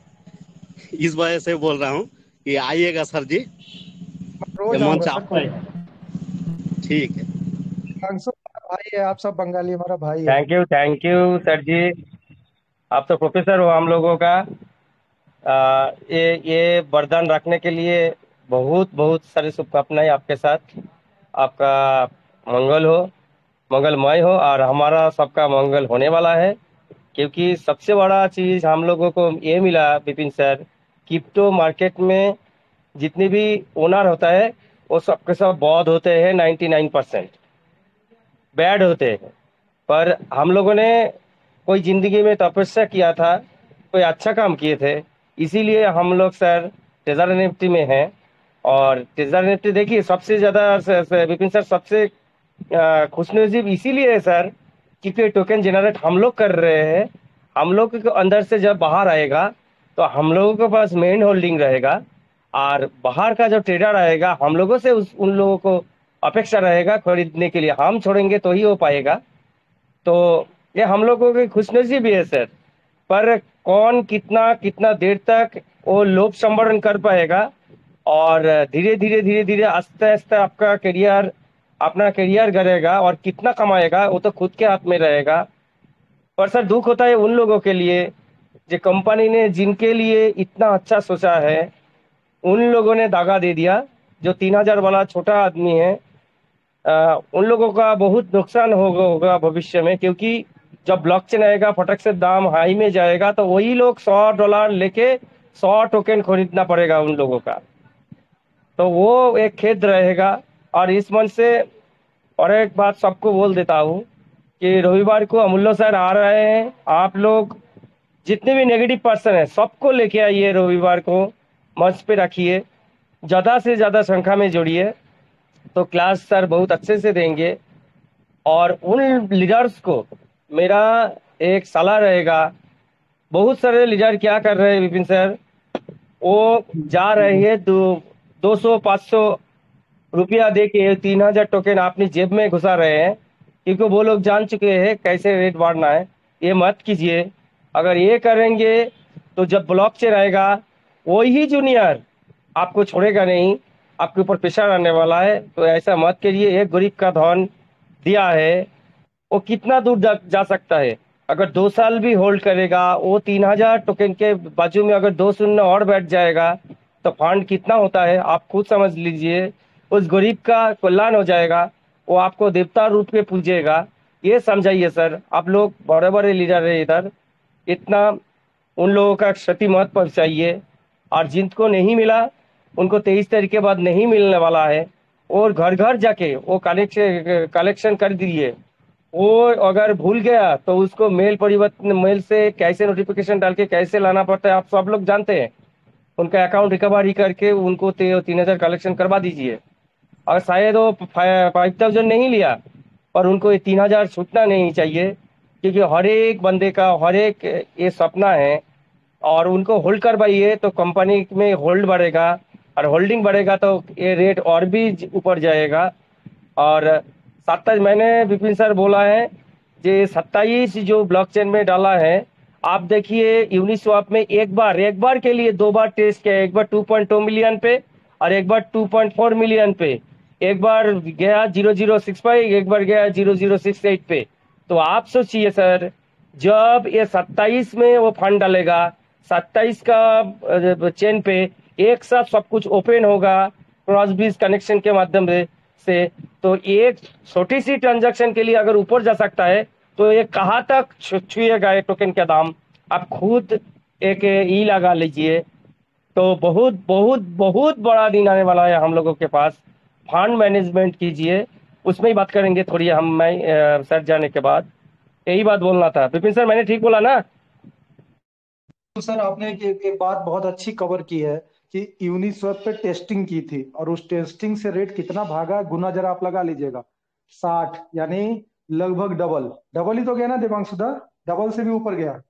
S5: इस वजह से बोल रहा हूँ कि आइएगा सर जी,
S6: मैं
S5: ये
S6: रोज आऊंगा
S5: मंच
S6: सर,
S5: आपका
S6: कोई
S5: ही है। ठीक है।
S6: देवांशु हमारा भाई है, आप सब बंगाली हमारा भाई है।
S1: थैंक यू सर जी। आप तो प्रोफेसर हो हम लोगों का। ये वरदान रखने के लिए बहुत बहुत सारी शुभकामनाएं आपके साथ। आपका मंगल हो, मंगलमय हो, और हमारा सबका मंगल होने वाला है। क्योंकि सबसे बड़ा चीज हम लोगों को ये मिला विपिन सर, क्रिप्टो मार्केट में जितने भी ओनर होता है वो सबके सब बौद्ध होते हैं, 99% बैड होते हैं। पर हम लोगों ने कोई जिंदगी में तपस्या किया था, कोई अच्छा काम किए थे, इसीलिए हम लोग सर ट्रेजर निफ्टी में हैं। और ट्रेजर निफ्टी देखिए सबसे ज्यादा विपिन सर सबसे खुशनसीब इसीलिए है सर, क्योंकि टोकन जनरेट हम लोग कर रहे हैं। हम लोग के अंदर से जब बाहर आएगा तो हम लोगों के पास मेन होल्डिंग रहेगा, और बाहर का जो ट्रेडर आएगा हम लोगों से उन लोगों को अपेक्षा रहेगा खरीदने के लिए, हम छोड़ेंगे तो ही हो पाएगा। तो ये हम लोगों की खुशनसीबी है सर। पर कौन कितना कितना देर तक वो लोभ संवरण कर पाएगा, और धीरे धीरे आस्ते आस्ते आपका करियर, अपना करियर करेगा और कितना कमाएगा वो तो खुद के हाथ में रहेगा। पर सर दुख होता है उन लोगों के लिए जो कंपनी ने जिनके लिए इतना अच्छा सोचा है, उन लोगों ने दागा दे दिया। जो 3,000 वाला छोटा आदमी है, उन लोगों का बहुत नुकसान होगा भविष्य में। क्योंकि जब ब्लॉकचेन आएगा फटक से दाम हाई में जाएगा तो वही लोग $100 लेके 100 टोकन खरीदना पड़ेगा उन लोगों का। तो वो एक खेद रहेगा। और इस मन से और एक बात सबको बोल देता हूँ कि रविवार को अमूल्य सर आ रहे हैं। आप लोग जितने भी नेगेटिव पर्सन है सबको लेके आइए, रविवार को मंच पे रखिए, ज्यादा से ज्यादा संख्या में जोड़िए, तो क्लास सर बहुत अच्छे से देंगे। और उन लीडर्स को मेरा एक सलाह रहेगा। बहुत सारे लीडर क्या कर रहे हैं विपिन सर, वो जा रहे हैं 200-500 रुपया दे के 3,000 टोकन अपनी जेब में घुसा रहे हैं, क्योंकि वो लोग जान चुके हैं कैसे रेट बढ़ना है। ये मत कीजिए। अगर ये करेंगे तो जब ब्लॉकचेन आएगा वही जूनियर आपको छोड़ेगा नहीं, आपके ऊपर प्रेशर आने वाला है। तो ऐसा मत करिए। एक गरीब का धन दिया है, वो कितना दूर जा सकता है। अगर 2 साल भी होल्ड करेगा, वो 3,000 टोकन के बाजू में अगर 2 शून्य और बैठ जाएगा तो फंड कितना होता है आप खुद समझ लीजिए। उस गरीब का कल्याण हो जाएगा, वो आपको देवता रूप में पूजेगा। ये समझाइए सर। आप लोग बड़े बड़े लीडर है इधर, इतना उन लोगों का क्षति मत पहुंचाइए। और जिनको नहीं मिला उनको 23 तारीख के बाद नहीं मिलने वाला है, और घर घर जाके वो कलेक्शन कर दीजिए। वो अगर भूल गया तो उसको मेल परिवर्तन, मेल से कैसे नोटिफिकेशन डाल के कैसे लाना पड़ता है आप सब लोग जानते हैं। उनका अकाउंट रिकवरी करके उनको 3,000 कलेक्शन करवा दीजिए। और शायद वो 5,000 नहीं लिया, पर उनको ये 3,000 छूटना नहीं चाहिए, क्योंकि हर एक बंदे का हर एक ये सपना है। और उनको होल्ड करवाइए तो कंपनी में होल्ड बढ़ेगा, और होल्डिंग बढ़ेगा तो ये रेट और भी ऊपर जाएगा। और 27 मैंने विपिन सर बोला है, जे 27 जो ब्लॉकचेन में डाला है, आप देखिए यूनिस्वैप में एक बार के लिए 2 बार टेस्ट किया, एक बार 2.2 मिलियन पे और एक बार 2.4 मिलियन पे। एक बार गया 0065, एक बार गया 0068 पे। तो आप सोचिए सर, जब ये 27 में वो फंड डालेगा, 27 का चेन पे एक साथ सब कुछ ओपन होगा क्रॉस ब्रिज कनेक्शन के माध्यम से, तो एक छोटी सी ट्रांजैक्शन के लिए अगर ऊपर जा सकता है, तो ये कहाँ तक छुएगा ये टोकन का दाम। आप खुद एक ई लगा लीजिए। तो बहुत बहुत बहुत बड़ा दिन आने वाला है हम लोगों के पास। फंड मैनेजमेंट कीजिए, उसमें ही बात करेंगे थोड़ी हम, मैं सर जाने के बाद। यही बात बोलना था। विपिन सर, मैंने ठीक बोला ना?
S6: तो सर आपने एक बात बहुत अच्छी कवर की है कि यूनिस्वैप पे टेस्टिंग की थी, और उस टेस्टिंग से रेट कितना भागा, गुना जरा आप लगा लीजिएगा। 60, यानी लगभग डबल। डबल ही तो गया ना देवांशुदा? डबल से भी ऊपर गया।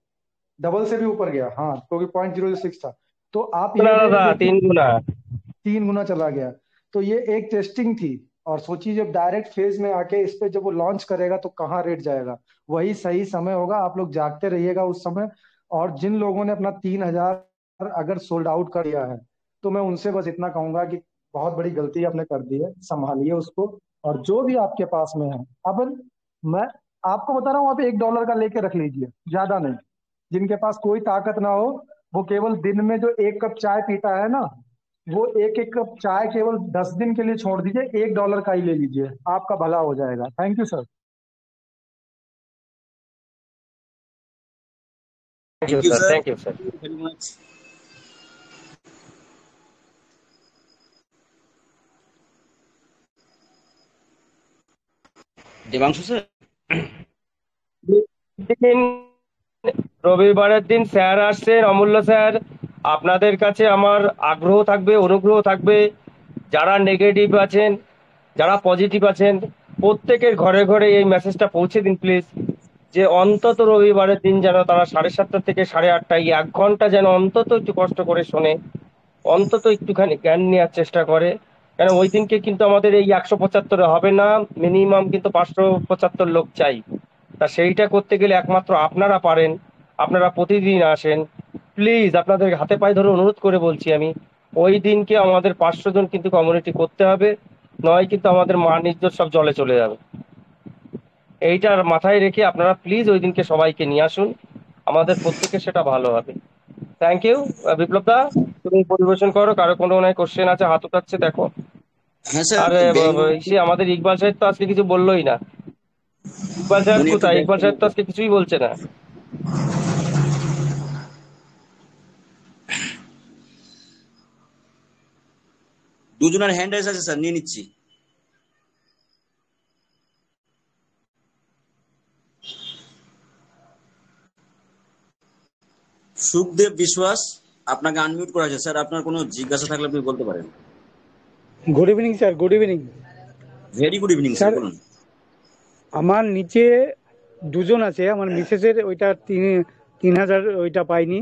S6: डबल से भी ऊपर गया, हाँ, क्योंकि 0.06 था। तो आप ये
S1: गुना
S6: रेट
S1: था,
S6: देखिए,
S1: 3 गुना।
S6: 3 गुना चला गया। तो ये एक टेस्टिंग थी। और सोचिए जब डायरेक्ट फेज में आके इस पे जब वो लॉन्च करेगा तो कहाँ रेट जाएगा। वही सही समय होगा, आप लोग जागते रहिएगा उस समय। और जिन लोगों ने अपना 3,000 अगर सोल्ड आउट कर दिया है, तो मैं उनसे बस इतना कहूंगा कि बहुत बड़ी गलती आपने कर दी है, संभालिए उसको। और जो भी आपके पास में है, अब मैं आपको बता रहा हूँ, आप $1 का लेके रख लीजिए, ज्यादा नहीं। जिनके पास कोई ताकत ना हो, वो केवल दिन में जो 1 कप चाय पीता है ना, वो 1 1 कप चाय केवल 10 दिन के लिए छोड़ दीजिए, $1 का ही ले लीजिए, आपका भला हो जाएगा। Thank you sir.
S1: Thank you
S2: thank you
S1: sir,
S2: sir,
S1: thank you sir.
S2: Very much. Debanshu sir.
S1: দিন রবিবারের দিন স্যার আসছেন, অমূল্য স্যার। আপনাদের কাছে আমার আগ্রহ থাকবে, অনুগ্রহ থাকবে, যারা নেগেটিভ আছেন, যারা পজিটিভ আছেন, প্রত্যেকের ঘরে ঘরে এই মেসেজটা পৌঁছে দিন প্লিজ, যে অন্তত রবিবারের দিন যেন তারা 7:30 থেকে 8:30 1 ঘন্টা যেন অন্তত একটু কষ্ট করে শোনে, অন্তত একটুখানি জ্ঞান নেওয়ার চেষ্টা করে। কেন ওই দিনকে কিন্তু আমাদের এই 175 হবে না, মিনিমাম কিন্তু 575 লোক চাই। তা সেইটা করতে গেলে একমাত্র আপনারা পারেন। আপনারা প্রতিদিন আসেন, প্লিজ আপনাদের হাতে পায়ে ধরে অনুরোধ করে বলছি আমি, ওই দিনকে আমাদের 500 জন কিন্তু কমিউনিটি করতে হবে, নয় কিন্তু আমাদের মান ইজ্জত সব জলে চলে যাবে। এইটার মাথায় রেখে আপনারা প্লিজ ওই দিনকে সবাইকে নিয়ে আসুন, আমাদের প্রত্যেকের সেটা ভালো হবে। Thank you. বিপ্লব দা, তুমি পরিবেশন করো। কারো কোনো কোশ্চেন আছে, হাত উঠাচ্ছে দেখো।
S2: হ্যাঁ স্যার,
S1: আর ইসে আমাদের ইকবাল সাহেব তো আজকে কিছু বললোই না। ইকবাল সাহেব
S2: উনি একটু
S1: কোথায়? ইকবাল
S2: ব্যস্ত
S1: সাহেব তো
S2: মধ্যে।
S1: আজকে কিছুই বলছে না।
S2: দুজনের হ্যান্ড রাইজ আছে স্যার, নিয়ে নিচ্ছি। সুখদেব বিশ্বাস, আপনাকে আনমিউট করা আছে স্যার। আপনার কোনো জিজ্ঞাসা থাকলে আপনি বলতে পারেন।
S9: Good evening sir, good evening
S2: very good evening sir,
S9: sir.
S2: বলুন।
S9: আমার নিচে দুজন আছে, আমার মিসেসের ওইটা 3,000 ওইটা পাইনি,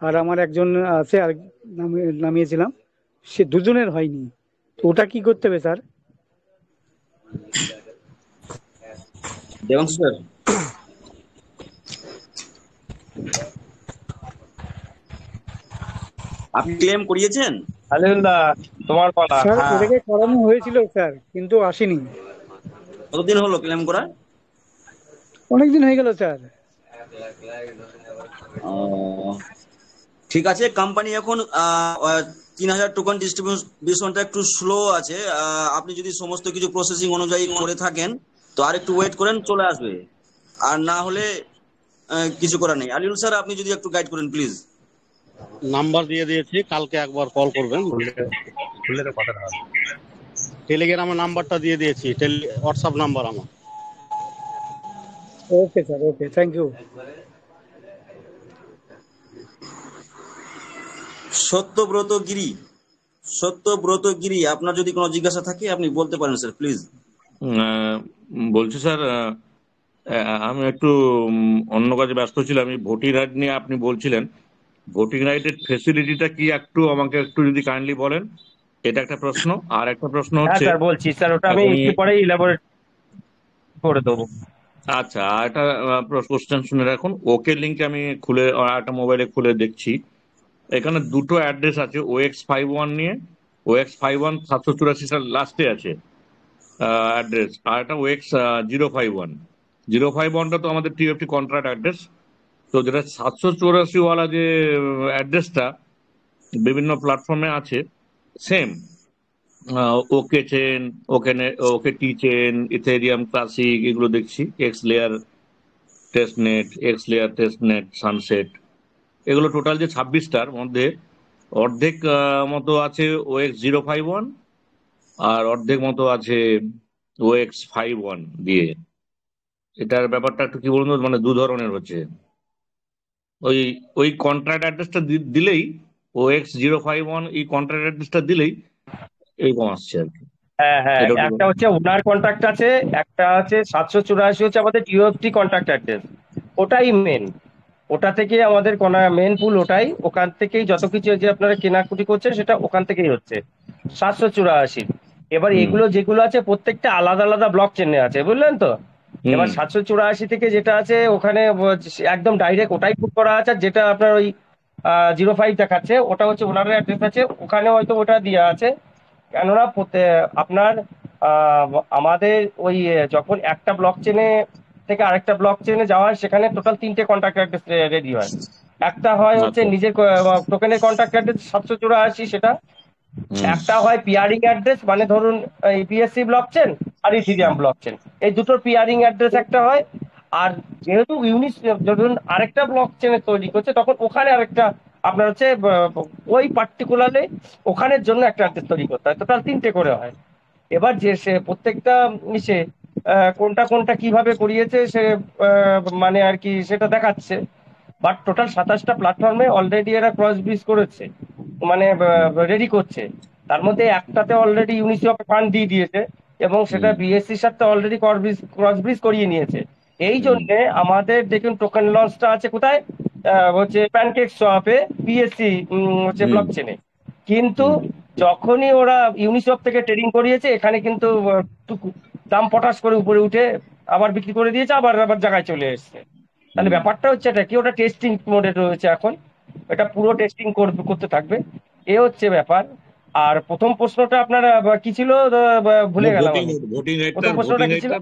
S9: আর আমার একজন আছে আর নামিয়েছিলাম, সে দুজনের হয়নি। তো ওটা কি করতে হবে স্যার?
S2: দেবাংশু স্যার, আপনি ক্লেম করিয়েছেন?
S1: আলহামদুলিল্লাহ, তোমার পালা।
S9: স্যার
S1: হ্যাঁ,
S9: ওটাকে করানো হয়েছিল স্যার, কিন্তু আসেনি।
S2: কতদিন হলো ক্লেম করা?
S9: অনেকদিন হয়ে গেল স্যার।
S2: ঠিক আছে, কোম্পানি এখন 3,000 টোকেন ডিস্ট্রিবিউশনটা একটু স্লো আছে। আপনি যদি সমস্ত কিছু প্রসেসিং অনুযায়ী করে থাকেন তো আর একটু ওয়েট করেন, চলে আসবে। আর না হলে কিছু করার নেই। আলিউল স্যার, আপনি যদি একটু গাইড করেন প্লিজ।
S5: নাম্বার দিয়ে দিয়েছি, কালকে একবার কল করবেন। টেলিগ্রামের নাম্বারটা দিয়ে দিয়েছি, হোয়াটসঅ্যাপ নাম্বার আমার।
S9: Okay sir, okay, thank you.
S2: Satyabrata Giri, Satyabrata Giri, আপনার যদি কোনো জিজ্ঞাসা থাকে আপনি বলতে পারেন স্যার, প্লিজ।
S10: বলছি স্যার, আমি একটু অন্য কাজে ব্যস্ত ছিলাম। আমি ভোটিং রাইট নিয়ে আপনি বলছিলেন, ভোটিং রাইটের ফেসিলিটিটা কি একটু আমাকে একটু যদি কাইন্ডলি বলেন, এটা একটা প্রশ্ন। আর একটা প্রশ্ন
S1: হ্যাঁ
S10: হচ্ছে
S1: স্যার বলছি স্যার, ওটা আমি
S10: এখন
S1: একটু পরে ইলাবোরেট করে দেবো।
S10: আচ্ছা, আর একটা কোশ্চেন শুনে রাখুন। ওকে লিঙ্ক আমি খুলে একটা মোবাইলে খুলে দেখছি, এখানে দুটো অ্যাড্রেস আছে OX51 নিয়ে। OX51 784 লাস্টে আছে অ্যাড্রেস, আর একটা OX051টা তো আমাদের TFT কন্ট্রাক্ট অ্যাড্রেস। তো যেটা 784 ওয়ালা যে অ্যাড্রেসটা বিভিন্ন প্ল্যাটফর্মে আছে সেম, ওকে চেন, ওকে টি চেন, ইথেরিয়াম ক্লাসিক, এগুলো দেখছি, এক্স লেয়ার টেস্টনেট, সানসেট, এগুলো টোটাল যে 26টার মধ্যে অর্ধেক মতো আছে OX051, আর অর্ধেক মতো আছে OX51 দিয়ে। এটার ব্যাপারটা একটু কি বলুন তো, মানে দু ধরনের হচ্ছে। ওই ওই কন্ট্রাক্ট অ্যাড্রেসটা দিলেই, OX051 এই কন্ট্রাক্ট অ্যাড্রেসটা দিলেই এরকম আসছে আর কি।
S1: হ্যাঁ হ্যাঁ,
S10: এটা একটু
S1: একটা হচ্ছে ওনার কন্ট্যাক্ট আছে, একটা আছে 784 হচ্ছে আমাদের টিওএফটি কন্ট্যাক্ট অ্যাড্রেস। ওটাই মেন, ওটা থেকে আমাদের মেন পুল ওটাই, ওখান থেকেই যত কিছু যে আপনারা কেনাকুটি করছেন সেটা ওখান থেকেই হচ্ছে 784। এবার এগুলো যেগুলো আছে প্রত্যেকটা আলাদা আলাদা ব্লক চেনে আছে, বুঝলেন তো। এবার 784 থেকে যেটা আছে ওখানে একদম ডাইরেক্ট ওটাই পুট করা আছে। আর যেটা আপনার ওই 05 দেখাচ্ছে ওটা হচ্ছে ওনার অ্যাড্রেস আছে, ওখানে হয়তো ওটা দেওয়া আছে। কেননা আপনার আহ, আমাদের ওই যখন একটা ব্লক চেনে থেকে আরেকটা ব্লক চেনে যাওয়া হয়, সেখানে টোটাল 3টে কন্ট্যাক্ট অ্যাড্রেস রেডি হয়। একটা হয় হচ্ছে
S10: আচ্ছা।
S1: নিজের টোকেনের কন্ট্যাক্ট অ্যাড্রেস 784, সেটা একটা হয় পিয়ারিং অ্যাড্রেস, মানে ধরুন ইপিএসসি ব্লক চেন আর ইথিরিয়াম ব্লক চেন, এই দুটোর পিয়ারিং অ্যাড্রেস একটা হয়। আর যেহেতু ধরুন আরেকটা ব্লক চেনে তৈরি করছে, তখন ওখানে আরেকটা আপনার হচ্ছে ওই পার্টিকুলারলি ওখানের জন্য একটা অ্যাড্রেস তৈরি করতে হয়, টোটাল 3টে করে হয়। এবার যে সে প্রত্যেকটা সে কোনটা কোনটা কিভাবে করিয়েছে সে মানে আর কি সেটা দেখাচ্ছে। বাট টোটাল 27টা প্ল্যাটফর্মে অলরেডি এরা ক্রস ব্রিজ করেছে, মানে রেডি করছে। তার মধ্যে একটাতে অলরেডি ইউনিসেফ ফান্ড দিয়ে দিয়েছে, এবং সেটা বিএসসির সাথে অলরেডি ক্রস ব্রিজ করিয়ে নিয়েছে। এই জন্য আমাদের দেখুন টোকেন লঞ্চটা আছে কোথায়, হচ্ছে প্যানকেক সোয়াপে, বিএসসি হচ্ছে ব্লক চেনে। কিন্তু যখনই ওরা ইউনিসেফ থেকে ট্রেডিং করিয়েছে, এখানে কিন্তু দাম পটাশ করে উপরে উঠে আবার বিক্রি করে দিয়েছে, আবার আবার জায়গায় চলে এসছে। তাহলে ব্যাপারটা হচ্ছে এটা কি, ওটা টেস্টিং মোডে রয়েছে এখন, এটা পুরো টেস্টিং করতে থাকবে, এ হচ্ছে ব্যাপার। আর প্রথম প্রশ্নটা আপনার কি ছিল, ভুলে গেলাম আমি।
S10: ভোটিং
S1: প্রথম প্রশ্নটা কি ছিল?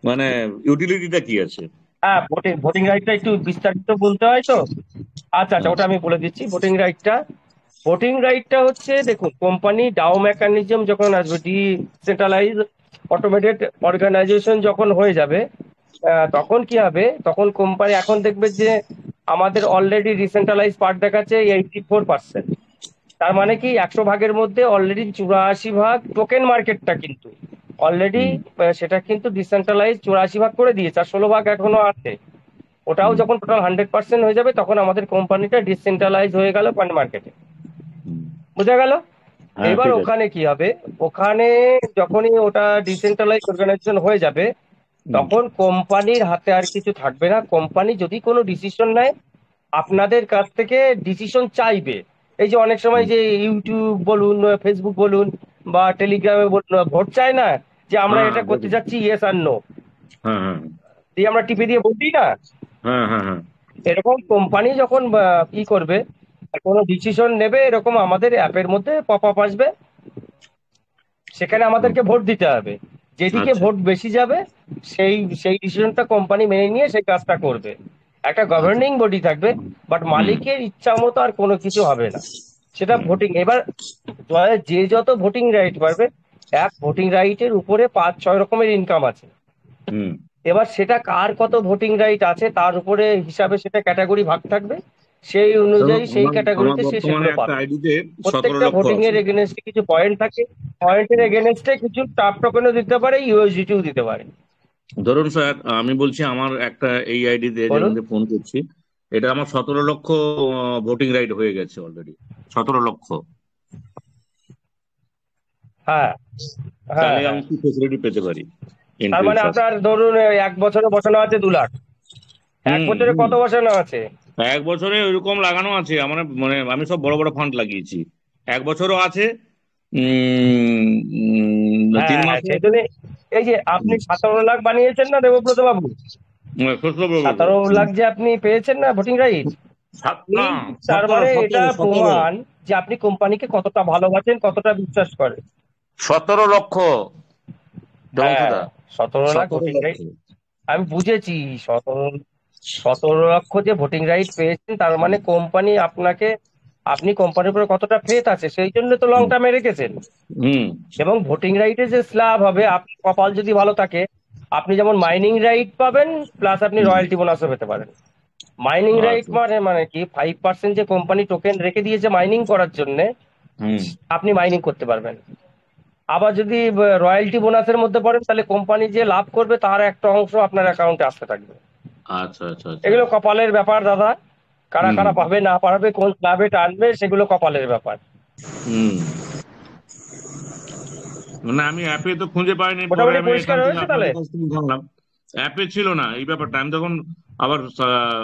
S10: মানে ইউটিলিটিটা কি আছে?
S1: হ্যাঁ, ভোটিং রাইটটা একটু বিস্তারিত বলতে হয় তো। আচ্ছা আচ্ছা, ওটা আমি বলে দিচ্ছি। ভোটিং রাইটটা হচ্ছে, দেখুন, কোম্পানি ডাও মেকানিজম যখন আসবে, ডিসেন্ট্রালাইজ অটোমেটেড অর্গানাইজেশন যখন হয়ে যাবে, তখন কি হবে, তখন কোম্পানি এখন দেখবে যে আমাদের অলরেডি ডিসেন্ট্রালাইজ পার্ট দেখাচ্ছে 84%। তার মানে কি 100 ভাগের মধ্যে অলরেডি 84 ভাগ টোকেন মার্কেটটা কিন্তু অলরেডি সেটা কিন্তু ডিসেন্ট্রালাইজ 84 ভাগ করে দিয়েছে, আর 16 ভাগ এখনো আছে। ওটাও যখন টোটাল 100% হয়ে যাবে, তখন আমাদের কোম্পানিটা ডিসেন্ট্রালাইজ হয়ে গেল ফান্ড মার্কেটে। বোঝা গেল? এবার ওখানে কি হবে, ওখানে যখনই ওটা ডিসেন্ট্রালাইজ অর্গানাইজেশন হয়ে যাবে, তখন কোম্পানির হাতে আর কিছু থাকবে না। কোম্পানি যদি কোনো ডিসিশন নেয়, আপনাদের কাছ থেকে ডিসিশন চাইবে। এই যে অনেক সময় যে ইউটিউব বলুন, ফেসবুক বলুন, বা টেলিগ্রামে বলুন, ভোট চায় না, যে আমরা এটা করতে যাচ্ছি, ইয়েস আর নো, দিয়ে আমরা টিপে দিয়ে ভোট দিই না। এরকম কোম্পানি যখন ই করবে, কোনো ডিসিশন নেবে, এরকম আমাদের অ্যাপের মধ্যে পপ আপ আসবে, সেখানে আমাদেরকে ভোট দিতে হবে। যেদিকে ভোট বেশি যাবে সেই সেই ডিসিশনটা কোম্পানি মেনে নিয়ে সেই কাজটা করবে। একটা গভর্নিং বডি থাকবে, বাট মালিকের ইচ্ছা মতো আর কোনো কিছু হবে না, সেটা ভোটিং। এবার যে যত ভোটিং রাইট পারবে, এক ভোটিং রাইটের উপরে 5-6 রকমের ইনকাম আছে। এবার সেটা কার কত ভোটিং রাইট আছে তার উপরে হিসাবে সেটা ক্যাটাগরি ভাগ থাকবে, সেই অনুযায়ী সেই ক্যাটাগরিতে সে সেগুলো পাবে। প্রত্যেকটা ভোটিং এর এগেনস্টে কিছু পয়েন্ট থাকে, পয়েন্টের এগেনস্টে কিছু টাপ টোকেনও দিতে পারে, ইউএসডিটিও দিতে পারে।
S10: ধরুন স্যার, আমি বলছি আমার একটা এই আইডি দিয়ে
S1: বলুন।
S10: যে ফোন করছি, এটা আমার 17 লক্ষ ভোটিং রাইট হয়ে গেছে অলরেডি। 17 লক্ষ।
S1: হ্যাঁ হ্যাঁ
S10: তাহলে
S1: হ্যাঁ,
S10: আমি কি ফেসিলিটি পেতে পারি
S1: তার মানে
S10: ইনফ্লুয়েন্সার?
S1: আপনার ধরুন 1 বছরে বসানো আছে 2 লাখ। এক
S10: হুম
S1: বছরে
S10: হুম।
S1: কত বসানো আছে?
S10: 1 বছরে ওইরকম লাগানো আছে আমার, মানে আমি সব বড় বড় ফান্ড লাগিয়েছি। 1 বছরও আছে,
S1: হ্যাঁ
S10: 3 মাসও
S1: সেই
S10: আছে।
S1: জন্য এই যে আপনি 17 লাখ বানিয়েছেন না দেবব্রত বাবু,
S10: হুম।
S1: 17 লাখ যে আপনি পেয়েছেন না ভোটিং রাইট,
S10: না,
S1: এই তার
S10: 17
S1: মানে এটা
S10: 17 17
S1: প্রমাণ যে আপনি কোম্পানিকে কতটা ভালোবাসেন, কতটা বিশ্বাস করেন।
S10: 17 লক্ষ
S1: হ্যাঁ,
S10: দেবাংশুদা,
S1: 17 লাখ
S10: 17
S1: ভোটিং
S10: লক্ষ।
S1: রাইট আমি বুঝেছি। 17 লক্ষ যে ভোটিং রাইট পেয়েছেন, তার মানে কোম্পানি আপনাকে, আপনি কোম্পানির উপরে কতটা ফেথ আছে, সেই জন্য তো লং
S10: হুম
S1: টার্মে রেখেছেন।
S10: হুম।
S1: এবং ভোটিং রাইটে যে স্ল্যাব হবে, আপনার কপাল যদি ভালো থাকে, আপনি যেমন মাইনিং রাইট পাবেন, প্লাস আপনি
S10: হুম।
S1: রয়্যালটি বোনাসও পেতে পারেন। মাইনিং রাইট
S10: আচ্ছা।
S1: মানে কি, 5% যে কোম্পানি টোকেন রেখে দিয়েছে মাইনিং করার জন্য,
S10: হুম।
S1: আপনি মাইনিং করতে পারবেন। আবার যদি রয়্যালটি বোনাসের মধ্যে পড়েন, তাহলে কোম্পানি যে লাভ করবে তার একটা অংশ আপনার অ্যাকাউন্টে আসতে থাকবে।
S10: আচ্ছা আচ্ছা আচ্ছা।
S1: এগুলো কপালের ব্যাপার দাদা, কারা
S10: হুম
S1: কারা পাবে না পারবে, কোন ক্লাবে টানবে, সেগুলো কপালের ব্যাপার।
S10: হুম। মানে আমি অ্যাপে তো খুঁজে পাইনি, পরে
S1: মোটামুটি
S10: আমি
S1: পরিষ্কার
S10: এখান থেকে
S1: হয়েছে তাহলে।
S10: আপনাদের কাছ থেকে জানলাম অ্যাপে ছিল না এই ব্যাপারটা। আমি তখন আবার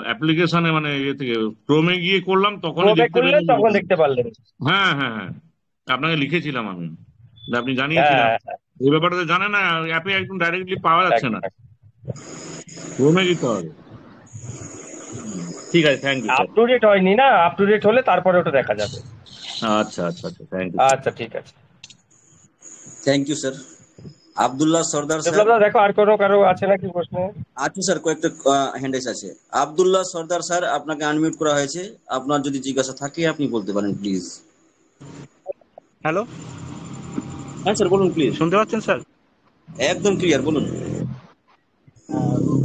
S10: অ্যাপ্লিকেশনে, মানে ইয়ে থেকে ক্রোমে গিয়ে করলাম, তখনই
S1: ক্রোমে
S10: দেখতে
S1: খুললে
S10: পেলাম
S1: তখন
S10: এটা।
S1: দেখতে পারলেন।
S10: হ্যাঁ হ্যাঁ হ্যাঁ, আপনাকে লিখেছিলাম আমি, আপনি জানিয়েছিলাম।
S1: হ্যাঁ,
S10: এই ব্যাপারটা তো জানে না, অ্যাপে একদম ডাইরেক্টলি পাওয়া যাচ্ছে
S1: একদম
S10: না,
S1: একদম।
S10: ক্রোমে যেতে হবে। ঠিক আছে, থ্যাংক ইউ
S1: আপ
S10: স্যার।
S1: টু ডেট হয়নি না, আপ টু ডেট হলে তারপরে ওটা দেখা যাবে।
S10: আচ্ছা আচ্ছা আচ্ছা, থ্যাংক ইউ স্যার।
S1: আচ্ছা ঠিক আছে।
S11: Thank you sir. Abdullah Sardar sir.
S1: Biplab দা দেখো আর কোনো কারো আছে নাকি প্রশ্ন?
S11: আছে স্যার, কয়েকটা হ্যান্ড রাইজ আছে। আব্দুল্লাহ সর্দার স্যার, আপনাকে আনমিউট করা হয়েছে। আপনার যদি জিজ্ঞাসা থাকে আপনি বলতে পারেন প্লিজ।
S12: হ্যালো,
S11: হ্যাঁ স্যার, বলুন প্লিজ।
S12: শুনতে পাচ্ছেন স্যার?
S11: একদম ক্লিয়ার, বলুন।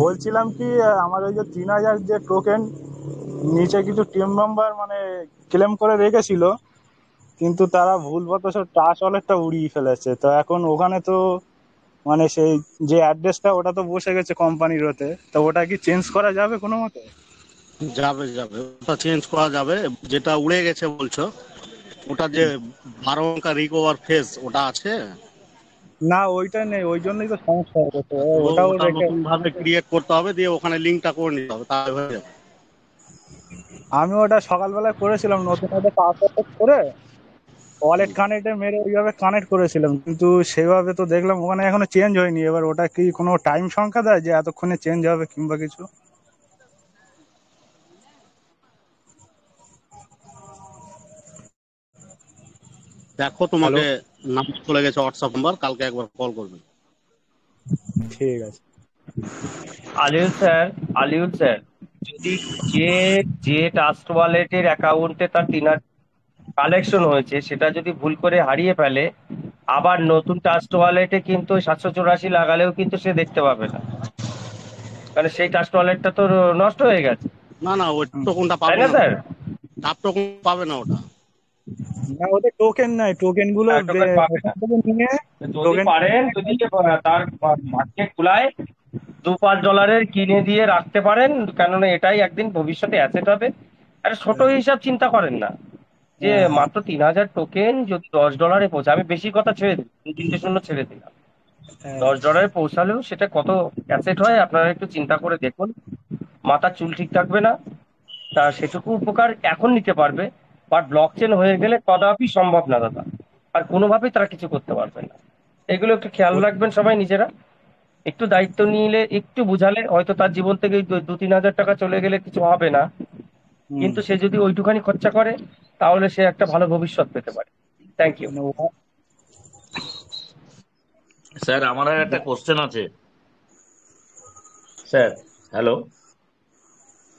S12: বলছিলাম কি, আমার ওই যে 3,000 যে টোকেন নিচে কিছু টিম মেম্বার মানে ক্লেম করে রেখেছিল, কিন্তু তারা ভুলবশত ট্রাস্ট ওয়ালেটটা উড়িয়ে ফেলেছে। তো এখন ওখানে তো মানে সেই যে অ্যাড্রেসটা, ওটা তো বসে গেছে কোম্পানির ওতে। তো ওটা কি চেঞ্জ করা যাবে কোনো মতে?
S5: যাবে যাবে, ওটা চেঞ্জ করা যাবে। যেটা উড়ে গেছে বলছো, ওটা যে 12 অঙ্কা রিকভার ফেজ ওটা আছে?
S12: না, ওইটা নেই, ওই জন্যই তো সমস্যা হয়ে গেছে।
S5: তো
S12: ওটাও
S5: ওটা
S12: রেখে
S5: নতুন ভাবে ক্রিয়েট করতে হবে, দিয়ে ওখানে লিঙ্কটা করে নিতে হবে, তাহলে হয়ে যাবে।
S12: আমি ওটা সকালবেলায় করেছিলাম, নতুন একটা পাসওয়ার্ড করে ওয়ালেট কানেক্টে মেরে ওইভাবে কানেক্ট করেছিলাম, কিন্তু সেভাবে তো দেখলাম ওখানে এখনো চেঞ্জ হয়নি। এবার ওটা কি কোনো টাইম সংখ্যা দেয় যে এতক্ষণে চেঞ্জ হবে কিংবা কিছু?
S5: দেখো,
S12: হ্যালো,
S5: তোমাকে নাম্বার চলে গেছে, হোয়াটসঅ্যাপ নাম্বার, কালকে একবার কল করবে।
S12: ঠিক আছে।
S1: আলিউল স্যার, যদি যে যে ট্রাস্ট ওয়ালেটের অ্যাকাউন্টে তার 3,000 কালেকশন হয়েছে, সেটা যদি ভুল করে হারিয়ে ফেলে, আবার নতুন ট্রাস্ট ওয়ালেটে কিন্তু 784 লাগালেও কিন্তু সে দেখতে পাবে না, কারণ সেই ট্রাস্ট ওয়ালেটটা তো নষ্ট হয়ে গেছে,
S5: না না, ওই টোকনটা
S1: তাই
S5: পাবে
S1: না
S5: না,
S1: স্যার?
S5: টাপ টোকন পাবে না ওটা।
S12: না, ওদের টোকেন নাই, টোকেন গুলো
S1: টোকেন পাবে না।
S12: ওখান থেকে নিয়ে
S1: যদি
S12: টোকেন
S1: পারেন, যদি তার ভাগ্যে কুলায়, $2-5 কিনে দিয়ে রাখতে পারেন, কেননা এটাই একদিন ভবিষ্যতে অ্যাসেট হবে। একটা ছোট হিসাব চিন্তা করেন না, যে মাত্র 3,000 টোকেন যদি $10 পৌঁছে, আমি বেশি কথা ছেড়ে দিই, 2-3 ছেড়ে দিলাম, $10 পৌঁছালেও সেটা কত অ্যাসেট হয় আপনারা একটু চিন্তা করে দেখুন। মাথার চুল ঠিক থাকবে না, তা সেটুকু উপকার এখন নিতে পারবে, বাট ব্লক চেন হয়ে গেলে কদাপি সম্ভব না দাদা, আর কোনোভাবেই তারা কিছু করতে পারবে না। এগুলো একটু খেয়াল রাখবেন সবাই নিজেরা, একটু দায়িত্ব নিলে, একটু বুঝালে, হয়তো তার জীবন থেকে 2-3 হাজার টাকা চলে গেলে কিছু হবে না, কিন্তু সে যদি ওইটুখানি খরচা করে, তাহলে সে একটা ভালো ভবিষ্যৎ পেতে পারে। Thank you.
S10: স্যার, আমার আর একটা কোশ্চেন আছে স্যার। হ্যালো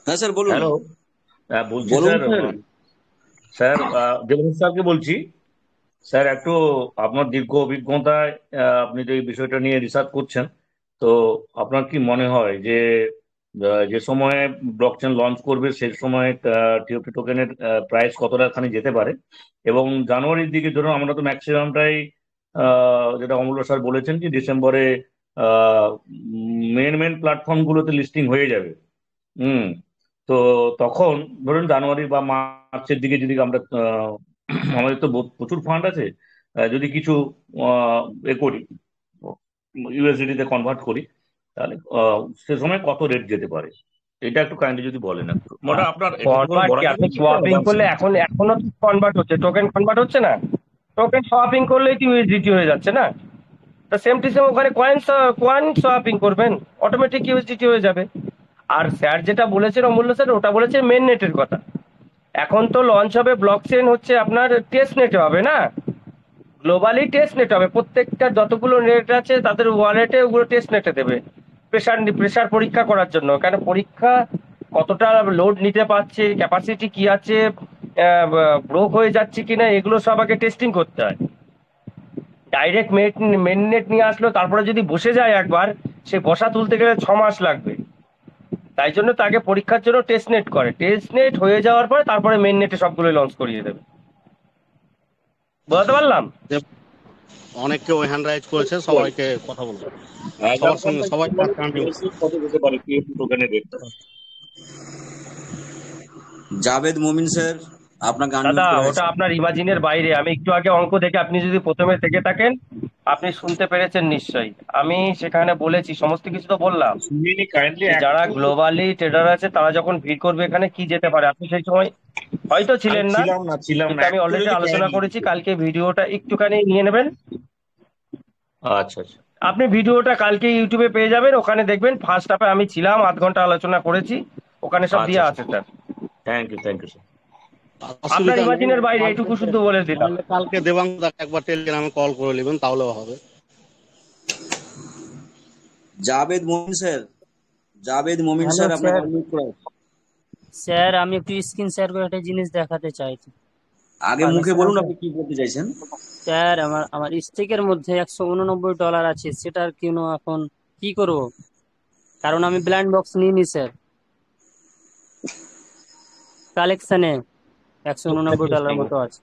S11: হ্যাঁ স্যার, বলুন।
S10: হ্যালো, বলছি
S11: বলুন
S10: স্যার,
S11: স্যার।
S10: স্যার দেবাংশু স্যারকে বলছি। স্যার, একটু আপনার দীর্ঘ অভিজ্ঞতায় আপনি যে এই বিষয়টা নিয়ে রিসার্চ করছেন, তো আপনার কি মনে হয় যে যে সময়ে ব্লকচেন লঞ্চ করবে সেই সময় টিওপি টোকেনের প্রাইস কতটা খানি যেতে পারে? এবং জানুয়ারির দিকে ধরুন, আমরা তো ম্যাক্সিমামটাই যেটা অমূল্য স্যার বলেছেন যে ডিসেম্বরে মেন মেন প্ল্যাটফর্ম গুলোতে লিস্টিং হয়ে যাবে। হুম। তো তখন ধরুন জানুয়ারি বা মার্চের দিকে যদি আমরা আমাদের তো প্রচুর ফান্ড আছে, যদি কিছু এ করি, ইউএসডিটি তে কনভার্ট করি, তাহলে সে সময় কত রেট যেতে পারে, এটা একটু কাইন্ডলি যদি বলেন একটু। ওটা আপনার একটু করে
S1: কনভার্ট
S10: বলা
S1: কি
S10: যাবে
S1: আপনি
S10: কি
S1: সোয়াপিং
S10: advance?
S1: করলে এখনো কনভার্ট হচ্ছে, টোকেন কনভার্ট হচ্ছে না? টোকেন সোয়াপিং করলেই তো ইউএসডিটি হয়ে যাচ্ছে না? তো সেম টু সেম ওখানে কয়েন সোয়াপিং করবেন, অটোমেটিক ইউএসডিটি হয়ে যাবে। আর স্যার যেটা বলেছেন অমূল্য স্যার, ওটা বলেছে মেন নেটের কথা। এখন তো লঞ্চ হবে ব্লক চেইন হচ্ছে আপনার টেস্ট নেটে হবে না, গ্লোবালি টেস্ট নেট হবে। প্রত্যেকটা যতগুলো নেট আছে তাদের ওয়ালেটে ওগুলো টেস্ট নেটে দেবে, প্রেশার পরীক্ষা করার জন্য। কারণ পরীক্ষা কতটা লোড নিতে পারছে, ক্যাপাসিটি কি আছে, ব্রোক হয়ে যাচ্ছে কিনা, এগুলো সব আগে টেস্টিং করতে হয়। ডাইরেক্ট মেন নেট নিয়ে আসলো, তারপরে যদি বসে যায় একবার, সে বসা তুলতে গেলে 6 মাস লাগবে। তাই জন্য তাকে পরীক্ষার জন্য টেস্ট নেট করে, টেস্ট নেট হয়ে যাওয়ার পরে তারপরে মেন নেটে সবগুলো লঞ্চ করিয়ে দেবে। বুঝতে পারলাম?
S5: অনেককে ওই হ্যান্ড রাইজ করেছে, সবাইকে কথা বলবো, সবার সঙ্গে সবাই
S10: কত যেতে পারে PFP টোকেনের রেটটা?
S11: জাভেদ মুমিন স্যার, আপনাকে
S1: দাদা
S11: আনমিউট করা
S1: ওটা
S11: হয়েছে।
S1: আপনার ইমাজিনের বাইরে। আমি একটু আগে অঙ্ক দেখে, আপনি যদি প্রথমে থেকে থাকেন আপনি শুনতে পেরেছেন নিশ্চয়ই। আমি সেখানে বলেছি, সমস্ত কিছু তো বললাম,
S10: কাইন্ডলি
S1: যে যারা গ্লোবালি ট্রেডার আছে তারা যখন ভিড় করবে এখানে কি যেতে পারে। আপনি সেই সময় হয়তো
S10: আমি
S1: ছিলেন না,
S10: ছিলাম
S1: কিন্তু
S10: না,
S1: আমি
S10: একটু
S1: অলরেডি
S10: যদি
S1: আলোচনা
S10: কাইন্ডলি।
S1: করেছি। কালকে ভিডিওটা একটুখানি নিয়ে নেবেন,
S10: আচ্ছা আচ্ছা।
S1: আপনি ভিডিওটা কালকে ইউটিউবে পেয়ে যাবেন, ওখানে দেখবেন ফার্স্ট হাফে আমি ছিলাম, আধ ঘন্টা আলোচনা করেছি, ওখানে সব
S10: আচ্ছা
S1: দেওয়া
S10: আচ্ছা,
S1: আছে স্যার।
S10: Thank you sir.
S1: আপনার
S5: অসুবিধা নেই।
S1: ইমাজিনের বাইরে, এটুকু শুধু বলে দিলাম।
S5: তাহলে কালকে দেবাংদাকে একবার টেলিগ্রামে কল করে নেবেন, তাহলেও হবে।
S11: জাভেদ মুমিন স্যার, জাভেদ মুমিন
S13: হ্যালো
S11: স্যার, আপনাকে
S13: স্যার।
S11: আনমিউট করা হয়েছে।
S13: স্যার আমি একটু স্ক্রিন শেয়ার করে একটা জিনিস দেখাতে চাইছি,
S11: আগে মুখে
S13: পারমিশন
S11: বলুন
S13: আছে?
S11: আপনি কি বলতে চাইছেন।
S13: স্যার আমার স্টেকের মধ্যে $189 আছে, সেটার কেন এখন কি করব? কারণ আমি ব্লাইন্ড বক্স নিইনি স্যার, কালেকশনে $189 মতো আছে।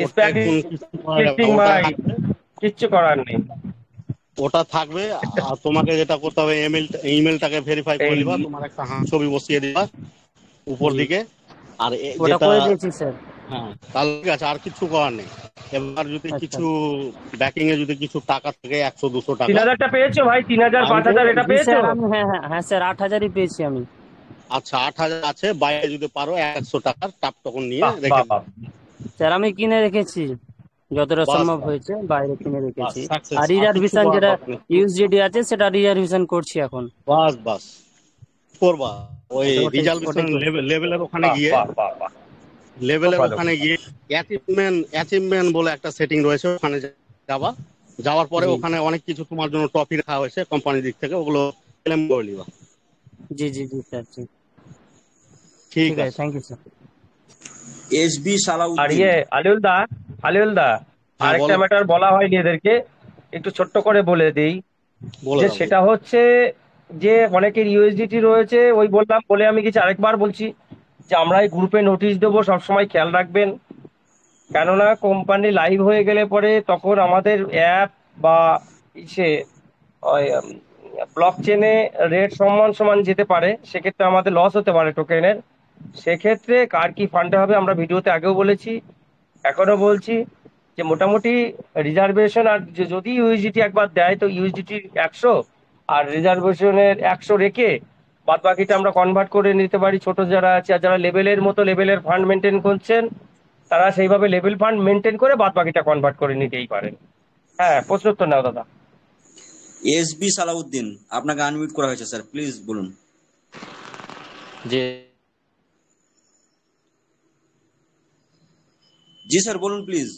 S5: ওটা এখন কিছু করা যাবে না, ওটা থাকবে,
S1: কিচ্ছু করার নেই।
S5: ওটা থাকবে। আর তোমাকে যেটা করতে হবে, ইমেলটাকে ভেরিফাই করে দিবা, তোমার একটা ছবি বসিয়ে দিবা উপর দিকে। আর
S13: ওটা
S5: যেটা,
S13: করে দিয়েছি স্যার।
S5: হ্যাঁ তাহলে ঠিক আছে, আর কিছু করার নেই। এবার যদি
S13: আচ্ছা
S5: কিছু ব্যাকিং এ যদি কিছু টাকা থাকে, 100-200 টাকা
S1: 3000টা পেয়েছো ভাই? 3000,
S5: আমি
S1: 5000 এটা
S13: জি
S1: পেয়েছো?
S13: স্যার, আমি হ্যাঁ স্যার 8000ই পেয়েছি আমি।
S5: আচ্ছা 8000 আছে, বাইরে যদি পারো 100 টাকার টাপ তখন নিয়ে
S1: বাহ
S5: রেখে
S1: বাহ বাহ।
S13: স্যার আমি কিনে রেখেছি, যতটা
S5: বাস
S13: সম্ভব হয়েছে বাইরে কিনে রেখেছি।
S5: সাকসেস,
S13: আর
S5: আর কিছু
S13: রিজার্ভেশন
S5: করার
S13: যেটা
S5: দরকার নেই।
S13: ইউএসডিটি আছে সেটা রিজার্ভেশন করছি এখন।
S5: বাস করবা, ওই
S13: আচ্ছা, ওটাই
S5: রিজার্ভেশন
S13: করছি।
S5: লেভেলের ওখানে গিয়ে,
S1: বাহ বাহ বাহ, খুব
S5: লেভেলের
S1: ভালো।
S5: ওখানে গিয়ে অ্যাচিভমেন্ট বলে একটা সেটিং রয়েছে, ওখানে যাবা। যাওয়ার পরে
S13: জি
S5: ওখানে অনেক কিছু তোমার জন্য ট্রফি রাখা হয়েছে কোম্পানির দিক থেকে, ওগুলো ক্লেম করে নিবা।
S13: জি জি জি স্যার, জি
S5: ঠিক
S13: ঠিক আছে,
S5: আছে।
S13: Thank you sir.
S11: এসবি
S1: আর
S11: সালাউদ্দিন,
S1: আলিউল দা
S5: হ্যাঁ
S1: আরেকটা
S5: বলো,
S1: ম্যাটার বলা হয়নি এদেরকে, একটু ছোট্ট করে বলে দেই।
S5: বলে
S1: যে
S5: দাও।
S1: সেটা হচ্ছে যে অনেকের ইউএসডিটি রয়েছে, ওই বললাম বলে আমি কিছু আরেকবার বলছি, যে আমরা এই গ্রুপে নোটিশ দেবো, সবসময় খেয়াল রাখবেন। কেননা কোম্পানি লাইভ হয়ে গেলে পরে তখন আমাদের অ্যাপ বা ইসে ব্লক চেনে রেট সমান যেতে পারে, সেক্ষেত্রে আমাদের লস হতে পারে টোকেনের। সেক্ষেত্রে কার কি ফান্ডে হবে আমরা ভিডিওতে আগেও বলেছি, এখনো বলছি, যে মোটামুটি রিজার্ভেশন আর যদি ইউএসডিটি একবার দেয় তো ইউএসডিটি 100 আর রিজার্ভেশনের 100 রেখে বাদ বাকিটা আমরা কনভার্ট করে নিতে পারি। ছোট যারা আছে আর যারা লেভেলের ফান্ড মেনটেন করছেন, তারা সেইভাবে লেভেল ফান্ড মেনটেন করে বাদ বাকিটা কনভার্ট করে নিতেই পারেন। হ্যাঁ, প্রশ্ন উত্তর নাও দাদা।
S11: এসবি সালাউদ্দিন, আপনাকে আনমিউট করা হয়েছে স্যার, প্লিজ বলুন।
S14: জি
S11: জি স্যার বলুন প্লিজ।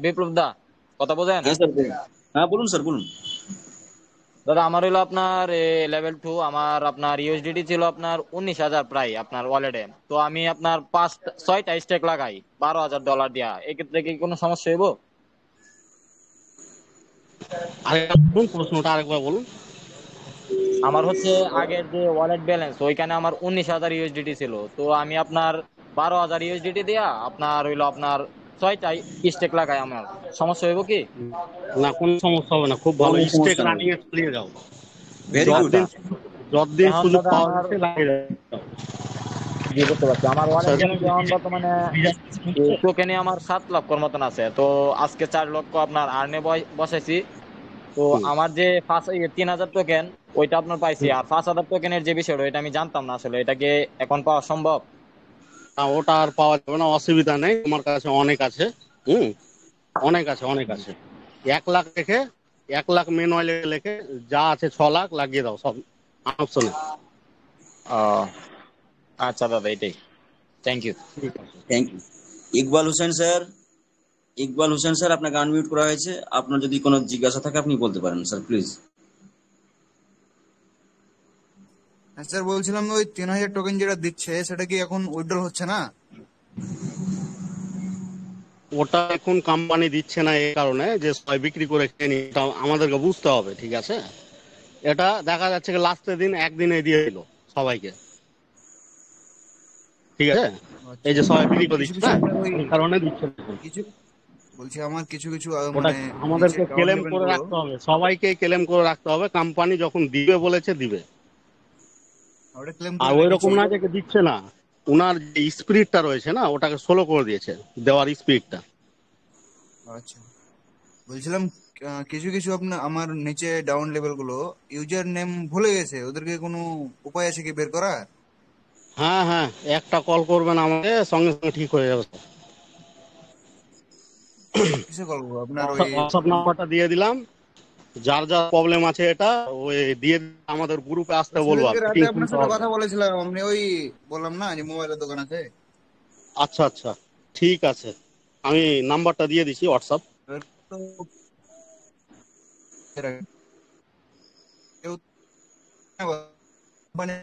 S14: বিপ্লব দা, কথা বোঝেন?
S11: হ্যাঁ স্যার বলুন, হ্যাঁ বলুন স্যার বলুন।
S14: দাদা আমার হলো আপনার লেভেল 2, আমার আপনার ইউএসডিটি ছিল আপনার 19,000 প্রায় আপনার ওয়ালেটে। তো আমি আপনার 6টা স্টেক লাগাই $12,000 দিয়া, এক্ষেত্রে কি কোনো সমস্যা হইব?
S5: আরেকবার বলুন, প্রশ্নটা আরেকবার বলুন।
S14: আমার হচ্ছে আগের যে ওয়ালেট ব্যালেন্স ওইখানে আমার 19,000 ইউএসডিটি ছিল, তো আমি আপনার 12,000 ইউএসডিটি দিয়া আপনার হইলো আপনার 6টা স্টেক লাগাই। আমার সমস্যা হইব কি?
S5: না, কোনো সমস্যা হবে না, খুব ভালো।
S11: কোনো
S5: স্টেক
S11: সমস্যা নেই,
S5: রানিং এ চালিয়ে যাও,
S11: ভেরি গুড।
S5: যতদিন
S14: এখন
S5: সুযোগ
S14: দাদা
S5: পাওয়া
S14: আমার
S5: যাচ্ছে লাগিয়ে যাও।
S14: জি বুঝতে পারছি, আমার ওয়ালেট ব্যালেন্স এখন বর্তমানে টোকেনে আমার 7 লক্ষর মতন আছে। তো আজকে 4 লক্ষ আপনার আর্নে বসাইছি। তো আমার যে 3,000 টোকেন ওইটা আপনার পাইছি, আর 5,000 টোকেনের যে বিষয়টা ওইটা আমি জানতাম না আসলে, এটা কি এখন পাওয়া সম্ভব?
S5: ওটা আর পাওয়া যাবে না, অসুবিধা নেই, আমার কাছে অনেক আছে। অনেক আছে, অনেক আছে। 1 লাখ রেখে 1 লাখ মেন অয়েলে লেখে যা আছে 6 লাখ লাগিয়ে দাও, সব অপশনে।
S14: আচ্ছা দাদা, এটাই। Thank you.
S11: Thank you. Iqbal Hossain sir, Iqbal Hossain sir আপনাকে আনমিউট করা হয়েছে। আপনার যদি কোনো জিজ্ঞাসা থাকে আপনি বলতে পারেন স্যার, প্লিজ।
S15: স্যার বলছিলাম ওই 3,000 টোকেন যেটা দিচ্ছে সেটা কি এখন উইথড্রল হচ্ছে না?
S5: ওটা এখন কোম্পানি দিচ্ছে না এই কারণে যে সবাই বিক্রি করে খেয়ে নি, এটা আমাদেরকে বুঝতে হবে, ঠিক আছে? এটা দেখা যাচ্ছে কি লাস্টের দিন একদিনে দিয়ে দিল সবাইকে, ঠিক আছে? এই যে সবাই বিক্রি করে দিচ্ছে না, এই কারণে দিচ্ছে না।
S15: কিছু বলছি আমার কিছু
S5: ওটা
S15: মানে
S5: আমাদেরকে
S15: নিচে
S5: ক্লেম
S15: ডাউন
S5: করে
S15: লেভেল
S5: রাখতে হবে, সবাইকে ক্লেম করে রাখতে হবে। কোম্পানি যখন দিবে বলেছে দিবে,
S15: ওটা ক্লেম
S5: আর
S15: করে
S5: ওই
S15: রেখেছি।
S5: রকম না যে দিচ্ছে না। উনার যে স্পিরিটটা রয়েছে না, ওটাকে স্লো করে দিয়েছে, দেওয়ার স্পিরিটটা।
S15: আচ্ছা, বলছিলাম কিছু কিছু আপনার আমার নিচে ডাউন লেভেল গুলো ইউজার নেম ভুলে গেছে, ওদেরকে কোনো উপায় আছে কি বের করার?
S5: হ্যাঁ হ্যাঁ, একটা কল করবেন আমাকে, সঙ্গে সঙ্গে ঠিক হয়ে যাবে।
S15: কিসে কল করবো? আপনার ওই
S5: হোয়াটসঅ্যাপ নাম্বারটা দিয়ে দিলাম, যার যার প্রবলেম আছে এটা ওই দিয়ে আমাদের গ্রুপে আসতে বলবো।
S15: সেদিনকে রাতে
S5: ফিটিং
S15: আপনার
S5: খুলতে
S15: সাথে
S5: হবে।
S15: কথা বলেছিলাম, আপনি ওই বললাম না যে মোবাইলের দোকান আছে।
S5: আচ্ছা আচ্ছা, ঠিক আছে, আমি নাম্বারটা দিয়ে দিচ্ছি হোয়াটসঅ্যাপ।
S15: তো কেউ মানে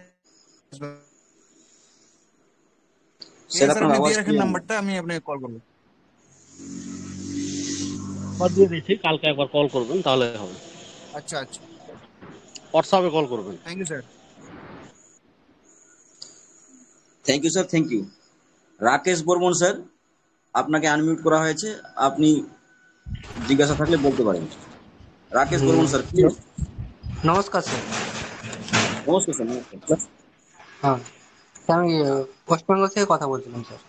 S11: স্যার
S15: স্যার
S11: আপনার
S15: আপনি
S11: আওয়াজ
S15: দিয়ে রাখেন
S11: ক্লিয়ার না।
S15: নাম্বারটা, আমি আপনাকে কল করবো।
S5: দিয়ে দিচ্ছি, কালকে একবার কল করবেন তাহলে হবে।
S15: আচ্ছা আচ্ছা,
S5: হোয়াটসঅ্যাপে কল করবেন।
S15: Thank you sir.
S11: Thank you sir, thank you. Rakesh Barman sir, আপনাকে আনমিউট করা হয়েছে, আপনি জিজ্ঞাসা থাকলে বলতে পারেন। Rakesh Barman sir, please.
S16: নমস্কার স্যার।
S11: নমস্কার স্যার, নমস্কার।
S16: হ্যাঁ স্যার, আমি ওয়েস্ট বেঙ্গল থেকে কথা বলছিলাম স্যার।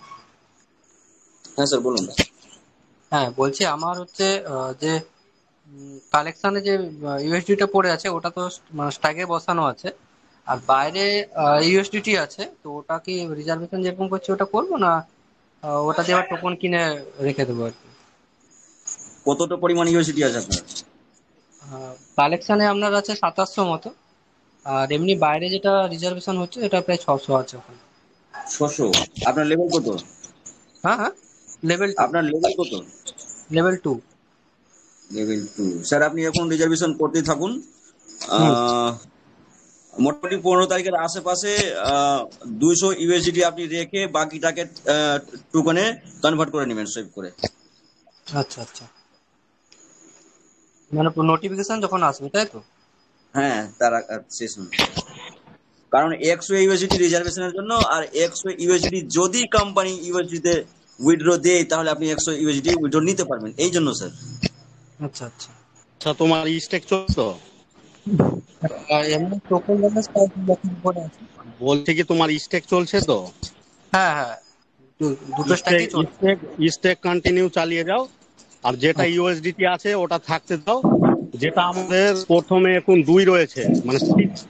S11: হ্যাঁ স্যার, বলুন।
S16: হ্যাঁ বলছি আমার হচ্ছে যে কালেকশনে যে ইউএসডিটা পড়ে আছে ওটা তো স্ট্যাগে বসানো আছে, আর বাইরে ইউএসডিটি আছে, তো ওটা কি রিজার্ভেশন যেরকম করছে ওটা করবো না ওটা দিয়ে আবার টোকন কিনে রেখে দেবো আর কি?
S11: কতটা পরিমাণ ইউএসডি আছে আপনার?
S16: কালেকশনে আপনার আছে 2700 মতো, আর এমনি বাইরে যেটা রিজার্ভেশন হচ্ছে এটা প্রায় 600 আছে ওখানে।
S11: 600? আপনার লেভেল কত?
S16: হ্যাঁ হ্যাঁ, লেভেল
S11: আপনার লেভেল কত?
S16: লেভেল 2।
S11: লেভেল 2 স্যার, আপনি এখন রিজার্ভেশন করতেই থাকুন। মোটামুটি 15 তারিখের আশেপাশে 200 ইউএসডি আপনি রেখে বাকিটাকে টোকনে কনভার্ট করে নেবেন, সেভ করে।
S16: আচ্ছা আচ্ছা, মানে নোটিফিকেশন যখন আসবে তাই তো?
S11: হ্যাঁ, তার শেষ হবে। কারণ 100 ইউএসডি রিজার্ভেশনের জন্য, আর 100 ইউএসডি যদি কোম্পানি ইউএসডি তে উইথড্র দেয় তাহলে আপনি 100 ইউএসডি উইথড্র নিতে পারবেন, এই জন্য স্যার।
S16: আচ্ছা আচ্ছা।
S5: আচ্ছা, তোমার স্টেক চলছে?
S16: এমনি টোকেন ব্যালেন্স পড়ে আছে।
S5: বলছি কি তোমার স্টেক চলছে তো?
S16: হ্যাঁ হ্যাঁ, দুটো স্ট্যাকই চলছে।
S5: স্টেক কন্টিনিউ চালিয়ে যাও, আর যেটা ইউএসডিটি আছে ওটা থাকতে দাও। যেটা আমাদের প্রথমে এখন 2 রয়েছে, মানে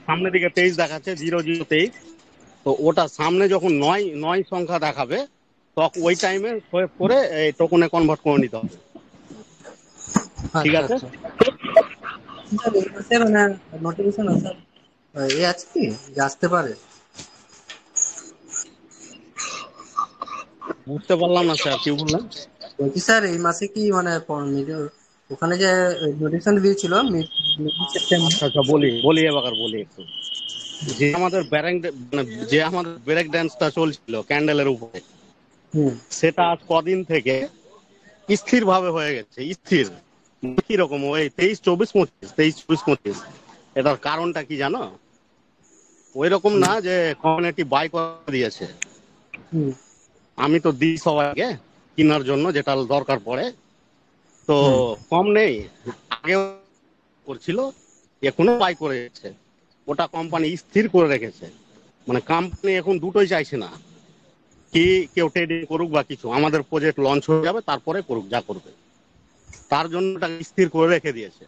S5: সামনের দিকে 23 দেখাচ্ছে, 0023, তো ওটা সামনে যখন 9 সংখ্যা দেখাবে তখন ওই টাইমে সোয়েপ করে এই টোকনে কনভার্ট করে নিতে হবে, ঠিক আছে?
S16: মানে নোটিফিকেশন আছে এ আছে কি যে আসতে পারে?
S5: বুঝতে পারলাম না স্যার, কি বললেন?
S16: বলছি স্যার এই মাসে কি মানে ওখানে যে নোটিফিকেশন দিয়েছিল সেপ্টেম্বর।
S5: আচ্ছা, বলি এবার বলি একটু। যে আমাদের ব্রেক ড্যান্সটা চলছিল ক্যান্ডেলের উপরে, সেটা আজ কদিন থেকে স্থির ভাবে হয়ে গেছে। স্থির কি রকম? ওই 23, 24, 25, 23, 24, 25। এটার কারণটা কি জানো? ওই রকম না যে কমিউনিটি বাই করে দিয়েছে।
S16: হুম
S5: আমি তো দিই সবাইকে কেনার জন্য যেটা দরকার পড়ে, তো কম নেই, আগে করছিল, এখনো বাই করে রেখেছে। ওটা কোম্পানি স্থির করে রেখেছে, মানে কোম্পানি এখন দুটোই চাইছে না কি কেউ ট্রেডিং করুক বা কিছু, আমাদের প্রজেক্ট লঞ্চ হয়ে যাবে তারপরে করুক যা করবে, তার জন্য ওটা স্থির করে রেখে দিয়েছে।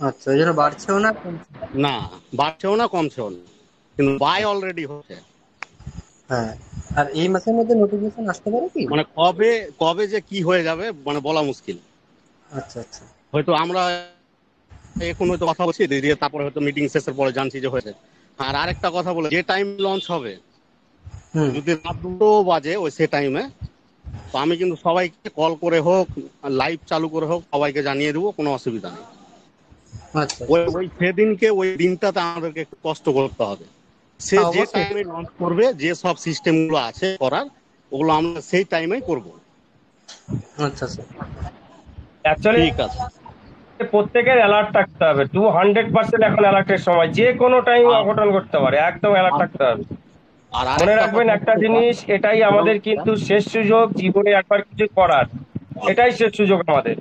S16: আচ্ছা, ওই জন্য বাড়ছেও না কমছে না।
S5: না বাড়ছেও না কমছেও না, কিন্তু বাই অলরেডি হচ্ছে।
S16: হ্যাঁ, আর এই মাসের মধ্যে নোটিফিকেশন আসতে পারে কি?
S5: মানে কবে কবে যে কি হয়ে যাবে মানে বলা মুশকিল।
S16: আচ্ছা আচ্ছা।
S5: হয়তো আমরা এখন হয়তো কথা বলছি দিয়ে তারপরে হয়তো মিটিং শেষের পরে জানছি যে হয়েছে। আর আরেকটা কথা বলে, যে টাইম লঞ্চ হবে যদি রাত 2টো বাজে ওই সে টাইমে, তো আমি কিন্তু সবাইকে কল করে হোক লাইভ চালু করে হোক সবাইকে জানিয়ে দেবো, কোনো অসুবিধা নেই।
S16: আচ্ছা
S5: ওই সেদিনকে ওই দিনটাতে আমাদেরকে একটু কষ্ট করতে হবে। সে
S16: হ্যাঁ,
S5: যে
S16: অবশ্যই।
S5: টাইমে লঞ্চ করবে, যে সব সিস্টেম গুলো আছে করার, ওগুলো আমরা সেই টাইমেই করব।
S16: আচ্ছা আচ্ছা।
S1: অ্যাকচুয়ালি
S5: ঠিক আছে।
S1: প্রত্যেকের অ্যালার্ট থাকতে হবে, 200% এখন অ্যালার্টের সময়, যে কোনো টাইম অঘটন ঘটতে পারে, একদম অ্যালার্ট থাকতে হবে।
S5: আর
S1: মনে
S5: আরেকটা
S1: রাখবেন
S5: কথা
S1: একটা
S5: বলতে
S1: জিনিস, এটাই আমাদের কিন্তু শেষ সুযোগ জীবনে একবার কিছু করার, এটাই শেষ সুযোগ আমাদের।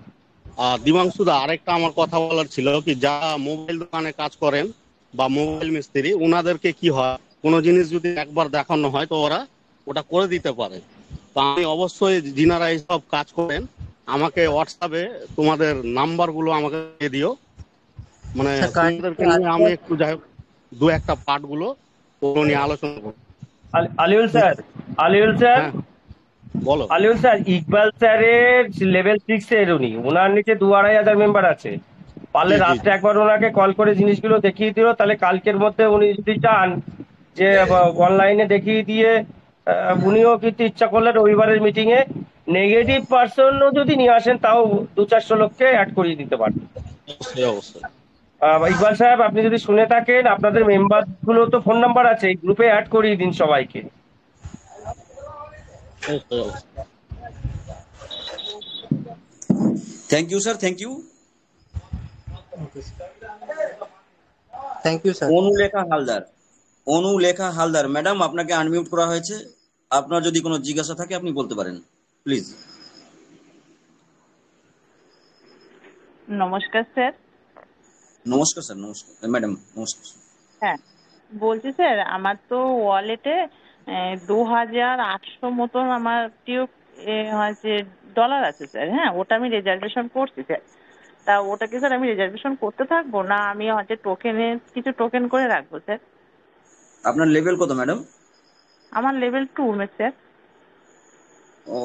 S5: দিবাংশুদা, আরেকটা আমার কথা বলার ছিল কি, যারা মোবাইল দোকানে কাজ করেন বা মোবাইল মিস্ত্রি, ওনাদেরকে কি হয়, কোনো জিনিস যদি একবার দেখানো হয় তো ওরা ওটা করে দিতে পারে। তো আমি অবশ্যই যিনারা এইসব কাজ করেন আমাকে হোয়াটসঅ্যাপে তোমাদের নাম্বার গুলো আমাকে দিয়ে দিও, মানে তোমাদেরকে নিয়ে আমি একটু যাই হোক 2-1টা পার্ট গুলো ওগুলো নিয়ে আলোচনা করবো।
S1: আলিউল স্যার, আলিউল স্যার,
S5: বলো।
S1: আলিউল স্যার, ইকবাল স্যারের লেভেল 6 এর উনি, ওনার নিচে 2-2,500 মেম্বার আছে। পারলে রাত্রে একবার ওনাকে কল করে জিনিসগুলো দেখিয়ে দিও, তাহলে কালকের মধ্যে উনি যদি চান যে অনলাইনে দেখিয়ে দিয়ে উনিও কিন্তু ইচ্ছা করলে রবিবারের মিটিং এ নেগেটিভ পার্সনও যদি নিয়ে আসেন তাও 200-400 লোককে অ্যাড করিয়ে দিতে পারবেন।
S5: অবশ্যই অবশ্যই।
S1: ইকবাল সাহেব, আপনি যদি শুনে থাকেন, আপনাদের মেম্বার গুলো তো ফোন নাম্বার আছে, এই গ্রুপে অ্যাড করিয়ে দিন সবাইকে।
S11: Thank you sir, thank you.
S16: Thank you sir.
S11: Anulekha Haldar madam, আপনাকে আনমিউট করা হয়েছে। আপনার যদি কোনো জিজ্ঞাসা থাকে আপনি বলতে পারেন, প্লিজ।
S17: নমস্কার স্যার।
S11: নমস্কার স্যার, নমস্কার ম্যাডাম, নমস্কার।
S17: হ্যাঁ, বলছি স্যার, আমার তো ওয়ালেটে 2,800 মতন আমার হচ্ছে ডলার আছে স্যার। হ্যাঁ, ওটা আমি রিজার্ভেশন করছি স্যার। তা ওটাকে স্যার আমি রিজার্ভেশন করতে থাকবো, না আমি হচ্ছে কিছু টোকেন করে রাখবো স্যার?
S11: আপনার লেভেল কত ম্যাডাম?
S17: আমার লেভেল 2 স্যার।
S11: ও,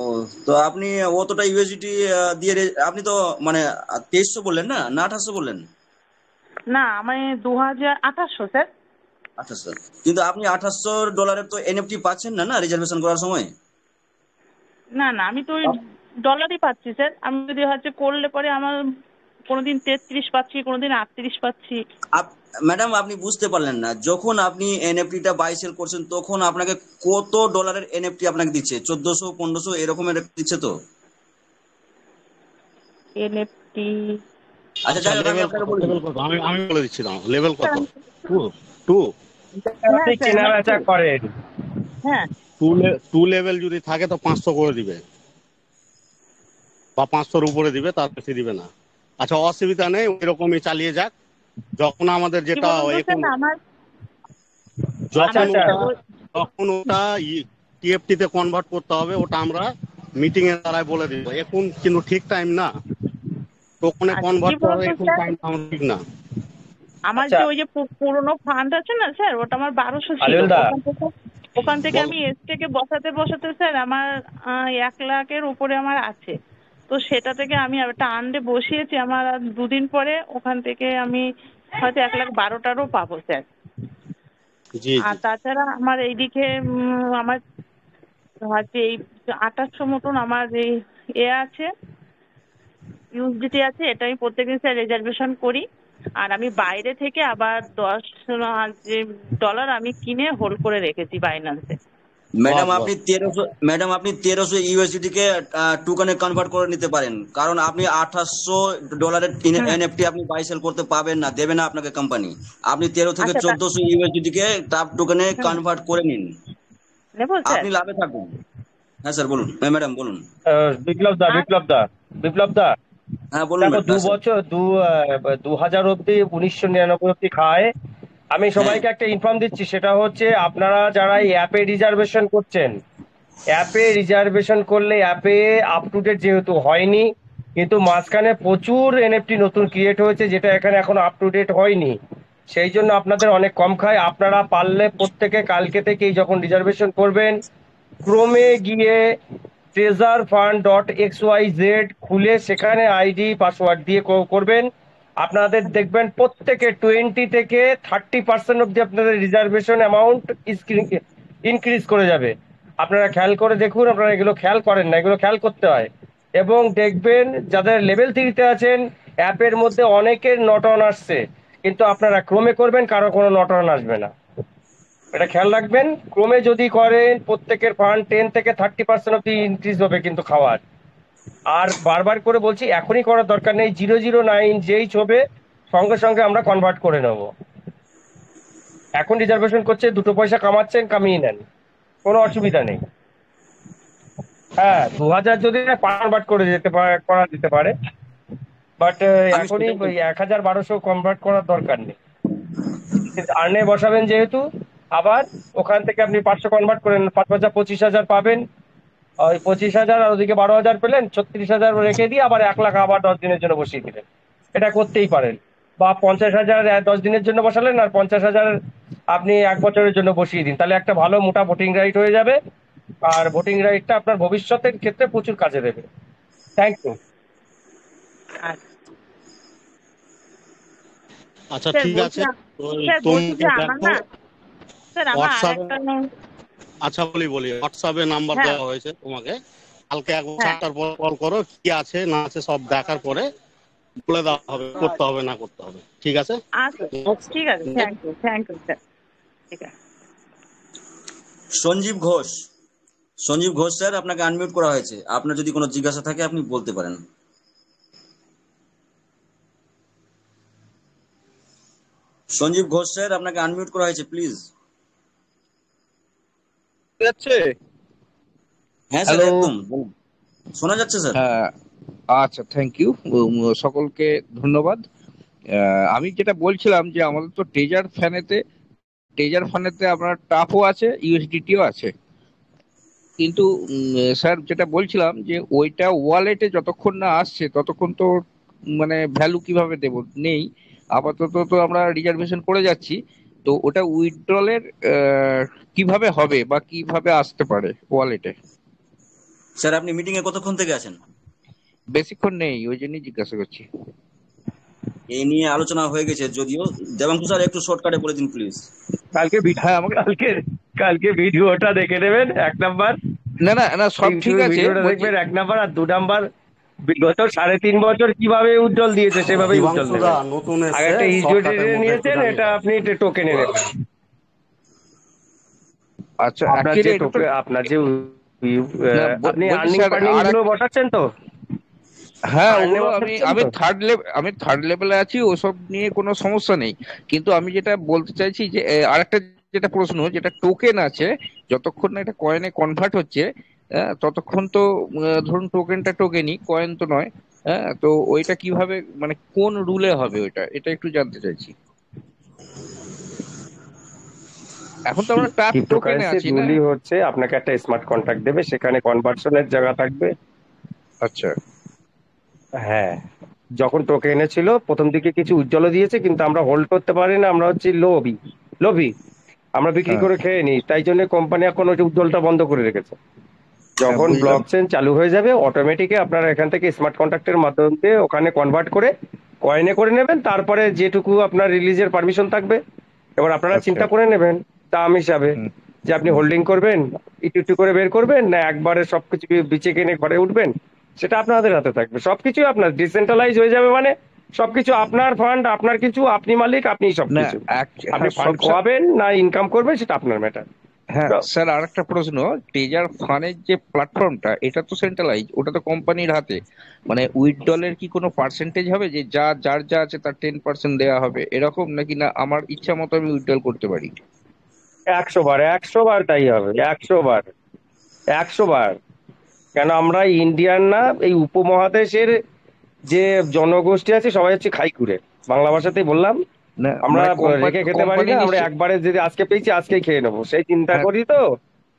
S11: তো আপনি অতটা ইউএসডিটি দিয়ে আপনি তো মানে 2300 বললেন না 2800 বললেন?
S17: না, আমি 2,800 স্যার।
S11: আচ্ছা স্যার, কিন্তু আপনি $2800 তো এনএফটি পাচ্ছেন না রিজার্ভেশন করার সময়?
S17: না না, আমি তো ওই ডলারই পাচ্ছি স্যার। আমি যদি হচ্ছে করলে পরে আমার কোনোদিন 33 পাচ্ছি, কোনোদিন 38 পাচ্ছি।
S11: ম্যাডাম, আপনি বুঝতে পারলেন না, যখন আপনি এনএফটিটা বাই সেল করছেন তখন আপনাকে কত ডলারের এনএফটি আপনাকে দিচ্ছে? 1400-1500 এরকমের দিচ্ছে তো?
S17: এনএফটি
S11: আচ্ছা যাই হোক, আমি আপনাকে বলি।
S5: আমি বলে দিচ্ছি, লেভেল কত? 2
S1: আপনি কেনা বেচা করেন।
S17: হ্যাঁ,
S5: 2 লেভেল যদি থাকে তো 500 করে দিবে বা 500-র উপরে দিবে, তার বেশি দিবে না। আচ্ছা, অসুবিধা নেই, ওইরকমই চালিয়ে যাক। যখন আমাদের যেটা যখন ওটা টিএফটি তে কনভার্ট করতে হবে, ওটা আমরা মিটিং এর দ্বারাই বলে দিব। এখন কিন্তু ঠিক টাইম না, ওখানে কনভার্ট করার এখন টাইম ঠিক না।
S17: আমার যে ওই যে পুরনো ফান্ড আছে না স্যার, ওটা আমার 1200 ছিল। ওখান থেকে আমি এসটেকে বসাতে বসাতে স্যার আমার 1 লাখের উপরে আমার আছে। তো সেটা থেকে আমি একটা আন্ডে বসিয়েছি, আমার 2 দিন পরে ওখান থেকে আমি হয়তো 1,12,000 পাবো স্যার। আর তাছাড়া আমার এইদিকে আমার হচ্ছে এই 2800 মতন আমার এই আছে, ইউএসডিটি আছে। এটা আমি প্রত্যেকদিন স্যার রিজার্ভেশন করি। আর আমি বাইরে থেকে আবার $10 আমি কিনে হোল্ড করে রেখেছি বাইন্যান্সে।
S11: ম্যাডাম
S10: বাস
S11: আপনি
S10: বাস
S11: 1300 ইউএসডিটি কে টোকেনে কনভার্ট করে নিতে পারেন, কারণ আপনি $2800 এনএফটি আপনি বাই সেল করতে পাবেন না, দেবে না আপনাকে কোম্পানি। আপনি 13 থেকে
S17: আচ্ছা
S11: 1400 ইউএসডিটি কে টাপ টোকেনে কনভার্ট করে নিন,
S17: নেবো স্যার?
S11: আপনি লাভে থাকুন। হ্যাঁ স্যার বলুন, ম্যাডাম বলুন।
S1: বিপ্লব দা
S11: হ্যাঁ বলুন
S1: দেখো,
S11: স্যার।
S1: 2000 অব্দি 1999 অব্দি খায়। আমি সবাইকে একটা ইনফর্ম দিচ্ছি, সেটা হচ্ছে আপনারা যারা এই অ্যাপে রিজার্ভেশন করছেন, অ্যাপে রিজার্ভেশন করলে অ্যাপে আপ টু ডেট যেহেতু হয়নি, কিন্তু মাঝখানে প্রচুর এনএফটি নতুন ক্রিয়েট হয়েছে যেটা এখানে এখন আপ টু ডেট হয়নি, সেই জন্য আপনাদের অনেক কম খায়। আপনারা পারলে প্রত্যেকে কালকে থেকেই যখন রিজার্ভেশন করবেন, ক্রোমে গিয়ে treasurefund.xyz খুলে সেখানে আইডি পাসওয়ার্ড দিয়ে করবেন। আপনাদের দেখবেন প্রত্যেকে 20 থেকে 30% অব্দি আপনাদের রিজার্ভেশন অ্যামাউন্ট ইনক্রিজ করে যাবে। আপনারা খেয়াল করে দেখুন, আপনারা এগুলো খেয়াল করেন না, এগুলো খেয়াল করতে হয়। এবং দেখবেন যাদের লেভেল 3-তে আছেন, অ্যাপের মধ্যে অনেকের নট অন আসছে, কিন্তু আপনারা ক্রমে করবেন, কারো কোনো নট অন আসবে না, এটা খেয়াল রাখবেন। ক্রমে যদি করেন প্রত্যেকের ফান্ড 10 থেকে 30% অব্দি ইনক্রিজ হবে কিন্তু খাওয়ার। আর বারবার করে বলছি, এখনই করার দরকার নেই, 009 যেই ছবে সঙ্গে সঙ্গে আমরা কনভার্ট করে নেব। এখন রিজার্ভেশন করছে, 2 পয়সা কামাচ্ছেন, কামিয়ে নেন, কোনো অসুবিধা নেই। হ্যাঁ, 2000 যদি কনভার্ট করে করা যেতে পারে, বাট এখনই 1000-1200 কনভার্ট করার দরকার নেই। আর্নে বসাবেন যেহেতু, আবার ওখান থেকে আপনি 500 কনভার্ট করেন, 5 পয়সা 25,000 পাবেন। ওই 25,000 আর ওদিকে 12,000 পেলেন, 36,000 রেখে দিয়ে আবার 1 লাখ আবার 10 দিনের জন্য বসিয়ে দিলেন, এটা করতেই পারেন। বা 50,000 10 দিনের জন্য বসালেন, আর 50,000 আপনি 1 বছরের জন্য বসিয়ে দিন, তাহলে একটা ভালো মোটা ভোটিং রাইট হয়ে যাবে। আর ভোটিং রাইটটা আপনার ভবিষ্যতের ক্ষেত্রে প্রচুর কাজে দেবে। Thank you.
S5: আচ্ছা
S17: স্যার
S5: ঠিক
S17: বলছি
S5: আছে, ওই
S17: স্যার
S5: তুমি
S17: বলছি যে আমার
S5: দেখো
S17: না স্যার আমার
S5: হোয়াটসঅ্যাপে।
S17: আরেকটা
S5: আচ্ছা বলি হোয়াটসঅ্যাপে নাম্বার
S17: হ্যাঁ
S5: দেওয়া হয়েছে তোমাকে, কালকে একবার
S17: হ্যাঁ
S5: 4টার পর কল করো, কি আছে না আছে সব দেখার পরে বলে দেওয়া হবে করতে হবে না করতে হবে, ঠিক আছে?
S17: আচ্ছা ঠিক আছে, থ্যাংক ইউ স্যার, ঠিক আছে।
S11: সঞ্জীব ঘোষ স্যার, আপনাকে আনমিউট করা হয়েছে। আপনার যদি কোনো জিজ্ঞাসা থাকে আপনি বলতে পারেন। সঞ্জীব ঘোষ স্যার, আপনাকে আনমিউট করা হয়েছে, প্লিজ।
S18: যাচ্ছে?
S11: হ্যাঁ স্যার,
S18: হ্যালো।
S11: একদম বলুন। শোনা যাচ্ছে স্যার।
S18: হ্যাঁ, আচ্ছা, থ্যাংক ইউ সকলকে ধন্যবাদ। আমি যেটা বলছিলাম যে আমাদের তো ট্রেজার ফানেতে আপনার টাফও আছে, ইউএসডিটিও আছে, কিন্তু স্যার যেটা বলছিলাম যে ওইটা ওয়ালেটে যতক্ষণ না আসছে ততক্ষণ তো মানে ভ্যালু কিভাবে দেব নেই। আপাতত তো আমরা রিজার্ভেশন করে যাচ্ছি, তো ওটা উইথড্রলের কিভাবে হবে বা কিভাবে আসতে পারে ওয়ালেটে?
S11: স্যার আপনি মিটিং এ কতক্ষণ থেকে আছেন?
S18: বেশিক্ষণ নেই, ওই জন্যই জিজ্ঞাসা করছি।
S11: এই নিয়ে আলোচনা হয়ে গেছে যদিও। দেবাংশু স্যার একটু শর্টকাটে বলে দিন প্লিজ।
S1: কালকে ভিডিওটা দেখে নেবেন, 1 নাম্বার।
S18: না সব ঠিক আছে,
S1: ভিডিওটা দেখবেন 1 নাম্বার, আর 2 নাম্বার বিগত 3.5 বছর কিভাবে উজ্জ্বল দিয়েছে সেভাবেই উজ্জ্বল দেবেন।
S5: নতুন
S1: আর একটা ইউএসডি নিয়েছেন, এটা আপনি টোকেনে নেবেন।
S18: আচ্ছা,
S1: আপনার যে আপনি আর্নিং ফার্নিং গুলো বসাচ্ছেন তো?
S18: হ্যাঁ, ওগুলো আমি থার্ড লেভেলে আছি, ওসব নিয়ে কোনো সমস্যা নেই। কিন্তু আমি যেটা বলতে চাইছি যে আরেকটা যেটা প্রশ্ন, যেটা টোকেন আছে, যতক্ষণ না এটা কয়েনে কনভার্ট হচ্ছে ততক্ষণ তো ধরুন টোকেনটা টোকেনই, কয়েন তো নয়। তো ওইটা কিভাবে মানে কোন রুলে হবে এটা একটু জানতে চাইছি। এখন তো আমরা টাফ টোকেনে আছি না।
S1: হচ্ছে আপনাকে একটা স্মার্ট কন্ট্রাক্ট দেবে, সেখানে কনভার্সনের জায়গা থাকবে।
S18: আচ্ছা,
S1: হ্যাঁ, যখন টোকেনে ছিল প্রথম দিকে কিছু উজ্জ্বল দিয়েছে, কিন্তু আমরা হোল্ড করতে পারি না, আমরা হচ্ছে লোভী, আমরা বিক্রি করে খেয়ে নিই, তাই জন্য কোম্পানি এখন ওই উজ্জ্বলটা বন্ধ করে রেখেছে। যখন ব্লকচেন চালু হয়ে যাবে, অটোমেটিক আপনারা এখান থেকে স্মার্ট কন্ট্রাক্টের মাধ্যমে ওখানে কনভার্ট করে কয়েনে করে নেবেন। তারপরে যেটুকু আপনার রিলিজের পারমিশন থাকবে, এবার আপনারা চিন্তা করে নেবেন দাম হিসাবে, যে আপনি হোল্ডিং করবেন, একটু করে বের করবেন, না একবারে সবকিছু বিচে কিনে ঘরে উঠবেন, সেটা আপনাদের হাতে থাকবে। সবকিছু আপনার ডিসেন্ট্রালাইজ হয়ে যাবে, মানে সবকিছু আপনার ফান্ড, আপনার কিছু, আপনি মালিক, আপনি সবকিছু। আপনি ফান্ড খোয়াবেন না ইনকাম করবেন, সেটা আপনার ম্যাটার।
S18: হ্যাঁ স্যার, আর একটা প্রশ্ন। টেজার ফানের যে প্ল্যাটফর্মটা, এটা তো সেন্ট্রালাইজ, ওটা তো কোম্পানির হাতে। মানে উইথড্রলের কি কোনো পার্সেন্টেজ হবে, যে যার যা আছে তার 10% দেওয়া হবে এরকম, নাকি না আমার ইচ্ছা মতো আমি উইথড্রল করতে পারি?
S1: 100 বার, 100 বার তাই হবে, 100 বার, 100 বার। কেন আমরা ইন্ডিয়ান না, এই উপমহাদেশের যে জনগোষ্ঠী আছে সবাই হচ্ছে খাইকুড়ে, বাংলা ভাষাতেই বললাম।
S18: না
S1: আমরা
S18: মানে
S1: রেখে খেতে পারি
S18: কোম্পানি
S1: না, আমরা
S18: নিশ্চয়।
S1: একবারে যদি আজকে পেয়েছি আজকেই খেয়ে নেবো সেই চিন্তা
S18: হ্যাঁ,
S1: করি তো।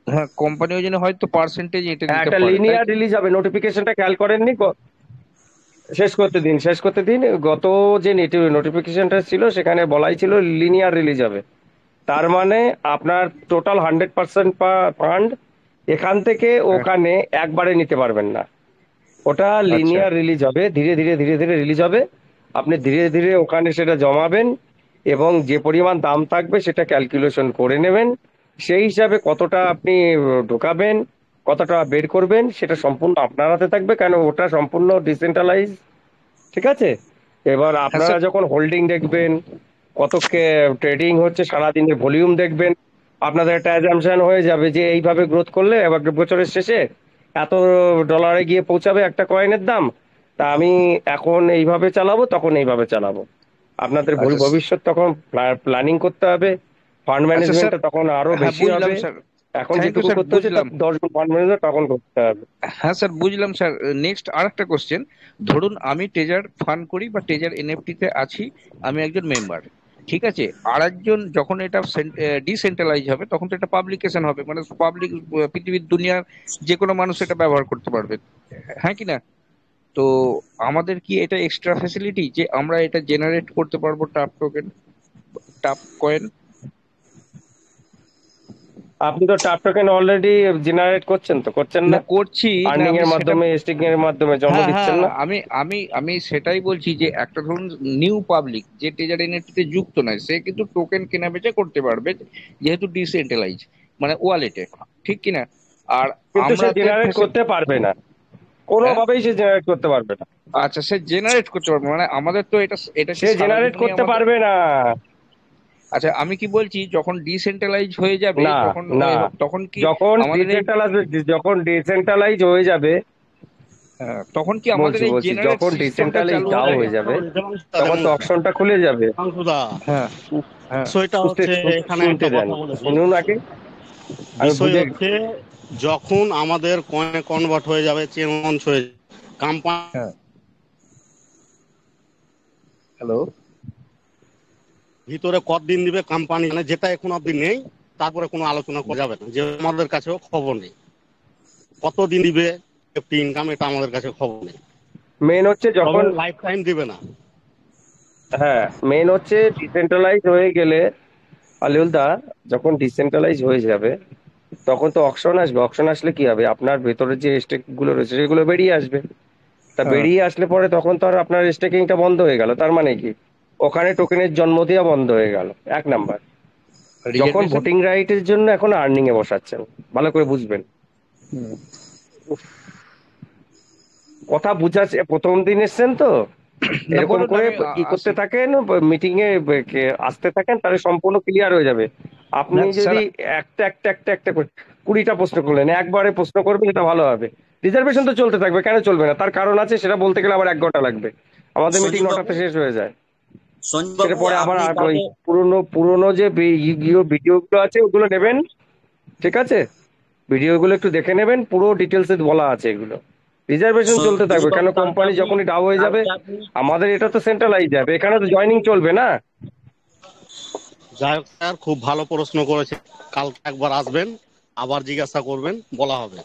S18: হ্যাঁ, কোম্পানি ওই জন্য হয়তো পার্সেন্টেজ এটা
S1: হ্যাঁ,
S18: দিতে
S1: একটা
S18: পারে, তাই
S1: লিনিয়ার
S18: তো?
S1: রিলিজ হবে, নোটিফিকেশনটা খেয়াল করেননি? শেষ করতে দিন, শেষ করতে দিন। গত যে নোটিফিকেশনটা ছিল সেখানে বলাই ছিল লিনিয়ার রিলিজ হবে। তার মানে আপনার টোটাল 100% ফান্ড এখান থেকে
S18: হ্যাঁ,
S1: ওখানে একবারে নিতে পারবেন না। ওটা
S18: আচ্ছা।
S1: লিনিয়ার রিলিজ হবে, ধীরে ধীরে ধীরে ধীরে রিলিজ হবে। আপনি ধীরে ধীরে ওখানে সেটা জমাবেন এবং যে পরিমাণ দাম থাকবে সেটা ক্যালকুলেশন করে নেবেন। সেই হিসাবে কতটা আপনি ঢোকাবেন, কতটা বের করবেন সেটা সম্পূর্ণ আপনার হাতে থাকবে, কেন ওটা সম্পূর্ণ ডিসেন্ট্রালাইজ। ঠিক আছে? এবার
S18: হ্যাঁ
S1: আপনারা
S18: স্যার।
S1: যখন হোল্ডিং দেখবেন, কত ট্রেডিং হচ্ছে, সারাদিনের ভলিউম দেখবেন, আপনাদের একটা অ্যাজাম্পশন হয়ে যাবে যে এইভাবে গ্রোথ করলে এবার বছরের শেষে এত ডলারে গিয়ে পৌঁছাবে একটা কয়েনের দাম। তা আমি এখন এইভাবে চালাবো, তখন এইভাবে চালাবো। আপনাদের
S18: আচ্ছা
S1: ভবিষ্যৎ তখন প্ল্যানিং করতে হবে। ফান্ড
S18: আচ্ছা স্যার।
S1: ম্যানেজমেন্টটা তখন আরো
S18: হ্যাঁ
S1: বেশি
S18: বুঝলাম
S1: হবে।
S18: স্যার।
S1: এখন
S18: থ্যাংক ইউ
S1: যেটুকু
S18: স্যার,
S1: করতে হচ্ছে তার
S18: বুঝলাম।
S1: 10 গুণ ফান্ড ম্যানেজমেন্ট তখন করতে হবে।
S18: হ্যাঁ স্যার বুঝলাম স্যার। নেক্সট আর একটা কোশ্চেন। ধরুন আমি টেজার ফান্ড করি বা টেজার এনএফটি তে আছি, আমি একজন মেম্বার, ঠিক আছে। আর একজন যখন এটা ডিসেন্ট্রালাইজ হবে তখন তো এটা পাবলিকেশন হবে, মানে পাবলিক, পৃথিবীর দুনিয়ার যে কোনো মানুষ এটা ব্যবহার করতে পারবে, হ্যাঁ কি না? তো আমাদের কি এটা এক্সট্রা ফ্যাসিলিটি যে আমরা এটা জেনারেট করতে পারবো টাপ টোকেন, টাপ কয়েন?
S1: আপনি তো টাপ টোকেন অলরেডি জেনারেট করছেন, তো করছেন
S18: না
S1: না?
S18: করছি না,
S1: আর্নিং
S18: আমি
S1: এর
S18: সেটা।
S1: মাধ্যমে, স্টেকিং এর মাধ্যমে জমা
S18: হ্যাঁ হ্যাঁ,
S1: দিচ্ছেন না?
S18: আমি আমি আমি সেটাই বলছি যে একটা ধরুন নিউ পাবলিক যে টেজার এনএফটি যুক্ত নয়, সে কিন্তু টোকেন কেনা বেচা করতে পারবে, যেহেতু ডিসেন্ট্রালাইজ, মানে ওয়ালেটে, ঠিক কিনা? আর
S1: কিন্তু সে
S18: আমরা
S1: জেনারেট করতে পারবে না,
S18: হ্যাঁ,
S1: কোনোভাবেই সে জেনারেট করতে পারবে না।
S18: আচ্ছা, সে জেনারেট করতে পারবে, মানে আমাদের তো এটা এটা কি
S1: সে
S18: সারা
S1: জেনারেট
S18: জীবনই
S1: করতে
S18: আমাদের।
S1: পারবে না।
S18: আচ্ছা, আমি কি বলছি, যখন ডিসেন্ট্রালাইজ হয়ে যাবে
S1: না,
S18: তখন
S1: না,
S18: তখন কি
S1: যখন
S18: আমাদের এই,
S1: ডিসেন্ট্রালাইজ, যখন ডিসেন্ট্রালাইজ হয়ে যাবে,
S18: তখন কি আমাদের
S1: বলছি
S18: এই
S1: বলছি
S18: জেনারেট
S1: যখন
S18: সিস্টেমটা
S1: ডিসেন্ট্রালাইজ
S18: চালু
S1: ডাও
S18: হবে?
S1: হয়ে যাবে তখন তো অপশনটা খুলে যাবে।
S5: শঙ্কুদা,
S18: হ্যাঁ হ্যাঁ।
S5: বিষয়টা
S1: বুঝতে
S5: হচ্ছে এখানে
S1: শুনতে
S5: একটা
S1: দেন,
S5: কথা বলেছি।
S1: শুনুন আগে, আমি
S5: বিষয়
S1: বুঝে।
S5: হচ্ছে যখন আমাদের কয়েনে কনভার্ট হয়ে যাবে, চেন লঞ্চ হয়ে কোম্পানি,
S18: হ্যাঁ, হ্যালো,
S5: ভিতরে কতদিন দিবে কোম্পানি, মানে যেটা এখন অব্দি নেই, তারপরে কোনো আলোচনা করা যাবে না, যে আমাদের কাছেও খবর নেই কতদিন দিবে ইনকাম, এটা আমাদের কাছে খবর নেই।
S1: মেন হচ্ছে যখন,
S5: লাইফ টাইম দিবে না।
S1: হ্যাঁ, মেন হচ্ছে ডিসেন্ট্রালাইজ হয়ে গেলে, আলিউলদা, যখন ডিসেন্ট্রালাইজ হয়ে যাবে তখন তো অকশন আসবে। অকশন আসলে কি হবে, আপনার ভেতরে যে স্টেক গুলো রয়েছে সেগুলো বেরিয়ে আসবে। তা
S18: হ্যাঁ,
S1: বেরিয়ে আসলে পরে তখন তো আর আপনার স্টেকিংটা বন্ধ হয়ে গেল, তার মানে কি ওখানে টোকেনের জন্ম দেওয়া বন্ধ হয়ে গেল, এক নাম্বার। যখন
S18: রিজার্ভেশন।
S1: ভোটিং রাইটের জন্য এখন আর্নিং এ বসাচ্ছেন, ভালো করে বুঝবেন। কথা বুঝাচ্ছে, প্রথম দিন এসছেন তো,
S18: না
S1: এরকম
S18: বলুন,
S1: করে
S18: আমি
S1: ই করতে
S18: আসি।
S1: থাকেন, মিটিং এ আসতে থাকেন, তাহলে সম্পূর্ণ ক্লিয়ার হয়ে যাবে। আপনি
S18: না স্যার।
S1: যদি একটা একটা একটা একটা করে 20টা প্রশ্ন করলেন, একবারে প্রশ্ন করবেন, এটা ভালো হবে। রিজার্ভেশন তো চলতে থাকবে, কেন চলবে না? তার কারণ আছে, সেটা বলতে গেলে আবার 1 ঘন্টা লাগবে। আমাদের মিটিং
S11: সঞ্জীব
S1: 9টাতে
S11: বাবু,
S1: শেষ হয়ে যায়।
S11: সঞ্জীব
S1: সেটা
S11: বাবু
S1: পরে আবার
S11: আপনি
S1: ওই
S11: কালকে,
S1: পুরোনো পুরোনো যে ভিডিও গুলো আছে ওগুলো নেবেন, ঠিক আছে? ভিডিওগুলো একটু দেখে নেবেন, পুরো ডিটেলসে বলা আছে এগুলো। রিজার্ভেশন চলতে
S11: সঞ্জীব
S1: থাকবে, কেন
S11: বাবু কালকে
S1: কোম্পানি
S11: আপনি,
S1: যখনই ডাউ হয়ে যাবে,
S11: কালকে আপনি
S1: আমাদের এটা তো সেন্ট্রালাইজ যাবে, এখানে তো জয়নিং চলবে না।
S5: যাই হোক স্যার, খুব ভালো প্রশ্ন করেছে। কালকে একবার আসবেন, আবার জিজ্ঞাসা করবেন, বলা হবে।